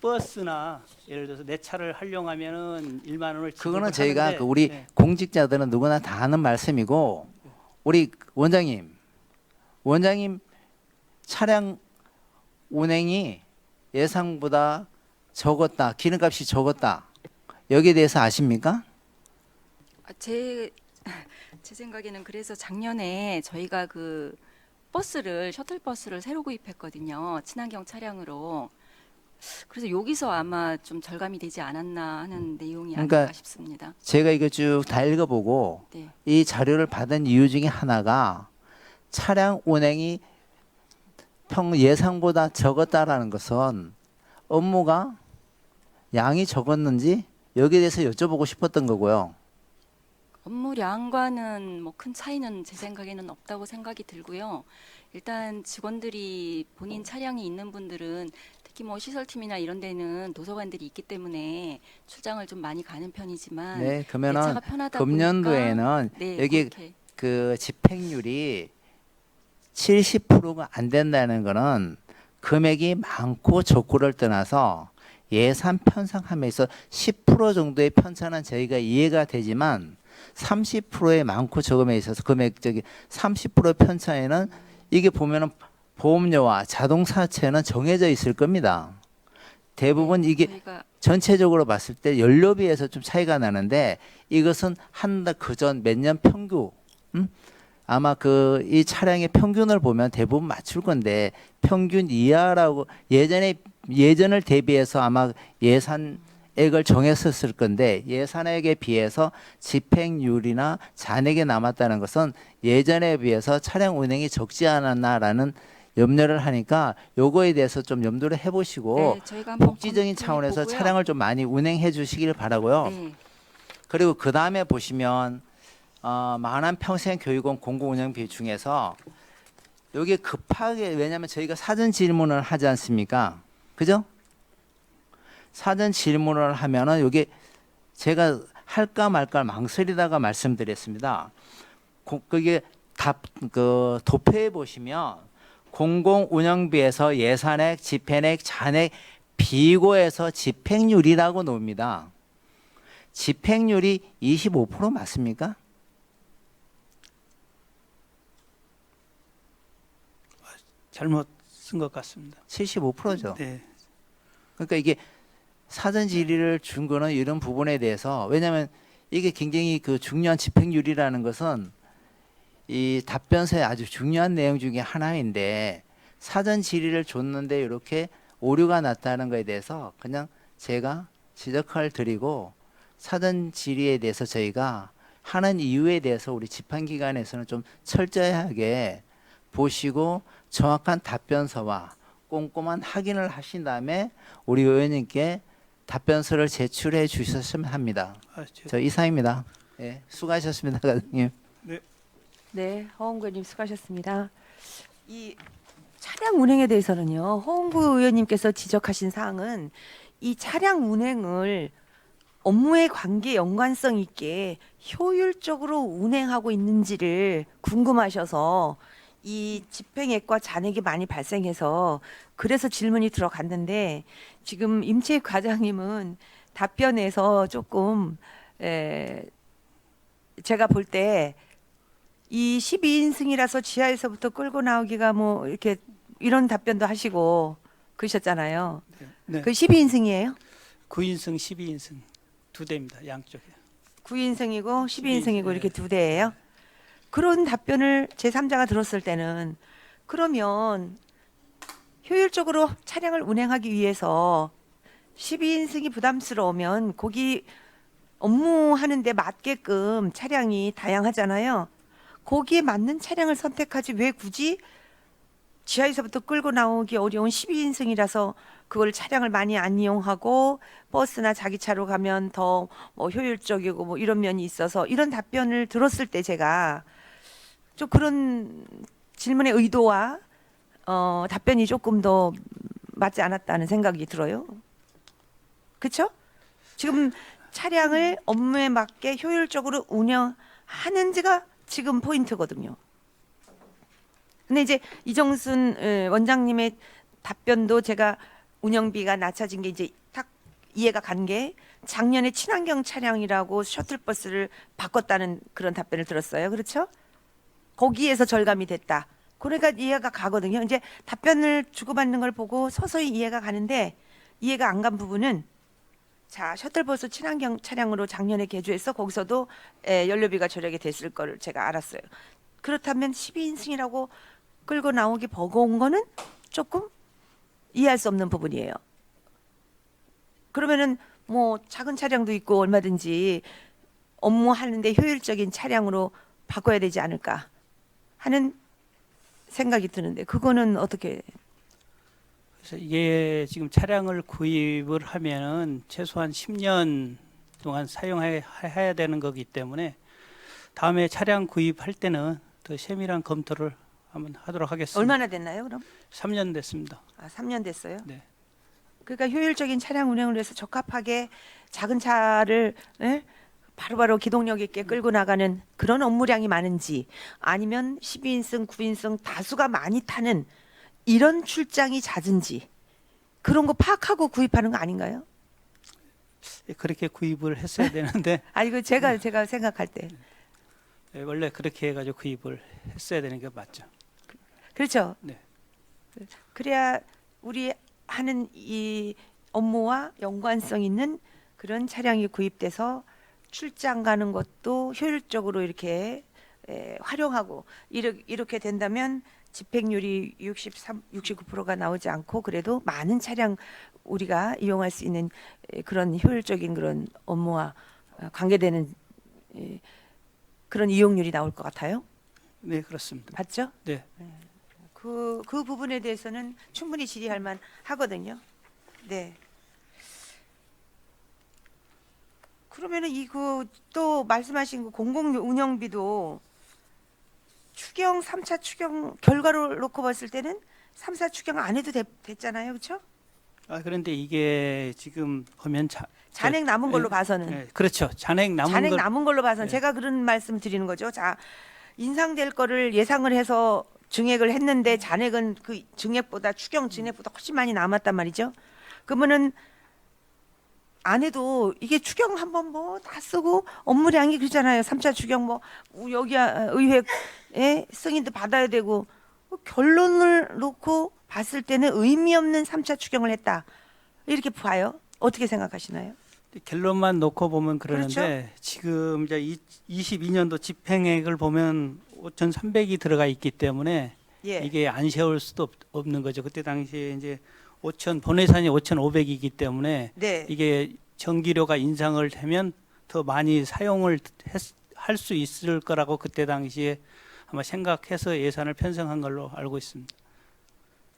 버스나 예를 들어서 내 차를 활용하면은 1만 원을 그거는 지급을 저희가 하는데, 그 우리 네. 공직자들은 누구나 다 하는 말씀이고 우리 원장님 차량 운행이 예상보다 적었다. 기름값이 적었다. 여기에 대해서 아십니까? 제 생각에는 그래서 작년에 저희가 그 셔틀 버스를 새로 구입했거든요. 친환경 차량으로. 그래서 여기서 아마 좀 절감이 되지 않았나 하는 내용이 그러니까 아닐까 싶습니다. 제가 이거 쭉 다 읽어보고 네. 이 자료를 받은 이유 중에 하나가 차량 운행이 예상보다 적었다라는 것은 업무가 양이 적었는지 여기에 대해서 여쭤보고 싶었던 거고요. 업무량과는 뭐 큰 차이는 제 생각에는 없다고 생각이 들고요. 일단 직원들이 본인 차량이 있는 분들은 특히 뭐 시설팀이나 이런 데는 도서관들이 있기 때문에 출장을 좀 많이 가는 편이지만 네, 내 그러면은 차가 편하다 금년도에는 보니까 네, 여기 그렇게. 그 집행률이 70%가 안 된다는 거는 금액이 많고 적고를 떠나서 예산 편성함에서 10% 정도의 편차는 저희가 이해가 되지만 30%의 많고 적음에 있어서 금액적인 30% 편차에는 이게 보면은 보험료와 자동사채는 정해져 있을 겁니다. 대부분 이게 저희가 전체적으로 봤을 때 연료비에서 좀 차이가 나는데 이것은 한 달 그전 몇 년 평균 아마 그 이 차량의 평균을 보면 대부분 맞출 건데 평균 이하라고 예전을 대비해서 아마 예산액을 정했었을 건데 예산액에 비해서 집행률이나 잔액이 남았다는 것은 예전에 비해서 차량 운행이 적지 않았나라는 염려를 하니까 요거에 대해서 좀 염두를 해보시고 네, 저희가 한번 복지적인 차원에서 검토해보고요. 차량을 좀 많이 운행해 주시길 바라고요. 네. 그리고 그 다음에 보시면 만한 평생 교육원 공공운영비 중에서 여기 급하게 왜냐하면 저희가 사전 질문을 하지 않습니까? 그죠? 사전 질문을 하면은 여기 제가 할까 말까 망설이다가 말씀드렸습니다. 그게 그 도표에 보시면 공공운영비에서 예산액, 집행액, 잔액 비고해서 집행률이라고 나옵니다. 집행률이 25% 맞습니까? 잘못 쓴 것 같습니다. 75%죠. 네. 그러니까 이게 사전 질의를 준 거는 이런 부분에 대해서 왜냐하면 이게 굉장히 그 중요한 집행률이라는 것은 이 답변서에 아주 중요한 내용 중에 하나인데 사전 질의를 줬는데 이렇게 오류가 났다는 것에 대해서 그냥 제가 지적을 드리고 사전 질의에 대해서 저희가 하는 이유에 대해서 우리 집행기관에서는 좀 철저하게 보시고 정확한 답변서와 꼼꼼한 확인을 하신 다음에 우리 의원님께 답변서를 제출해 주셨으면 합니다. 저 이상입니다. 네, 수고하셨습니다, 과장님. 네, 허홍구 의원님 수고하셨습니다. 이 차량 운행에 대해서는요, 허홍구 의원님께서 지적하신 사항은 이 차량 운행을 업무의 관계 연관성 있게 효율적으로 운행하고 있는지를 궁금하셔서 이 집행액과 잔액이 많이 발생해서 그래서 질문이 들어갔는데 지금 임채익 과장님은 답변에서 조금 제가 볼 때 이 12인승이라서 지하에서부터 끌고 나오기가 뭐 이렇게 이런 답변도 하시고 그러셨잖아요. 네. 그 12인승이에요? 9인승, 12인승 두 대입니다. 양쪽에. 9인승이고 12인승이고 네. 이렇게 두 대예요. 그런 답변을 제3자가 들었을 때는 그러면 효율적으로 차량을 운행하기 위해서 12인승이 부담스러우면 거기 업무하는데 맞게끔 차량이 다양하잖아요. 거기에 맞는 차량을 선택하지 왜 굳이 지하에서부터 끌고 나오기 어려운 12인승이라서 그걸 차량을 많이 안 이용하고 버스나 자기 차로 가면 더 뭐 효율적이고 뭐 이런 면이 있어서 이런 답변을 들었을 때 제가 좀 그런 질문의 의도와 답변이 조금 더 맞지 않았다는 생각이 들어요. 그렇죠? 지금 차량을 업무에 맞게 효율적으로 운영하는지가 지금 포인트거든요. 근데 이제 이정순 원장님의 답변도 제가 운영비가 낮춰진 게 이제 딱 이해가 간 게 작년에 친환경 차량이라고 셔틀버스를 바꿨다는 그런 답변을 들었어요. 그렇죠? 거기에서 절감이 됐다. 그러니까 이해가 가거든요. 이제 답변을 주고받는 걸 보고 서서히 이해가 가는데 이해가 안 간 부분은 자, 셔틀버스 친환경 차량으로 작년에 개조해서 거기서도 연료비가 절약이 됐을 거를 제가 알았어요. 그렇다면 12인승이라고 끌고 나오기 버거운 거는 조금 이해할 수 없는 부분이에요. 그러면은 뭐 작은 차량도 있고 얼마든지 업무하는데 효율적인 차량으로 바꿔야 되지 않을까 하는 생각이 드는데 그거는 어떻게? 그래서 이게 지금 차량을 구입을 하면은 최소한 10년 동안 사용해야 되는 거기 때문에 다음에 차량 구입할 때는 더 세밀한 검토를 한번 하도록 하겠습니다. 얼마나 됐나요, 그럼? 3년 됐습니다. 아, 3년 됐어요? 네. 그러니까 효율적인 차량 운행을 위해서 적합하게 작은 차를 바로바로 기동력 있게 끌고 나가는 그런 업무량이 많은지 아니면 12인승, 9인승 다수가 많이 타는 이런 출장이 잦은지 그런 거 파악하고 구입하는 거 아닌가요? 그렇게 구입을 했어야 되는데 아니 그 제가 생각할 때 원래 그렇게 해가지고 구입을 했어야 되는 게 맞죠. 그렇죠. 네. 그래야 우리 하는 이 업무와 연관성 있는 그런 차량이 구입돼서 출장 가는 것도 효율적으로 이렇게 활용하고 이렇게 된다면 집행률이 69%가 나오지 않고 그래도 많은 차량 우리가 이용할 수 있는 그런 효율적인 그런 업무와 관계되는 그런 이용률이 나올 것 같아요. 네, 그렇습니다. 맞죠? 네. 그 부분에 대해서는 충분히 질의할 만 하거든요. 네. 그러면은 이거 또 말씀하신 그 공공 운영비도 추경 3차 추경 결과를 놓고 봤을 때는 3사 추경 안 해도 됐잖아요. 그렇죠? 아, 그런데 이게 지금 보면 잔액 남은 걸로 봐서는 네, 그렇죠. 잔액 남은 걸로 봐서는 네. 제가 그런 말씀 드리는 거죠. 자, 인상될 거를 예상을 해서 증액을 했는데 잔액은 그 증액보다 추경 증액보다 훨씬 많이 남았단 말이죠. 그러면은 안 해도 이게 추경 한번 뭐 다 쓰고 업무량이 그러잖아요. 3차 추경 뭐 여기 의회 승인도 받아야 되고 결론을 놓고 봤을 때는 의미 없는 3차 추경을 했다. 이렇게 봐요. 어떻게 생각하시나요? 결론만 놓고 보면 그러는데 그렇죠? 지금 이제 22년도 집행액을 보면 5,300이 들어가 있기 때문에 예. 이게 안 세울 수도 없는 거죠. 그때 당시에 이제 본예산이 5,500이기 때문에 네. 이게 전기료가 인상을 되면 더 많이 사용을 할 수 있을 거라고 그때 당시에 아마 생각해서 예산을 편성한 걸로 알고 있습니다.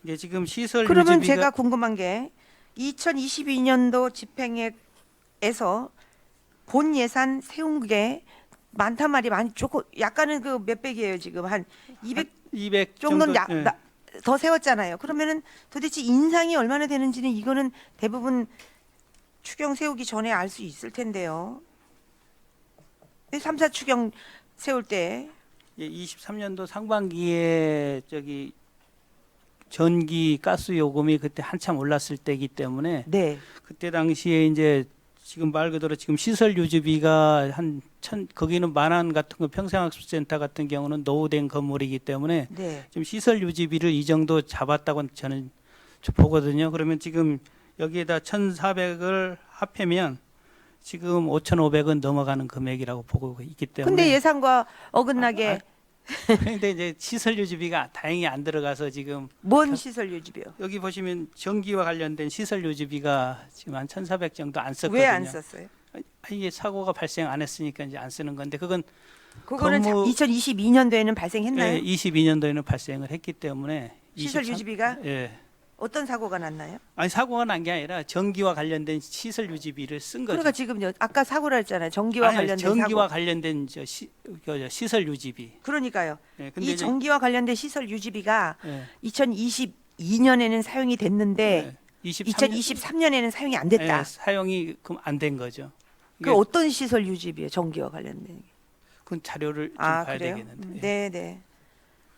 이게 지금 시설 그러면 유지비가 제가 궁금한 게 2022년도 집행액에서 본 예산 세운 게 많단 말이 많이 조금 약간은 그 몇백이에요. 지금 한 200 정도는 예. 더 세웠잖아요. 그러면은 도대체 인상이 얼마나 되는지는 이거는 대부분 추경 세우기 전에 알 수 있을 텐데요. 3사 추경 세울 때 23년도 상반기에 저기 전기 가스 요금이 그때 한참 올랐을 때이기 때문에 네. 그때 당시에 이제 지금 말 그대로 지금 시설 유지비가 거기는 만안 같은 거 평생학습센터 같은 경우는 노후된 건물이기 때문에 네. 지금 시설 유지비를 이 정도 잡았다고 저는 보거든요. 그러면 지금 여기에다 1,400을 합하면 지금 5,500은 넘어가는 금액이라고 보고 있기 때문에. 근데 예산과 어긋나게 그런데 이제 시설 유지비가 다행히 안 들어가서 지금 뭔 시설 유지비요? 여기 보시면 전기와 관련된 시설 유지비가 지금 한 1,400 정도 안 썼거든요. 왜 안 썼어요? 이게 사고가 발생 안 했으니까 이제 안 쓰는 건데 그거는 그거는 2022년도에는 발생했나요? 22년도에는 발생을 했기 때문에 시설 유지비가 예. 어떤 사고가 났나요? 아니 사고가 난 게 아니라 전기와 관련된 시설 유지비를 쓴 거죠. 그러니까 지금 아까 사고라 했잖아요. 전기와 아니, 관련된 전기와 사고. 관련된 시설 유지비. 그러니까요. 예, 이 이제- 전기와 관련된 시설 유지비가 예, 2022년에는 사용이 됐는데 예, 23년 2023년에는 사용이 안 됐다. 예, 사용이 그럼 안 된 거죠. 그 이게 어떤 시설 유지비예요? 전기와 관련된 게. 그건 자료를 좀 아, 봐야 그래요? 되겠는데. 예. 네, 네.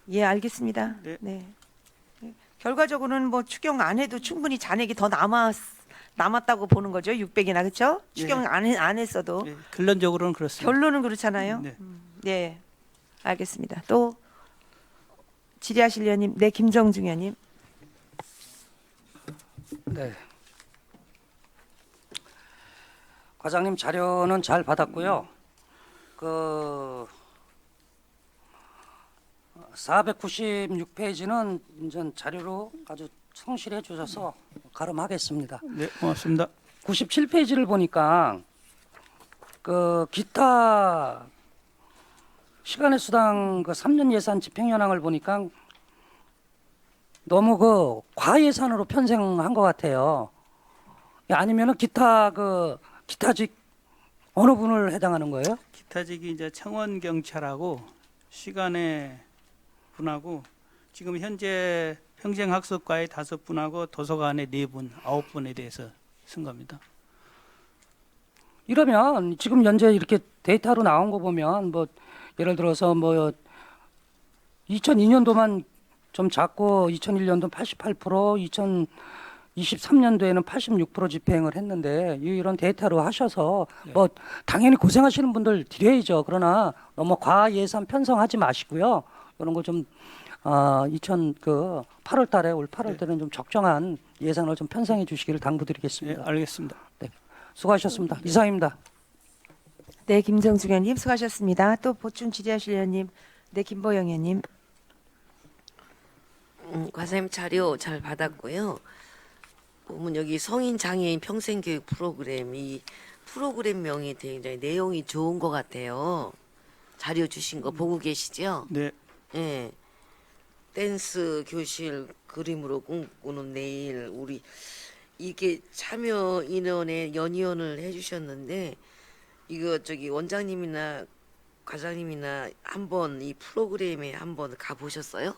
예, 알겠습니다. 네. 네. 결과적으로는 뭐 추경 안 해도 충분히 잔액이 더 남았다고 보는 거죠. 600이나 그렇죠? 추경 안 했어도 예, 결론적으로는 그렇습니다. 결론은 그렇잖아요. 네. 네, 알겠습니다. 또 질의하실 의원님, 네, 김정중 의원님. 네. 과장님 자료는 잘 받았고요. 그 496페이지는 이제 자료로 아주 성실해 주셔서 가름하겠습니다. 네, 고맙습니다. 97페이지를 보니까 그 기타 시간의 수당 그 3년 예산 집행 현황을 보니까 너무 그 과예산으로 편성한 것 같아요. 아니면은 기타직 어느 분을 해당하는 거예요? 기타직이 이제 청원 경찰하고 시간의 분하고 지금 현재 평생학습과의 5분하고 도서관의 4분, 9분에 대해서 쓴 겁니다. 이러면 지금 현재 이렇게 데이터로 나온 거 보면 뭐 예를 들어서 뭐 2002년도만 좀 작고 2001년도 88%, 2023년도에는 86% 집행을 했는데 이런 데이터로 하셔서 뭐 당연히 고생하시는 분들 드려야죠. 그러나 너무 과예산 편성하지 마시고요. 이런 거 좀 8월 달에 올 8월 달에는 좀 적정한 예산을 좀 편성해 주시기를 네, 당부드리겠습니다. 알겠습니다. 수고하셨습니다. 이상입니다. 네, 김정중 의원님 수고하셨습니다. 또 보충 질의하실 의원님, 네, 김보영 의원님. 과장님 자료 잘 받았고요. 보면 여기 성인 장애인 평생교육 프로그램 이 프로그램명이 굉장히 내용이 좋은 것 같아요. 자료 주신 거 보고 계시죠? 네, 예. 댄스 교실 그림으로 꿈꾸는 내일 우리 이게 참여 인원에 연위원을 해주셨는데 이거 저기 원장님이나 과장님이나 한번 이 프로그램에 한번 가보셨어요?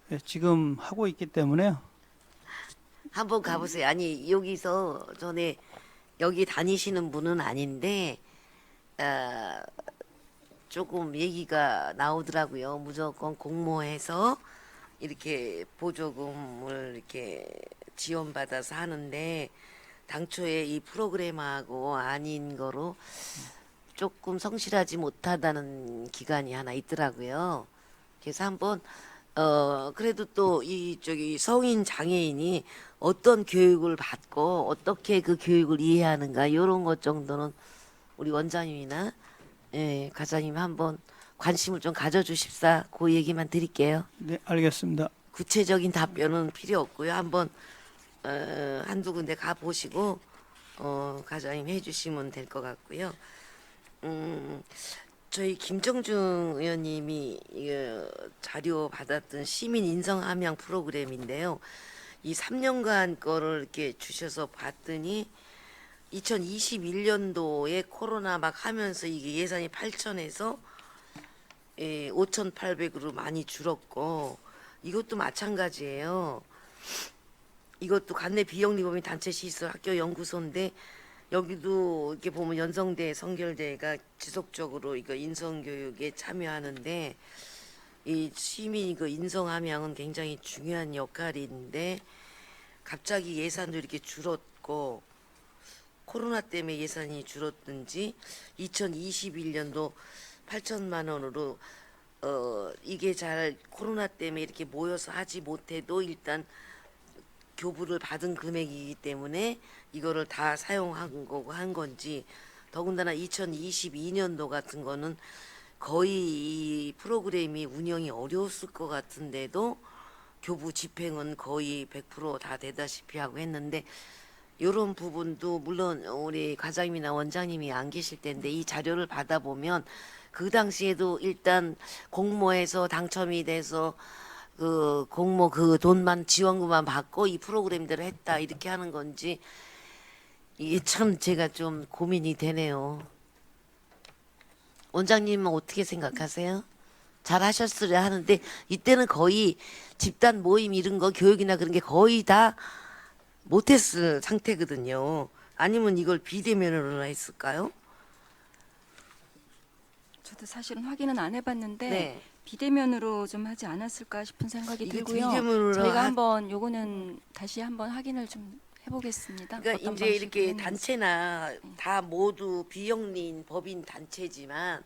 네, 지금 하고 있기 때문에요. 한번 가보세요. 아니 여기서 전에 여기 다니시는 분은 아닌데 조금 얘기가 나오더라고요. 무조건 공모해서 이렇게 보조금을 이렇게 지원받아서 하는데 당초에 이 프로그램하고 아닌 거로 조금 성실하지 못하다는 기간이 하나 있더라고요. 그래서 한번 그래도 또 이 저기 성인 장애인이 어떤 교육을 받고 어떻게 그 교육을 이해하는가 이런 것 정도는 우리 원장님이나 예, 과장님 한번 관심을 좀 가져주십사 그 얘기만 드릴게요. 네, 알겠습니다. 구체적인 답변은 필요 없고요. 한번 한두 군데 가 보시고 과장님 해주시면 될 것 같고요. 저희 김정중 의원님이 자료 받았던 시민 인성 함양 프로그램인데요. 이 3년간 거를 이렇게 주셔서 봤더니 2021년도에 코로나 막 하면서 이게 예산이 8천에서 5,800으로 많이 줄었고 이것도 마찬가지예요. 이것도 관내 비영리법인 단체 시설 학교 연구소인데 여기도 이렇게 보면 연성대 성결대가 지속적으로 이거 인성 교육에 참여하는데 이 시민 그 인성 함양은 굉장히 중요한 역할인데 갑자기 예산도 이렇게 줄었고 코로나 때문에 예산이 줄었든지 2021년도 8천만 원으로 이게 잘 코로나 때문에 이렇게 모여서 하지 못해도 일단 교부를 받은 금액이기 때문에 이거를 다 사용한 거고 한 건지 더군다나 2022년도 같은 거는 거의 이 프로그램이 운영이 어려웠을 것 같은데도 교부 집행은 거의 100%다 되다시피 하고 했는데 이런 부분도 물론 우리 과장님이나 원장님이 안 계실 텐데 이 자료를 받아보면 그 당시에도 일단 공모해서 당첨이 돼서 그 공모 그 돈만 지원금만 받고 이 프로그램대로 했다 이렇게 하는 건지 이게 참 제가 좀 고민이 되네요. 원장님은 어떻게 생각하세요? 잘 하셨으려 하는데 이때는 거의 집단 모임 이런 거 교육이나 그런 게 거의 다 못했을 상태거든요. 아니면 이걸 비대면으로 했을까요? 저도 사실은 확인은 안 해봤는데 네. 비대면으로 좀 하지 않았을까 싶은 생각이 이게 들고요. 비대면으로 저희가 한번 요거는 다시 한번 확인을 좀 해보겠습니다. 그러니까 어떤 이제 방식으로 이렇게 했는지. 단체나 다 모두 비영리인 법인 단체지만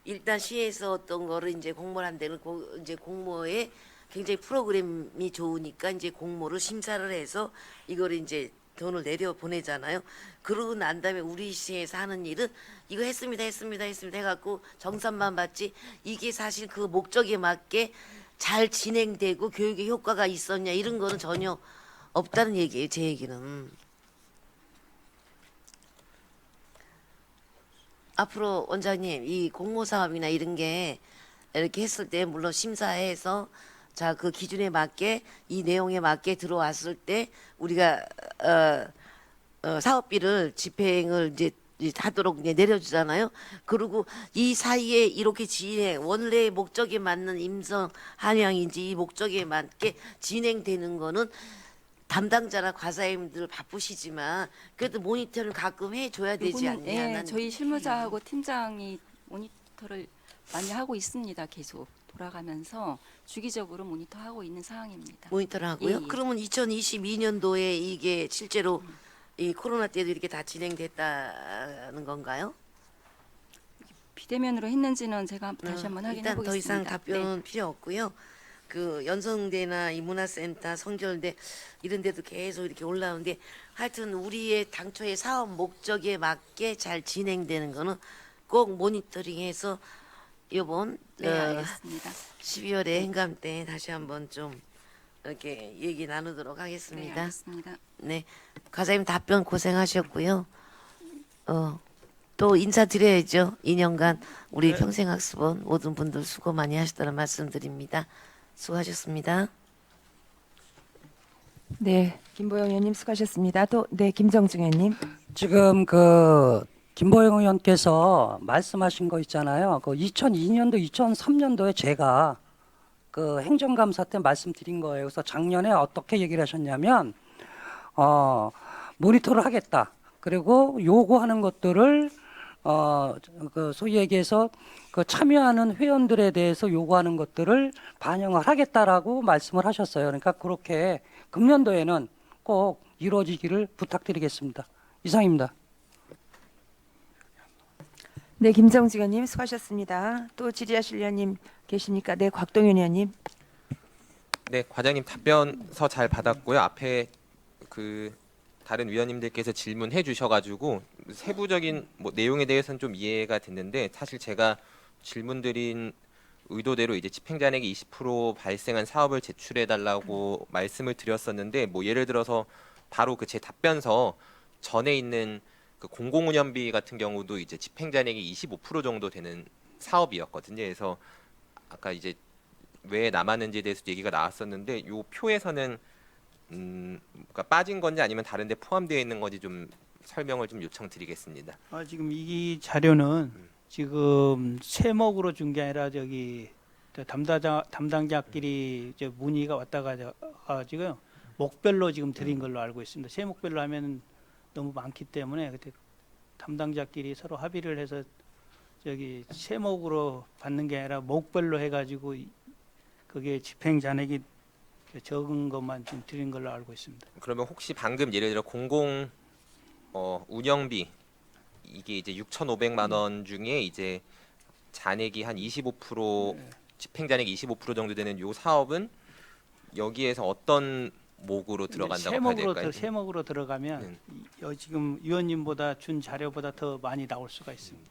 일단 시에서 어떤 거를 이제 공모를 한 데는 이제 공모에 굉장히 프로그램이 좋으니까 이제 공모를 심사를 해서 이걸 이제 돈을 내려 보내잖아요. 그러고 난 다음에 우리 시에서 하는 일은 이거 했습니다 해갖고 정산만 받지 이게 사실 그 목적에 맞게 잘 진행되고 교육의 효과가 있었냐 이런 거는 전혀 없다는 얘기예요. 제 얘기는. 앞으로 원장님 이 공모 사업이나 이런 게 이렇게 했을 때 물론 심사해서 자 그 기준에 맞게 이 내용에 맞게 들어왔을 때 우리가 사업비를 집행을 이제 하도록 이제 내려주잖아요. 그리고 이 사이에 이렇게 진행 원래 목적에 맞는 임성 한양인지 이 목적에 맞게 진행되는 거는 담당자나 과사님들 바쁘시지만 그래도 모니터를 가끔 해줘야 되지 요거는, 않냐. 예, 나는 저희 실무자하고 팀장이 모니터를 많이 하고 있습니다. 계속 돌아가면서 주기적으로 모니터하고 있는 상황입니다. 모니터를 하고요. 예, 예. 그러면 2022년도에 이게 실제로 이 코로나 때도 이렇게 다 진행됐다는 건가요? 비대면으로 했는지는 제가 다시 한번 확인해 일단 보겠습니다. 더 이상 네. 답변은 필요 없고요. 그 연성대나 이 문화센터, 성결대 이런 데도 계속 이렇게 올라오는데 하여튼 우리의 당초의 사업 목적에 맞게 잘 진행되는 거는 꼭 모니터링해서 이번 네, 알겠습니다. 12월에 행감 때 다시 한번 좀 이렇게 얘기 나누도록 네, 하겠습니다. 알겠습니다. 네, 과장님 답변 고생하셨고요. 또 인사드려야죠. 2년간 우리 평생학습원 모든 분들 수고 많이 하셨다는 말씀드립니다. 수고하셨습니다. 네, 김보영 의원님 수고하셨습니다. 또 네, 김정중 의원님. 지금 그 김보영 의원께서 말씀하신 거 있잖아요. 그 2002년도, 2003년도에 제가 그 행정감사 때 말씀드린 거예요. 그래서 작년에 어떻게 얘기를 하셨냐면 모니터를 하겠다. 그리고 요구하는 것들을 그 소위 얘기해서 그 참여하는 회원들에 대해서 요구하는 것들을 반영을 하겠다라고 말씀을 하셨어요. 그러니까 그렇게 금년도에는 꼭 이루어지기를 부탁드리겠습니다. 이상입니다. 네, 김정중 의원님 수고하셨습니다. 또 질의하실 의원님 계십니까? 네, 곽동윤 의원님. 네, 과장님 답변서 잘 받았고요. 앞에 그 다른 위원님들께서 질문해 주셔가지고 세부적인 뭐 내용에 대해서는 좀 이해가 됐는데 사실 제가 질문드린 의도대로 이제 집행잔액이 20% 발생한 사업을 제출해 달라고 말씀을 드렸었는데 뭐 예를 들어서 바로 그 제 답변서 전에 있는 그 공공운영비 같은 경우도 이제 집행잔액이 25% 정도 되는 사업이었거든요. 그래서 아까 이제 왜 남았는지에 대해서 얘기가 나왔었는데 요 표에서는 그러니까 빠진 건지 아니면 다른 데 포함되어 있는 건지 좀 설명을 좀 요청드리겠습니다. 지금 이 자료는 지금 세목으로 준 게 아니라 저기 담당자끼리 이제 문의가 왔다 가지고요. 목별로 지금 드린 걸로 알고 있습니다. 세목별로 하면 너무 많기 때문에 그때 담당자끼리 서로 합의를 해서 저기 세목으로 받는 게 아니라 목별로 해가지고 그게 집행 잔액이 적은 것만 좀 드린 걸로 알고 있습니다. 그러면 혹시 방금 예를 들어 공공 운영비 이게 이제 6,500만 원 중에 이제 잔액이 한 25% 집행 잔액이 25% 정도 되는 요 사업은 여기에서 어떤 목으로 들어간다고 봐야 될까요? 세목으로 들어가면 지금 위원님보다 준 자료보다 더 많이 나올 수가 있습니다.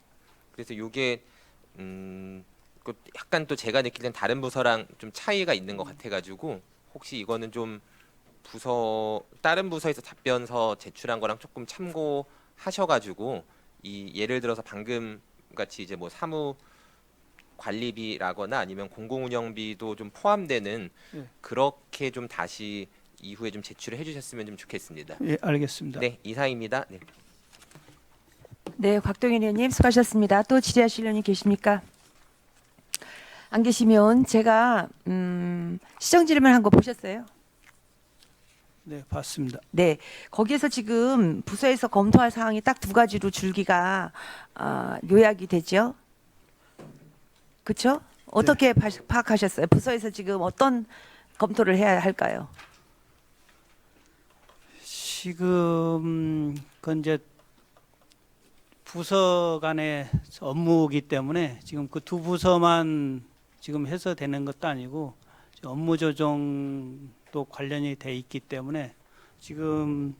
그래서 요게 그 약간 또 제가 느낄 땐 다른 부서랑 좀 차이가 있는 것 같아가지고 혹시 이거는 좀 다른 부서에서 답변서 제출한 거랑 조금 참고하셔가지고 이 예를 들어서 방금 같이 이제 뭐 사무 관리비라거나 아니면 공공운영비도 좀 포함되는 그렇게 좀 다시 이후에 좀 제출을 해주셨으면 좀 좋겠습니다. 예, 알겠습니다. 네, 이상입니다. 네. 네, 곽동현 의원님 수고하셨습니다. 또 질의하실 의원님 계십니까? 안 계시면 제가 시정 질문한 거 보셨어요? 네, 봤습니다. 네, 거기에서 지금 부서에서 검토할 사항이 딱 두 가지로 줄기가 요약이 되죠. 그렇죠? 어떻게 파악하셨어요? 부서에서 지금 어떤 검토를 해야 할까요? 지금 그건 이제 부서 간의 업무이기 때문에 지금 그 두 부서만 지금 해서 되는 것도 아니고 업무 조정도 관련이 돼 있기 때문에 지금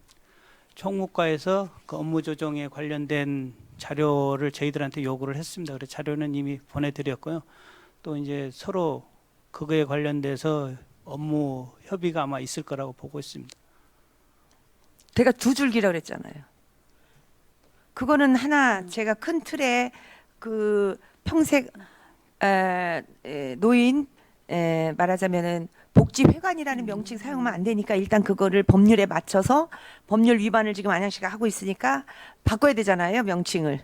총무과에서 그 업무 조정에 관련된 자료를 저희들한테 요구를 했습니다. 그래서 자료는 이미 보내드렸고요. 또 이제 서로 그거에 관련돼서 업무 협의가 아마 있을 거라고 보고 있습니다. 제가 두 줄기라고 그랬잖아요. 그거는 하나 제가 큰 틀에 그 평생 노인 말하자면은 복지회관이라는 명칭 사용하면 안 되니까 일단 그거를 법률에 맞춰서 법률 위반을 지금 안양시가 하고 있으니까 바꿔야 되잖아요, 명칭을.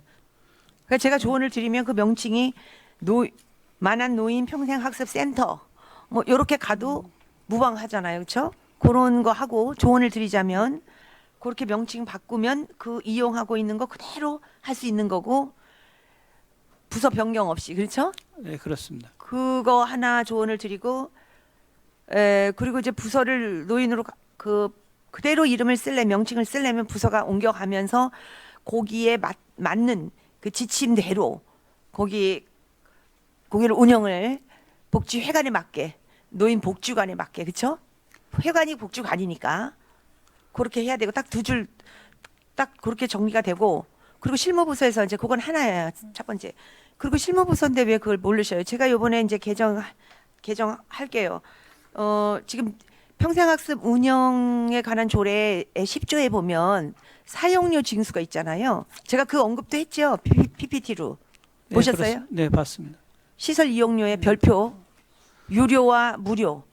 그러니까 제가 조언을 드리면 그 명칭이 만한 노인 평생학습센터 뭐 이렇게 가도 무방하잖아요, 그렇죠? 그런 거 하고 조언을 드리자면 그렇게 명칭 바꾸면 그 이용하고 있는 거 그대로 할 수 있는 거고 부서 변경 없이, 그렇죠? 네, 그렇습니다. 그거 하나 조언을 드리고 그리고 이제 부서를 노인으로 그대로 이름을 명칭을 쓰려면 부서가 옮겨가면서 거기에 맞는 그 지침대로 거기를 운영을 복지회관에 맞게 노인 복지관에 맞게, 그렇죠? 회관이 복지관이니까 그렇게 해야 되고 딱 두 줄 딱 그렇게 정리가 되고 그리고 실무부서에서 이제 그건 하나예요. 첫 번째. 그리고 실무부서인데 왜 그걸 모르셔요? 제가 요번에 이제 개정할게요. 지금 평생학습 운영에 관한 조례 10조에 보면 사용료 징수가 있잖아요. 제가 그 언급도 했죠. PPT로. 네, 보셨어요? 네, 봤습니다. 시설 이용료의 별표, 유료와 무료.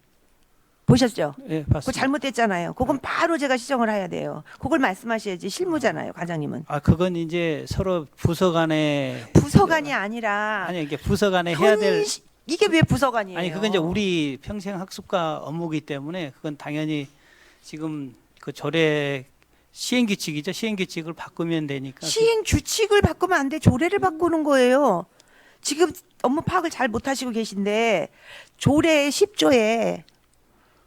보셨죠? 네, 그거 봤습니다. 잘못됐잖아요. 그건 바로 제가 시정을 해야 돼요. 그걸 말씀하셔야지. 실무잖아요, 과장님은. 아, 그건 이제 서로 부서 간에 부서관이 아니라 아니 이게 부서 간에 해야 될 이게 왜 부서관이에요? 아니 그건 이제 우리 평생 학습과 업무이기 때문에 그건 당연히 지금 그 조례 시행 규칙이죠. 시행 규칙을 바꾸면 되니까. 시행 규칙을 바꾸면 안 돼. 조례를 바꾸는 거예요. 지금 업무 파악을 잘 못하시고 계신데 조례 10조에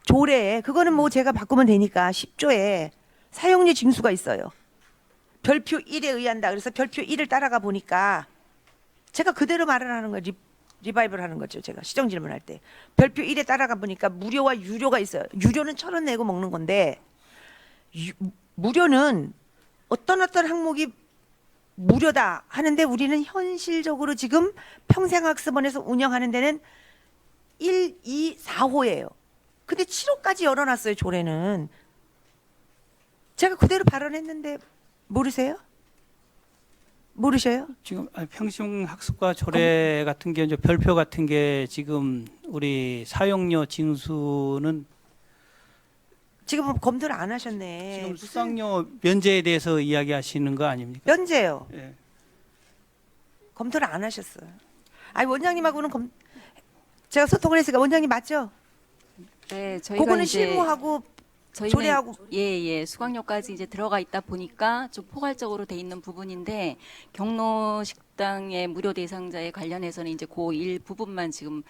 조례 그거는 뭐 제가 바꾸면 되니까 10조에 사용료 징수가 있어요. 별표 1에 의한다. 그래서 별표 1을 따라가 보니까 제가 그대로 말을 하는 거예요. 리바이벌 하는 거죠. 제가 시정 질문할 때. 별표 1에 따라가 보니까 무료와 유료가 있어요. 유료는 1,000원 내고 먹는 건데 무료는 어떤 항목이 무료다 하는데 우리는 현실적으로 지금 평생학습원에서 운영하는 데는 1, 2, 4호예요. 근데 7호까지 열어놨어요. 조례는. 제가 그대로 발언했는데 모르세요? 모르셔요? 지금 평생 학습과 조례 같은 게 이제 별표 같은 게 지금 우리 사용료 징수는 지금 검토를 안 하셨네. 지금 무슨 수당료 면제에 대해서 이야기하시는 거 아닙니까? 면제요. 예. 검토를 안 하셨어요. 아니 원장님하고는 제가 소통을 했으니까 원장님 맞죠? 네, 저희가 그거는 이제 실무하고 저희는 조례하고 예, 수강료까지 이제 들어가 있다 보니까 좀 포괄적으로 돼 있는 부분인데 경로 식당의 무료 대상자에 관련해서는 이제 그 일부분만 지금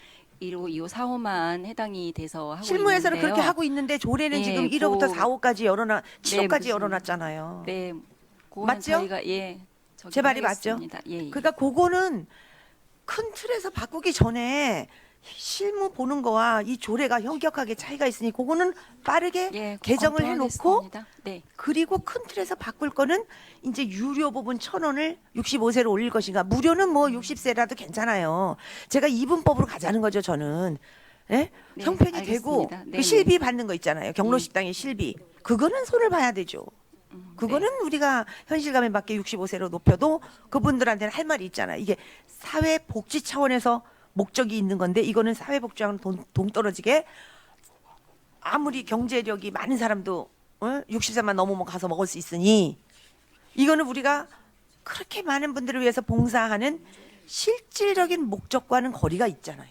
1호, 2호, 4호만 해당이 돼서 하고 실무에서는 있는데요. 그렇게 하고 있는데 조례는 예, 지금 1호부터 그- 4호까지 열어놔 7호까지 무슨- 열어놨잖아요. 네, 그거는 맞죠? 저희가 제 말이 맞죠? 적용하겠습니다. 예, 예. 그러니까 그거는 큰 틀에서 바꾸기 전에 실무 보는 거와 이 조례가 현격하게 차이가 있으니 그거는 빠르게 예, 개정을 해놓고 검토하겠습니다. 네. 그리고 큰 틀에서 바꿀 거는 이제 유료 부분 1,000원을 65세로 올릴 것인가. 무료는 뭐 60세라도 괜찮아요. 제가 이분법으로 가자는 거죠, 저는. 예? 네, 형편이 되고 알겠습니다. 그 네네. 실비 받는 거 있잖아요. 경로식당의 실비. 그거는 손을 봐야 되죠. 그거는 우리가 현실감에 맞게 65세로 높여도 그분들한테는 할 말이 있잖아요. 이게 사회복지 차원에서 목적이 있는 건데 이거는 사회복지하고는 동떨어지게 아무리 경제력이 많은 사람도 60세만 넘으면 가서 먹을 수 있으니 이거는 우리가 그렇게 많은 분들을 위해서 봉사하는 실질적인 목적과는 거리가 있잖아요.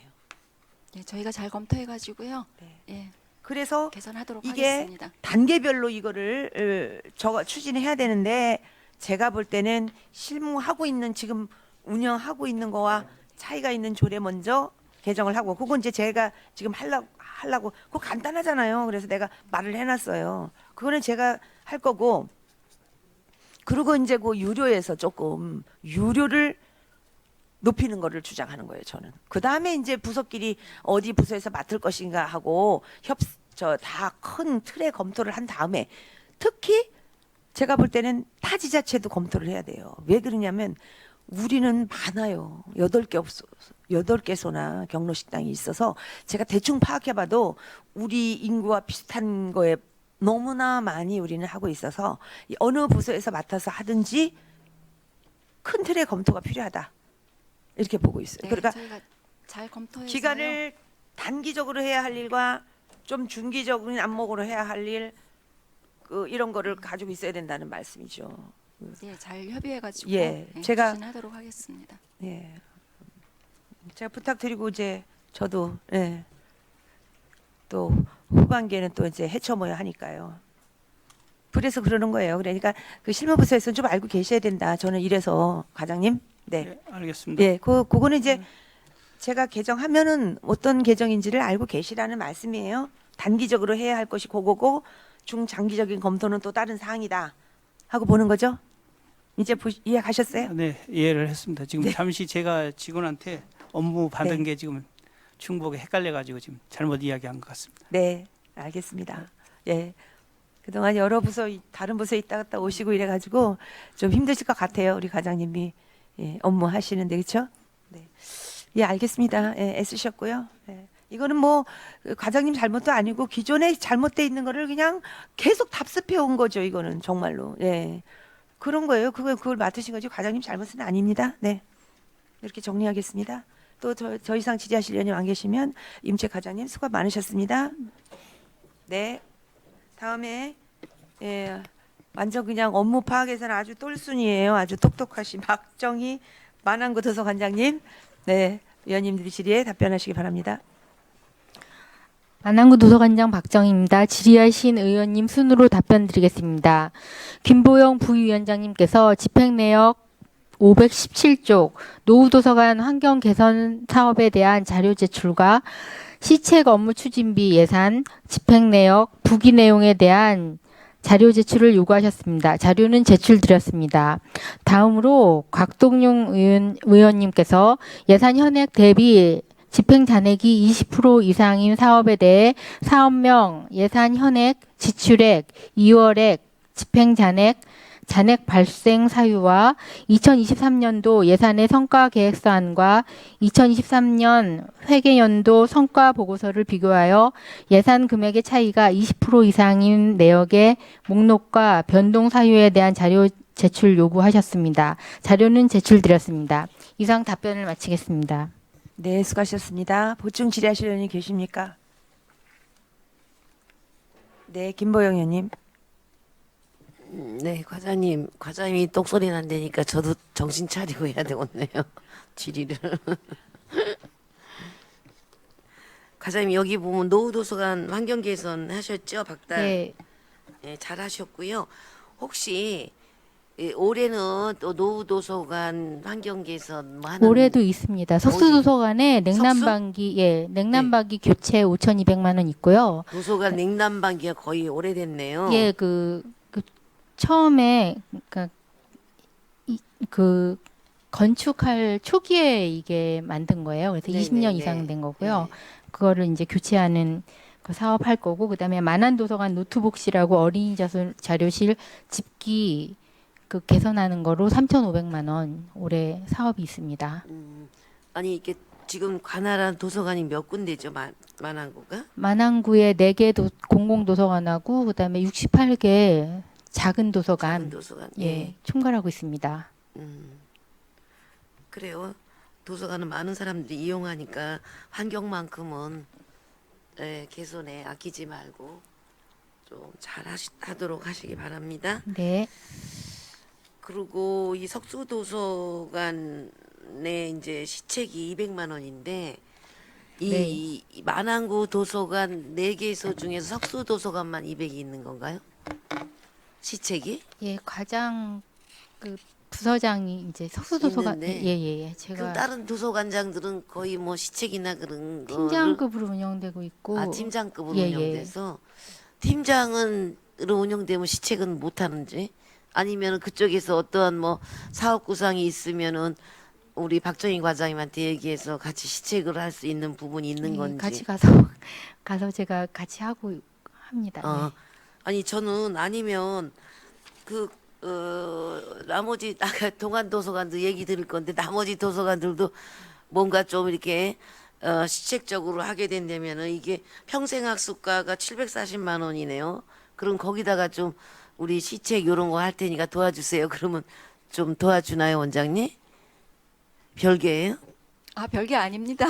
예, 저희가 잘 검토해 가지고요. 예, 그래서 개선하도록 이게 하겠습니다. 단계별로 이거를 추진해야 되는데 제가 볼 때는 실무하고 있는 지금 운영하고 있는 거와 차이가 있는 조례 먼저 개정을 하고 그건 이제 제가 지금 하려고 그거 간단하잖아요. 그래서 내가 말을 해놨어요. 그거는 제가 할 거고 그리고 이제 그 유료에서 조금 유료를 높이는 거를 주장하는 거예요. 저는 그 다음에 이제 부서끼리 어디 부서에서 맡을 것인가 하고 다 큰 틀의 검토를 한 다음에 특히 제가 볼 때는 타 지자체도 검토를 해야 돼요. 왜 그러냐면 우리는 많아요. 8개소나 경로식당이 있어서 제가 대충 파악해봐도 우리 인구와 비슷한 거에 너무나 많이 우리는 하고 있어서 이 어느 부서에서 맡아서 하든지 큰 틀의 검토가 필요하다. 이렇게 보고 있어요. 네, 그러니까 저희가 잘 검토해서 기간을 단기적으로 해야 할 일과 좀 중기적인 안목으로 해야 할 일, 이런 거를 가지고 있어야 된다는 말씀이죠. 예, 잘 협의해 가지고 예, 제가- 추진하도록 하겠습니다. 예, 제가 부탁드리고 이제 저도 또 후반기에는 또 이제 헤쳐모여 하니까요. 그래서 그러는 거예요. 그러니까 그 실무부서에서는 좀 알고 계셔야 된다. 저는 이래서 과장님, 네, 알겠습니다. 예, 그거는 이제 제가 개정하면은 어떤 개정인지를 알고 계시라는 말씀이에요. 단기적으로 해야 할 것이 그거고 중장기적인 검토는 또 다른 사항이다 하고 보는 거죠. 이제 이해가셨어요? 네, 이해를 했습니다. 지금 네. 잠시 제가 직원한테 업무 받은 네. 게 지금 충북에 헷갈려가지고 지금 잘못 이야기한 것 같습니다. 네, 알겠습니다. 예. 그동안 여러 부서 다른 부서에 있다 갔다 오시고 이래가지고 좀 힘드실 것 같아요. 우리 과장님이 업무 하시는데 그렇죠? 네, 예, 알겠습니다. 예, 애쓰셨고요. 예. 이거는 뭐 과장님 잘못도 아니고 기존에 잘못돼 있는 거를 그냥 계속 답습해 온 거죠. 이거는 정말로 예, 그런 거예요. 그걸 맡으신 거지 과장님 잘못은 아닙니다. 네, 이렇게 정리하겠습니다. 또 더 이상 질의하실 의원님 안 계시면 임채 과장님 수고 많으셨습니다. 네. 다음에 완전 그냥 업무 파악에서는 아주 똘순이에요. 아주 똑똑하신 박정희 만안구 도서관장님. 네, 위원님들이 질의에 답변하시기 바랍니다. 안항구 도서관장 박정희입니다. 질의하신 의원님 순으로 답변드리겠습니다. 김보영 부위원장님께서 집행내역 517쪽 노후도서관 환경 개선 사업에 대한 자료 제출과 시책 업무 추진비 예산, 집행내역, 부기 내용에 대한 자료 제출을 요구하셨습니다. 자료는 제출드렸습니다. 다음으로 곽동용 의원님께서 예산 현액 대비 집행 잔액이 20% 이상인 사업에 대해 사업명, 예산 현액, 지출액, 2월액, 집행 잔액, 잔액 발생 사유와 2023년도 예산의 성과 계획서안과 2023년 회계연도 성과 보고서를 비교하여 예산 금액의 차이가 20% 이상인 내역의 목록과 변동 사유에 대한 자료 제출 요구하셨습니다. 자료는 제출드렸습니다. 이상 답변을 마치겠습니다. 네, 수고하셨습니다. 보충 질의하실 의원님 계십니까? 네, 김보영 의원님. 네, 과장님이 똥소리 난다니까 저도 정신 차리고 해야 되겠네요. 질의를. 과장님 여기 보면 노후도서관 환경 개선 하셨죠, 박달? 네, 네, 잘하셨고요. 혹시 올해는 또 노후도서관 환경 개선 뭐 하는 올해도 있습니다. 석수도서관에 냉난방기, 예, 냉난방기 교체 5,200만 원 있고요. 도서관 냉난방기가 거의 오래됐네요. 예, 처음에 그 건축할 초기에 이게 만든 거예요. 그래서 네네네. 20년 이상 된 거고요. 네. 그거를 이제 교체하는 그 사업 할 거고, 그다음에 만안도서관 노트북실하고 어린이 자료실 집기 그 개선하는 거로 3,500만 원 올해 사업이 있습니다. 아니 이게 지금 관할한 도서관이 몇 군데죠, 만안구가? 만안구에 4개 공공도서관하고 그다음에 68개 작은 도서관, 작은 도서관. 예, 총괄하고 있습니다. 그래요. 도서관은 많은 사람들이 이용하니까 환경만큼은 개선에 아끼지 말고 좀 잘 하도록 하시기 바랍니다. 네. 그리고 이 석수도서관에 이제 시책이 200만 원인데 이 만안구 도서관 4개소 중에서 석수도서관만 200이 있는 건가요? 시책이? 예, 과장 그 부서장이 이제 석수도서관, 있는데. 예예예, 그럼 제가 다른 도서관장들은 거의 뭐 시책이나 그런 거를 팀장급으로 운영되고 있고, 팀장급으로 예, 예. 운영돼서 팀장으로 운영되면 시책은 못 하는지 아니면 그쪽에서 어떠한 뭐 사업 구상이 있으면은 우리 박정희 과장님한테 얘기해서 같이 시책을 할 수 있는 부분이 있는 예, 건지. 같이 가서 제가 같이 하고 합니다. 네. 아니 저는 아니면 나머지 아까 동안 도서관도 얘기 들을 건데 나머지 도서관들도 뭔가 좀 이렇게 시책적으로 하게 된다면은 이게 평생학습가가 740만 원이네요. 그럼 거기다가 좀 우리 시책 이런 거 할 테니까 도와주세요. 그러면 좀 도와주나요, 원장님? 별개예요? 아, 별게 아닙니다.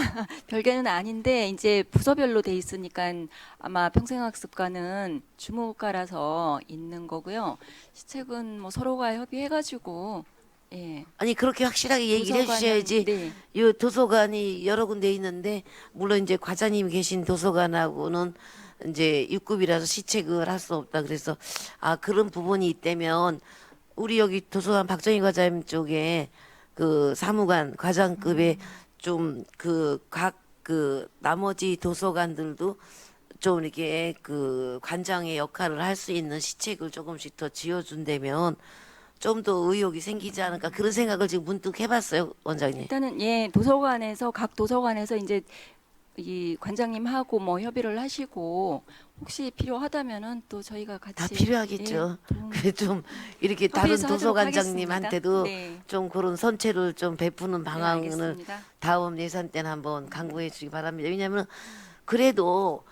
별개는 아닌데 이제 부서별로 돼 있으니까 아마 평생학습과는 주무과라서 있는 거고요. 시책은 뭐 서로가 협의해가지고 예. 아니 그렇게 확실하게 얘기를 도서관은- 해주셔야지. 네. 이 도서관이 여러 군데 있는데 물론 이제 과장님 계신 도서관하고는 이제 6급이라서 시책을 할 수 없다. 그래서 그런 부분이 있다면 우리 여기 도서관 박정희 과장님 쪽에 그 사무관 과장급에 좀 각 나머지 도서관들도 좀 이렇게 그 관장의 역할을 할 수 있는 시책을 조금씩 더 지어준다면 좀 더 의욕이 생기지 않을까 그런 생각을 지금 문득 해봤어요, 원장님. 일단은 각 도서관에서 이제 이 관장님하고 뭐 협의를 하시고 혹시 필요하다면은 또 저희가 같이 다 필요하겠죠. 그래 좀 이렇게 다른 협의해서 하도록 도서관장님한테도 하겠습니다. 네. 좀 그런 선체를 좀 베푸는 방안을 알겠습니다. 다음 예산 때는 한번 강구해 주시기 바랍니다. 왜냐하면 그래도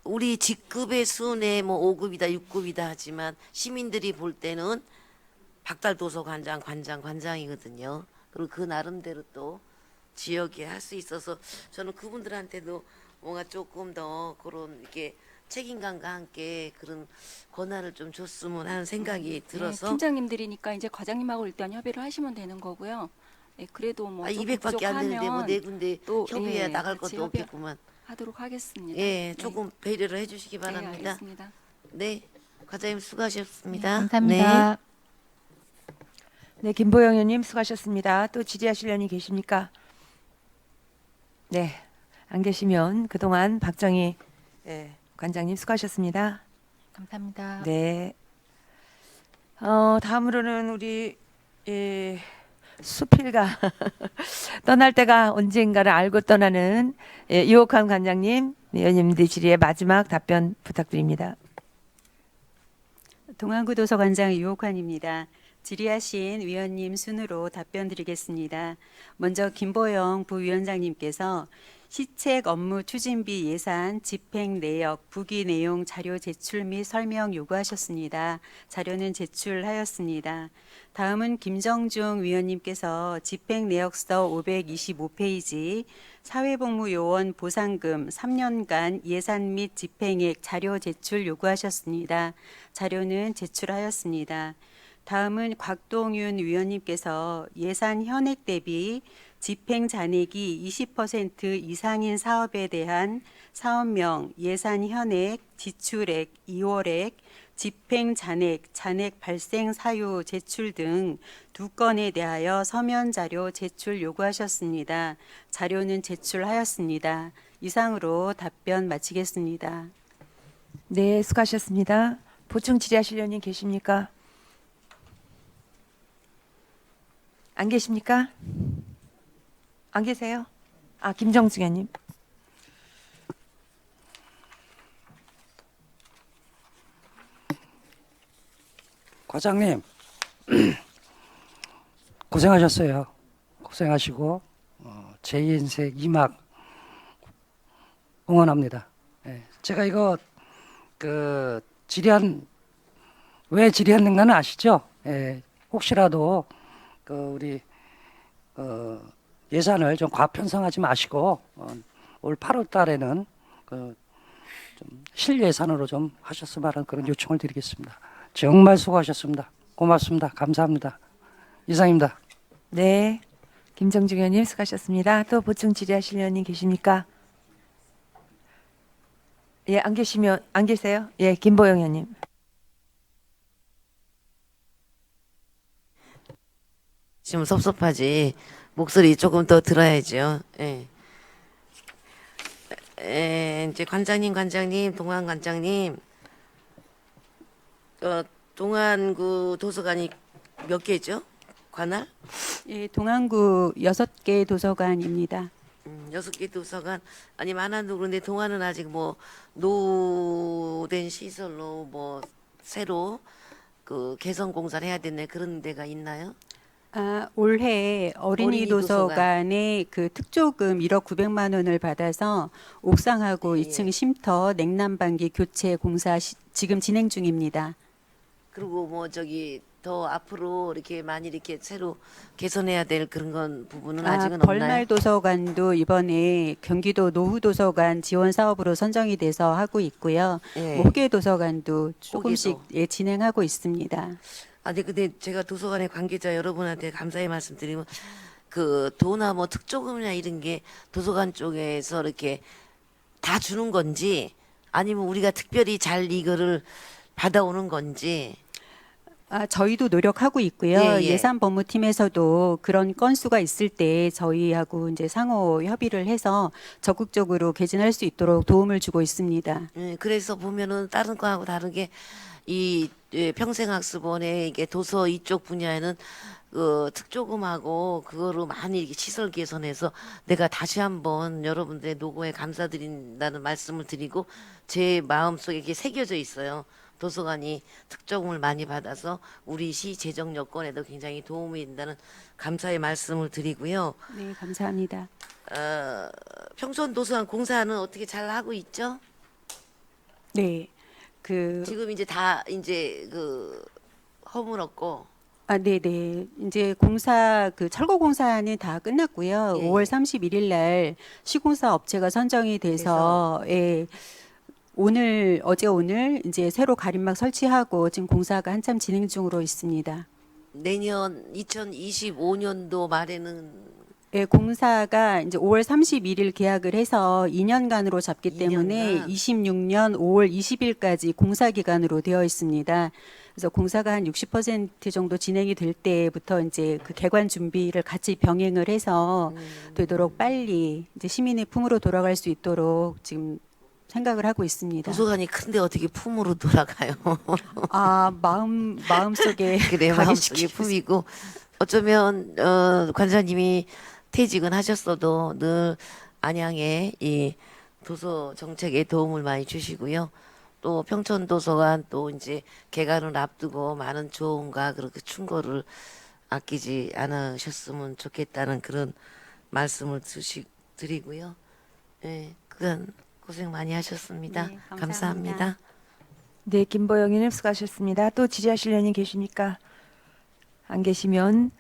우리 직급의 순에 뭐 5급이다 6급이다 하지만 시민들이 볼 때는 박달도서관장 관장이거든요. 그리고 그 나름대로 또 지역에 할 수 있어서 저는 그분들한테도 뭔가 조금 더 그런 이렇게 책임감과 함께 그런 권한을 좀 줬으면 하는 생각이 들어서 네, 팀장님들이니까 이제 과장님하고 일단 협의를 하시면 되는 거고요. 예, 그래도 뭐 조금 200밖에 안 되는데 뭐 부족하면 네 군데 또, 협의해 예, 나갈 같이 것도 없겠구만. 하도록 하겠습니다. 예, 조금 배려를 해주시기 네, 바랍니다. 알겠습니다. 네, 과장님 수고하셨습니다. 감사합니다. 네, 김보영 의원님 수고하셨습니다. 또 질의하실 의원이 계십니까? 네, 안 계시면 그동안 박정희 관장님 수고하셨습니다. 감사합니다. 네. 다음으로는 우리 수필가 떠날 때가 언젠가를 알고 떠나는 유옥환 관장님, 의원님들 질의의 마지막 답변 부탁드립니다. 동안구 도서관장 유옥환입니다. 질의하신 위원님 순으로 답변 드리겠습니다. 먼저 김보영 부위원장님께서 시책 업무 추진비 예산 집행 내역 부기 내용 자료 제출 및 설명 요구하셨습니다. 자료는 제출하였습니다. 다음은 김정중 위원님께서 집행 내역서 525페이지 사회복무요원 보상금 3년간 예산 및 집행액 자료 제출 요구하셨습니다. 자료는 제출하였습니다. 다음은 곽동윤 위원님께서 예산 현액 대비 집행 잔액이 20% 이상인 사업에 대한 사업명, 예산 현액, 지출액, 2월액, 집행 잔액, 잔액 발생 사유 제출 등 2건에 대하여 서면 자료 제출 요구하셨습니다. 자료는 제출하였습니다. 이상으로 답변 마치겠습니다. 네, 수고하셨습니다. 보충 질의하실 의원님 계십니까? 안 계십니까? 안 계세요? 아, 김정숙 의원님. 과장님 고생하셨어요. 고생하시고 제2인생 2막 응원합니다. 예, 제가 이거 그 왜 질의했는가는 아시죠? 예, 혹시라도 그 우리 예산을 좀 과편성하지 마시고 올 8월 달에는 좀 실예산으로 좀 하셨으면 하는 그런 요청을 드리겠습니다. 정말 수고하셨습니다. 고맙습니다. 감사합니다. 이상입니다. 네, 김정중 의원님 수고하셨습니다. 또 보충 질의하실 의원님 계십니까? 예, 안 계세요? 예, 김보영 의원님. 지금 섭섭하지. 목소리 조금 더 들어야죠. 예. 이제 관장님, 동안 관장님, 동안구 도서관이 몇 개죠? 관할? 예, 동안구 6개 도서관입니다. 6개 도서관. 아니 많아도 그런데 동안은 아직 뭐 노후된 시설로 뭐 새로 그 개선 공사를 해야 되네 그런 데가 있나요? 아, 올해 어린이 도서관에 그 특조금 1억 900만 원을 받아서 옥상하고 2층 쉼터 냉난방기 교체 공사 지금 진행 중입니다. 그리고 뭐 저기 더 앞으로 이렇게 많이 이렇게 새로 개선해야 될 그런 건 부분은 아직은 벌말 없나요? 도서관도 이번에 경기도 노후 도서관 지원 사업으로 선정이 돼서 하고 있고요. 예. 호계 도서관도 조금씩 예, 진행하고 있습니다. 아니 근데 제가 도서관의 관계자 여러분한테 감사의 말씀드리면 그 도나 뭐 특조금이나 이런 게 도서관 쪽에서 이렇게 다 주는 건지 아니면 우리가 특별히 잘 이거를 받아오는 건지. 아, 저희도 노력하고 있고요. 예, 예. 예산법무팀에서도 그런 건수가 있을 때 저희하고 이제 상호 협의를 해서 적극적으로 개진할 수 있도록 도움을 주고 있습니다. 그래서 보면은 다른 거하고 다르게 이 평생학습원의 이게 도서 이쪽 분야에는 그 특조금하고 그거로 많이 이렇게 시설 개선해서 내가 다시 한번 여러분들의 노고에 감사드린다는 말씀을 드리고 제 마음속에 이게 새겨져 있어요. 도서관이 특조금을 많이 받아서 우리 시 재정 여건에도 굉장히 도움이 된다는 감사의 말씀을 드리고요. 네, 감사합니다. 평촌 도서관 공사는 어떻게 잘 하고 있죠? 네, 지금 이제 다 이제 그 허물었고. 아, 네네. 이제 공사, 철거 공사는 다 끝났고요. 예. 5월 31일 날 시공사 업체가 선정이 돼서, 예. 오늘 이제 새로 가림막 설치하고 지금 공사가 한참 진행 중으로 있습니다. 내년 2025년도 말에는 예, 공사가 이제 5월 31일 계약을 해서 2년간으로 잡기 때문에 26년 5월 20일까지 공사 기간으로 되어 있습니다. 그래서 공사가 한 60% 정도 진행이 될 때부터 이제 그 개관 준비를 같이 병행을 해서 되도록 빨리 이제 시민의 품으로 돌아갈 수 있도록 지금 생각을 하고 있습니다. 도서관이 큰데 어떻게 품으로 돌아가요? 아, 마음속에 그래, 마음속에 품이고 어쩌면 관사님이 퇴직은 하셨어도 늘 안양의 이 도서 정책에 도움을 많이 주시고요. 또 평촌도서관 또 이제 개관을 앞두고 많은 조언과 그렇게 충고를 아끼지 않으셨으면 좋겠다는 그런 말씀을 드리고요. 네, 그간 고생 많이 하셨습니다. 네, 감사합니다. 네, 김보영 의원님 수고하셨습니다. 또 질의하실 의원님 계십니까? 안 계시면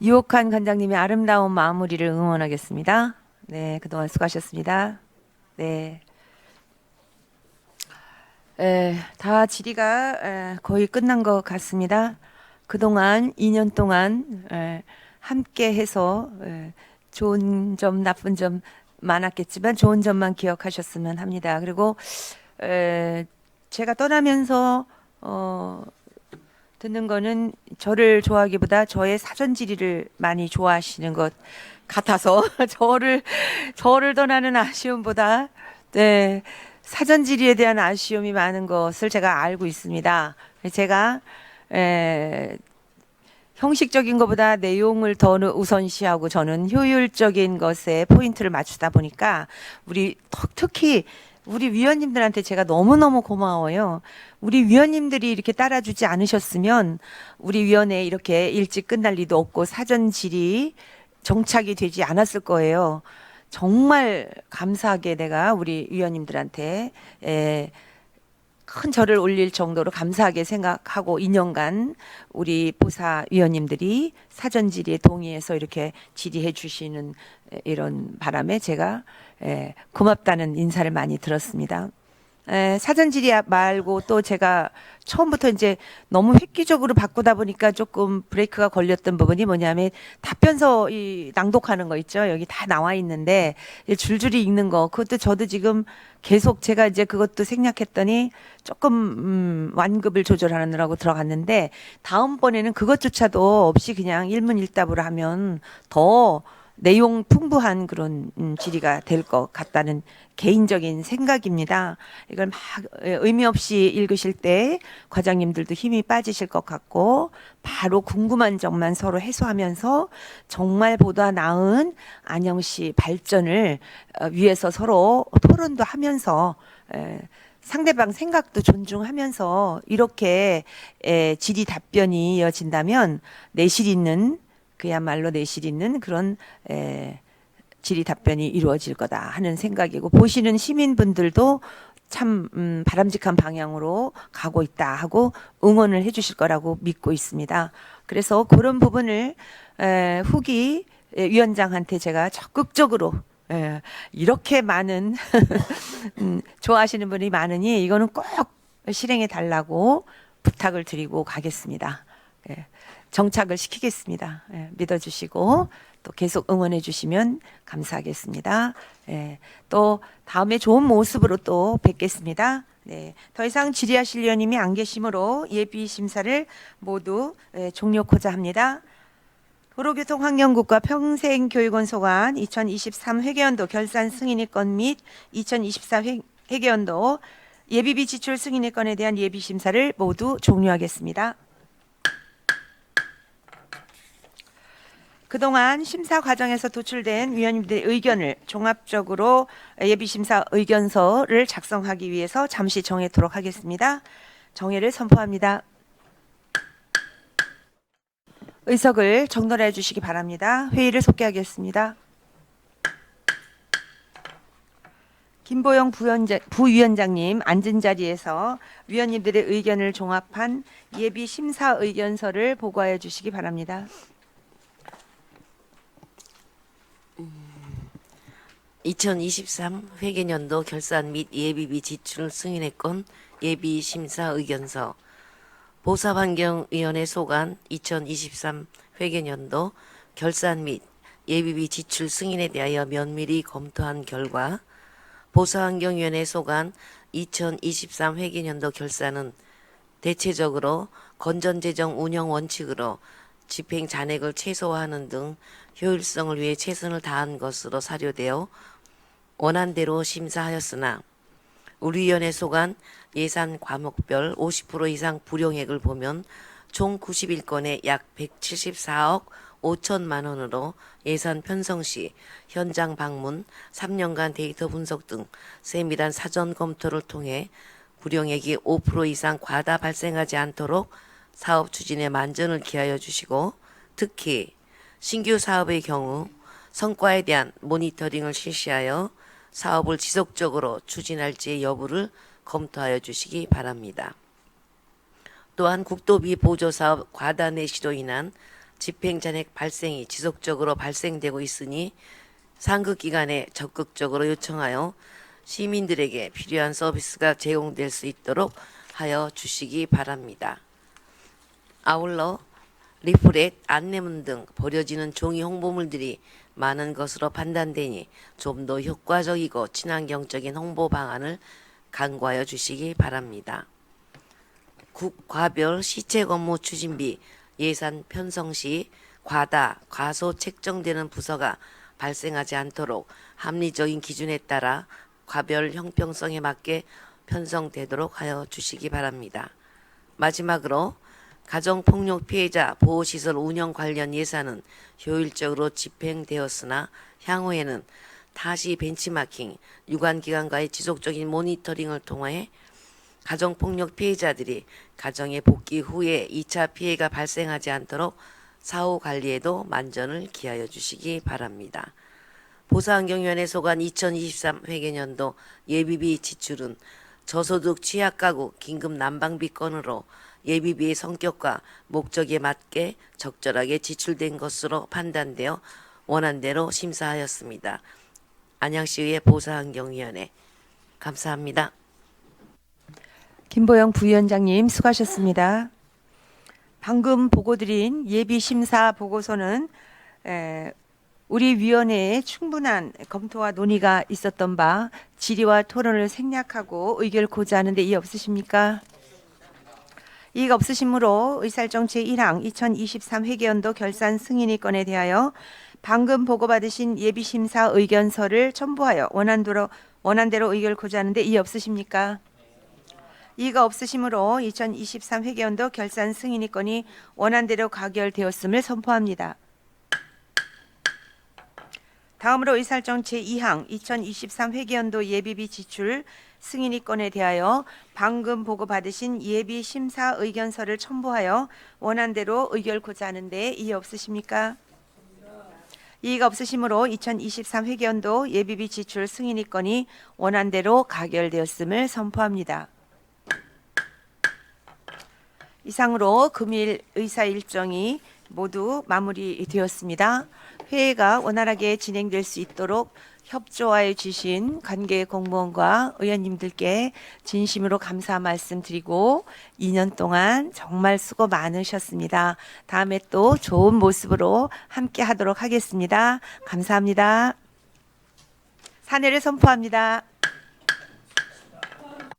유혹한 관장님의 아름다운 마무리를 응원하겠습니다. 네, 그동안 수고하셨습니다. 네. 다 질의가 거의 끝난 것 같습니다. 그동안 2년 동안 함께 해서 좋은 점, 나쁜 점 많았겠지만 좋은 점만 기억하셨으면 합니다. 그리고 제가 떠나면서 듣는 거는 저를 좋아하기보다 저의 사전 질의를 많이 좋아하시는 것 같아서 저를 떠나는 아쉬움보다 사전 질의에 대한 아쉬움이 많은 것을 제가 알고 있습니다. 제가 형식적인 것보다 내용을 더 우선시하고 저는 효율적인 것에 포인트를 맞추다 보니까 특히 우리 위원님들한테 제가 너무너무 고마워요. 우리 위원님들이 이렇게 따라주지 않으셨으면 우리 위원회 이렇게 일찍 끝날 리도 없고 사전 질의 정착이 되지 않았을 거예요. 정말 감사하게 내가 우리 위원님들한테 큰 절을 올릴 정도로 감사하게 생각하고 2년간 우리 보사 위원님들이 사전 질의에 동의해서 이렇게 질의해 주시는 이런 바람에 제가 고맙다는 인사를 많이 들었습니다. 사전 질의 말고 또 제가 처음부터 이제 너무 획기적으로 바꾸다 보니까 조금 브레이크가 걸렸던 부분이 뭐냐면 답변서 낭독하는 거 있죠. 여기 다 나와 있는데 줄줄이 읽는 거 그것도 저도 지금 계속 제가 이제 그것도 생략했더니 조금 완급을 조절하느라고 들어갔는데 다음번에는 그것조차도 없이 그냥 일문일답으로 하면 더 내용 풍부한 그런 질의가 될 것 같다는 개인적인 생각입니다. 이걸 막 의미 없이 읽으실 때 과장님들도 힘이 빠지실 것 같고 바로 궁금한 점만 서로 해소하면서 정말 보다 나은 안영시 발전을 위해서 서로 토론도 하면서 상대방 생각도 존중하면서 이렇게 질의 답변이 이어진다면 내실 있는 그야말로 내실 있는 그런 질의 답변이 이루어질 거다 하는 생각이고 보시는 시민분들도 참 바람직한 방향으로 가고 있다 하고 응원을 해주실 거라고 믿고 있습니다. 그래서 그런 부분을 후기 위원장한테 제가 적극적으로 이렇게 많은 좋아하시는 분이 많으니 이거는 꼭 실행해 달라고 부탁을 드리고 가겠습니다. 정착을 시키겠습니다. 믿어주시고 또 계속 응원해 주시면 감사하겠습니다. 또 다음에 좋은 모습으로 또 뵙겠습니다. 더 이상 질의하실 위원님이 안 계시므로 예비 심사를 모두 종료코자 합니다. 도로교통환경국가 평생교육원 소관 2023 회계연도 결산 승인의 건 및 2024 회계연도 예비비 지출 승인의 건에 대한 예비 심사를 모두 종료하겠습니다. 그동안 심사 과정에서 도출된 위원님들의 의견을 종합적으로 예비심사 의견서를 작성하기 위해서 잠시 정해도록 하겠습니다. 정해를 선포합니다. 의석을 정돈해 주시기 바랍니다. 회의를 속개하겠습니다. 김보영 부위원장님 앉은 자리에서 위원님들의 의견을 종합한 예비심사 의견서를 보고하여 주시기 바랍니다. 2023 회계연도 결산 및 예비비 지출 승인의 건 예비심사 의견서 보사환경위원회 소관 2023 회계연도 결산 및 예비비 지출 승인에 대하여 면밀히 검토한 결과 보사환경위원회 소관 2023 회계연도 결산은 대체적으로 건전재정 운영 원칙으로 집행 잔액을 최소화하는 등 효율성을 위해 최선을 다한 것으로 사료되어 원안대로 심사하였으나 우리 위원회 소관 예산 과목별 50% 이상 불용액을 보면 총 91건에 약 174억 5천만 원으로 예산 편성 시 현장 방문, 3년간 데이터 분석 등 세밀한 사전 검토를 통해 불용액이 5% 이상 과다 발생하지 않도록 사업 추진에 만전을 기하여 주시고 특히 신규 사업의 경우 성과에 대한 모니터링을 실시하여 사업을 지속적으로 추진할지의 여부를 검토하여 주시기 바랍니다. 또한 국도비 보조사업 과다 내시로 인한 집행잔액 발생이 지속적으로 발생되고 있으니 상급 기관에 적극적으로 요청하여 시민들에게 필요한 서비스가 제공될 수 있도록 하여 주시기 바랍니다. 아울러 리플렛, 안내문 등 버려지는 종이 홍보물들이 많은 것으로 판단되니 좀 더 효과적이고 친환경적인 홍보 방안을 강구하여 주시기 바랍니다. 국과별 시책 업무 추진비 예산 편성 시 과소 책정되는 부서가 발생하지 않도록 합리적인 기준에 따라 과별 형평성에 맞게 편성되도록 하여 주시기 바랍니다. 마지막으로 가정폭력 피해자 보호시설 운영 관련 예산은 효율적으로 집행되었으나 향후에는 타시 벤치마킹, 유관기관과의 지속적인 모니터링을 통해 가정폭력 피해자들이 가정에 복귀 후에 2차 피해가 발생하지 않도록 사후 관리에도 만전을 기하여 주시기 바랍니다. 보사환경위원회 소관 2023 회계년도 예비비 지출은 저소득 취약가구 긴급 난방비 건으로 예비비의 성격과 목적에 맞게 적절하게 지출된 것으로 판단되어 원안대로 심사하였습니다. 안양시의회 보사환경위원회 감사합니다. 김보영 부위원장님 수고하셨습니다. 방금 보고드린 예비심사 보고서는 우리 위원회에 충분한 검토와 논의가 있었던 바 질의와 토론을 생략하고 의결을 고지하는 데 이의 없으십니까? 이의가 없으시므로 의살정 제1항 2023 회계연도 결산 승인의 건에 대하여 방금 보고받으신 예비심사 의견서를 첨부하여 원안대로 의결을 고지하는 데 이의 없으십니까? 이의가 없으시므로 2023 회계연도 결산 승인의 건이 원안대로 가결되었음을 선포합니다. 다음으로 의살정 제2항 2023 회계연도 예비비 지출 승인의 건에 대하여 방금 보고받으신 예비 심사 의견서를 첨부하여 원안대로 의결 고지하는 데 이의 없으십니까? 이의가 없으시므로 2023 회계연도 예비비 지출 승인의 건이 원안대로 가결되었음을 선포합니다. 이상으로 금일 의사 일정이 모두 마무리되었습니다. 회의가 원활하게 진행될 수 있도록 협조하여 주신 관계 공무원과 의원님들께 진심으로 감사 말씀드리고 2년 동안 정말 수고 많으셨습니다. 다음에 또 좋은 모습으로 함께 하도록 하겠습니다. 감사합니다. 사내를 선포합니다.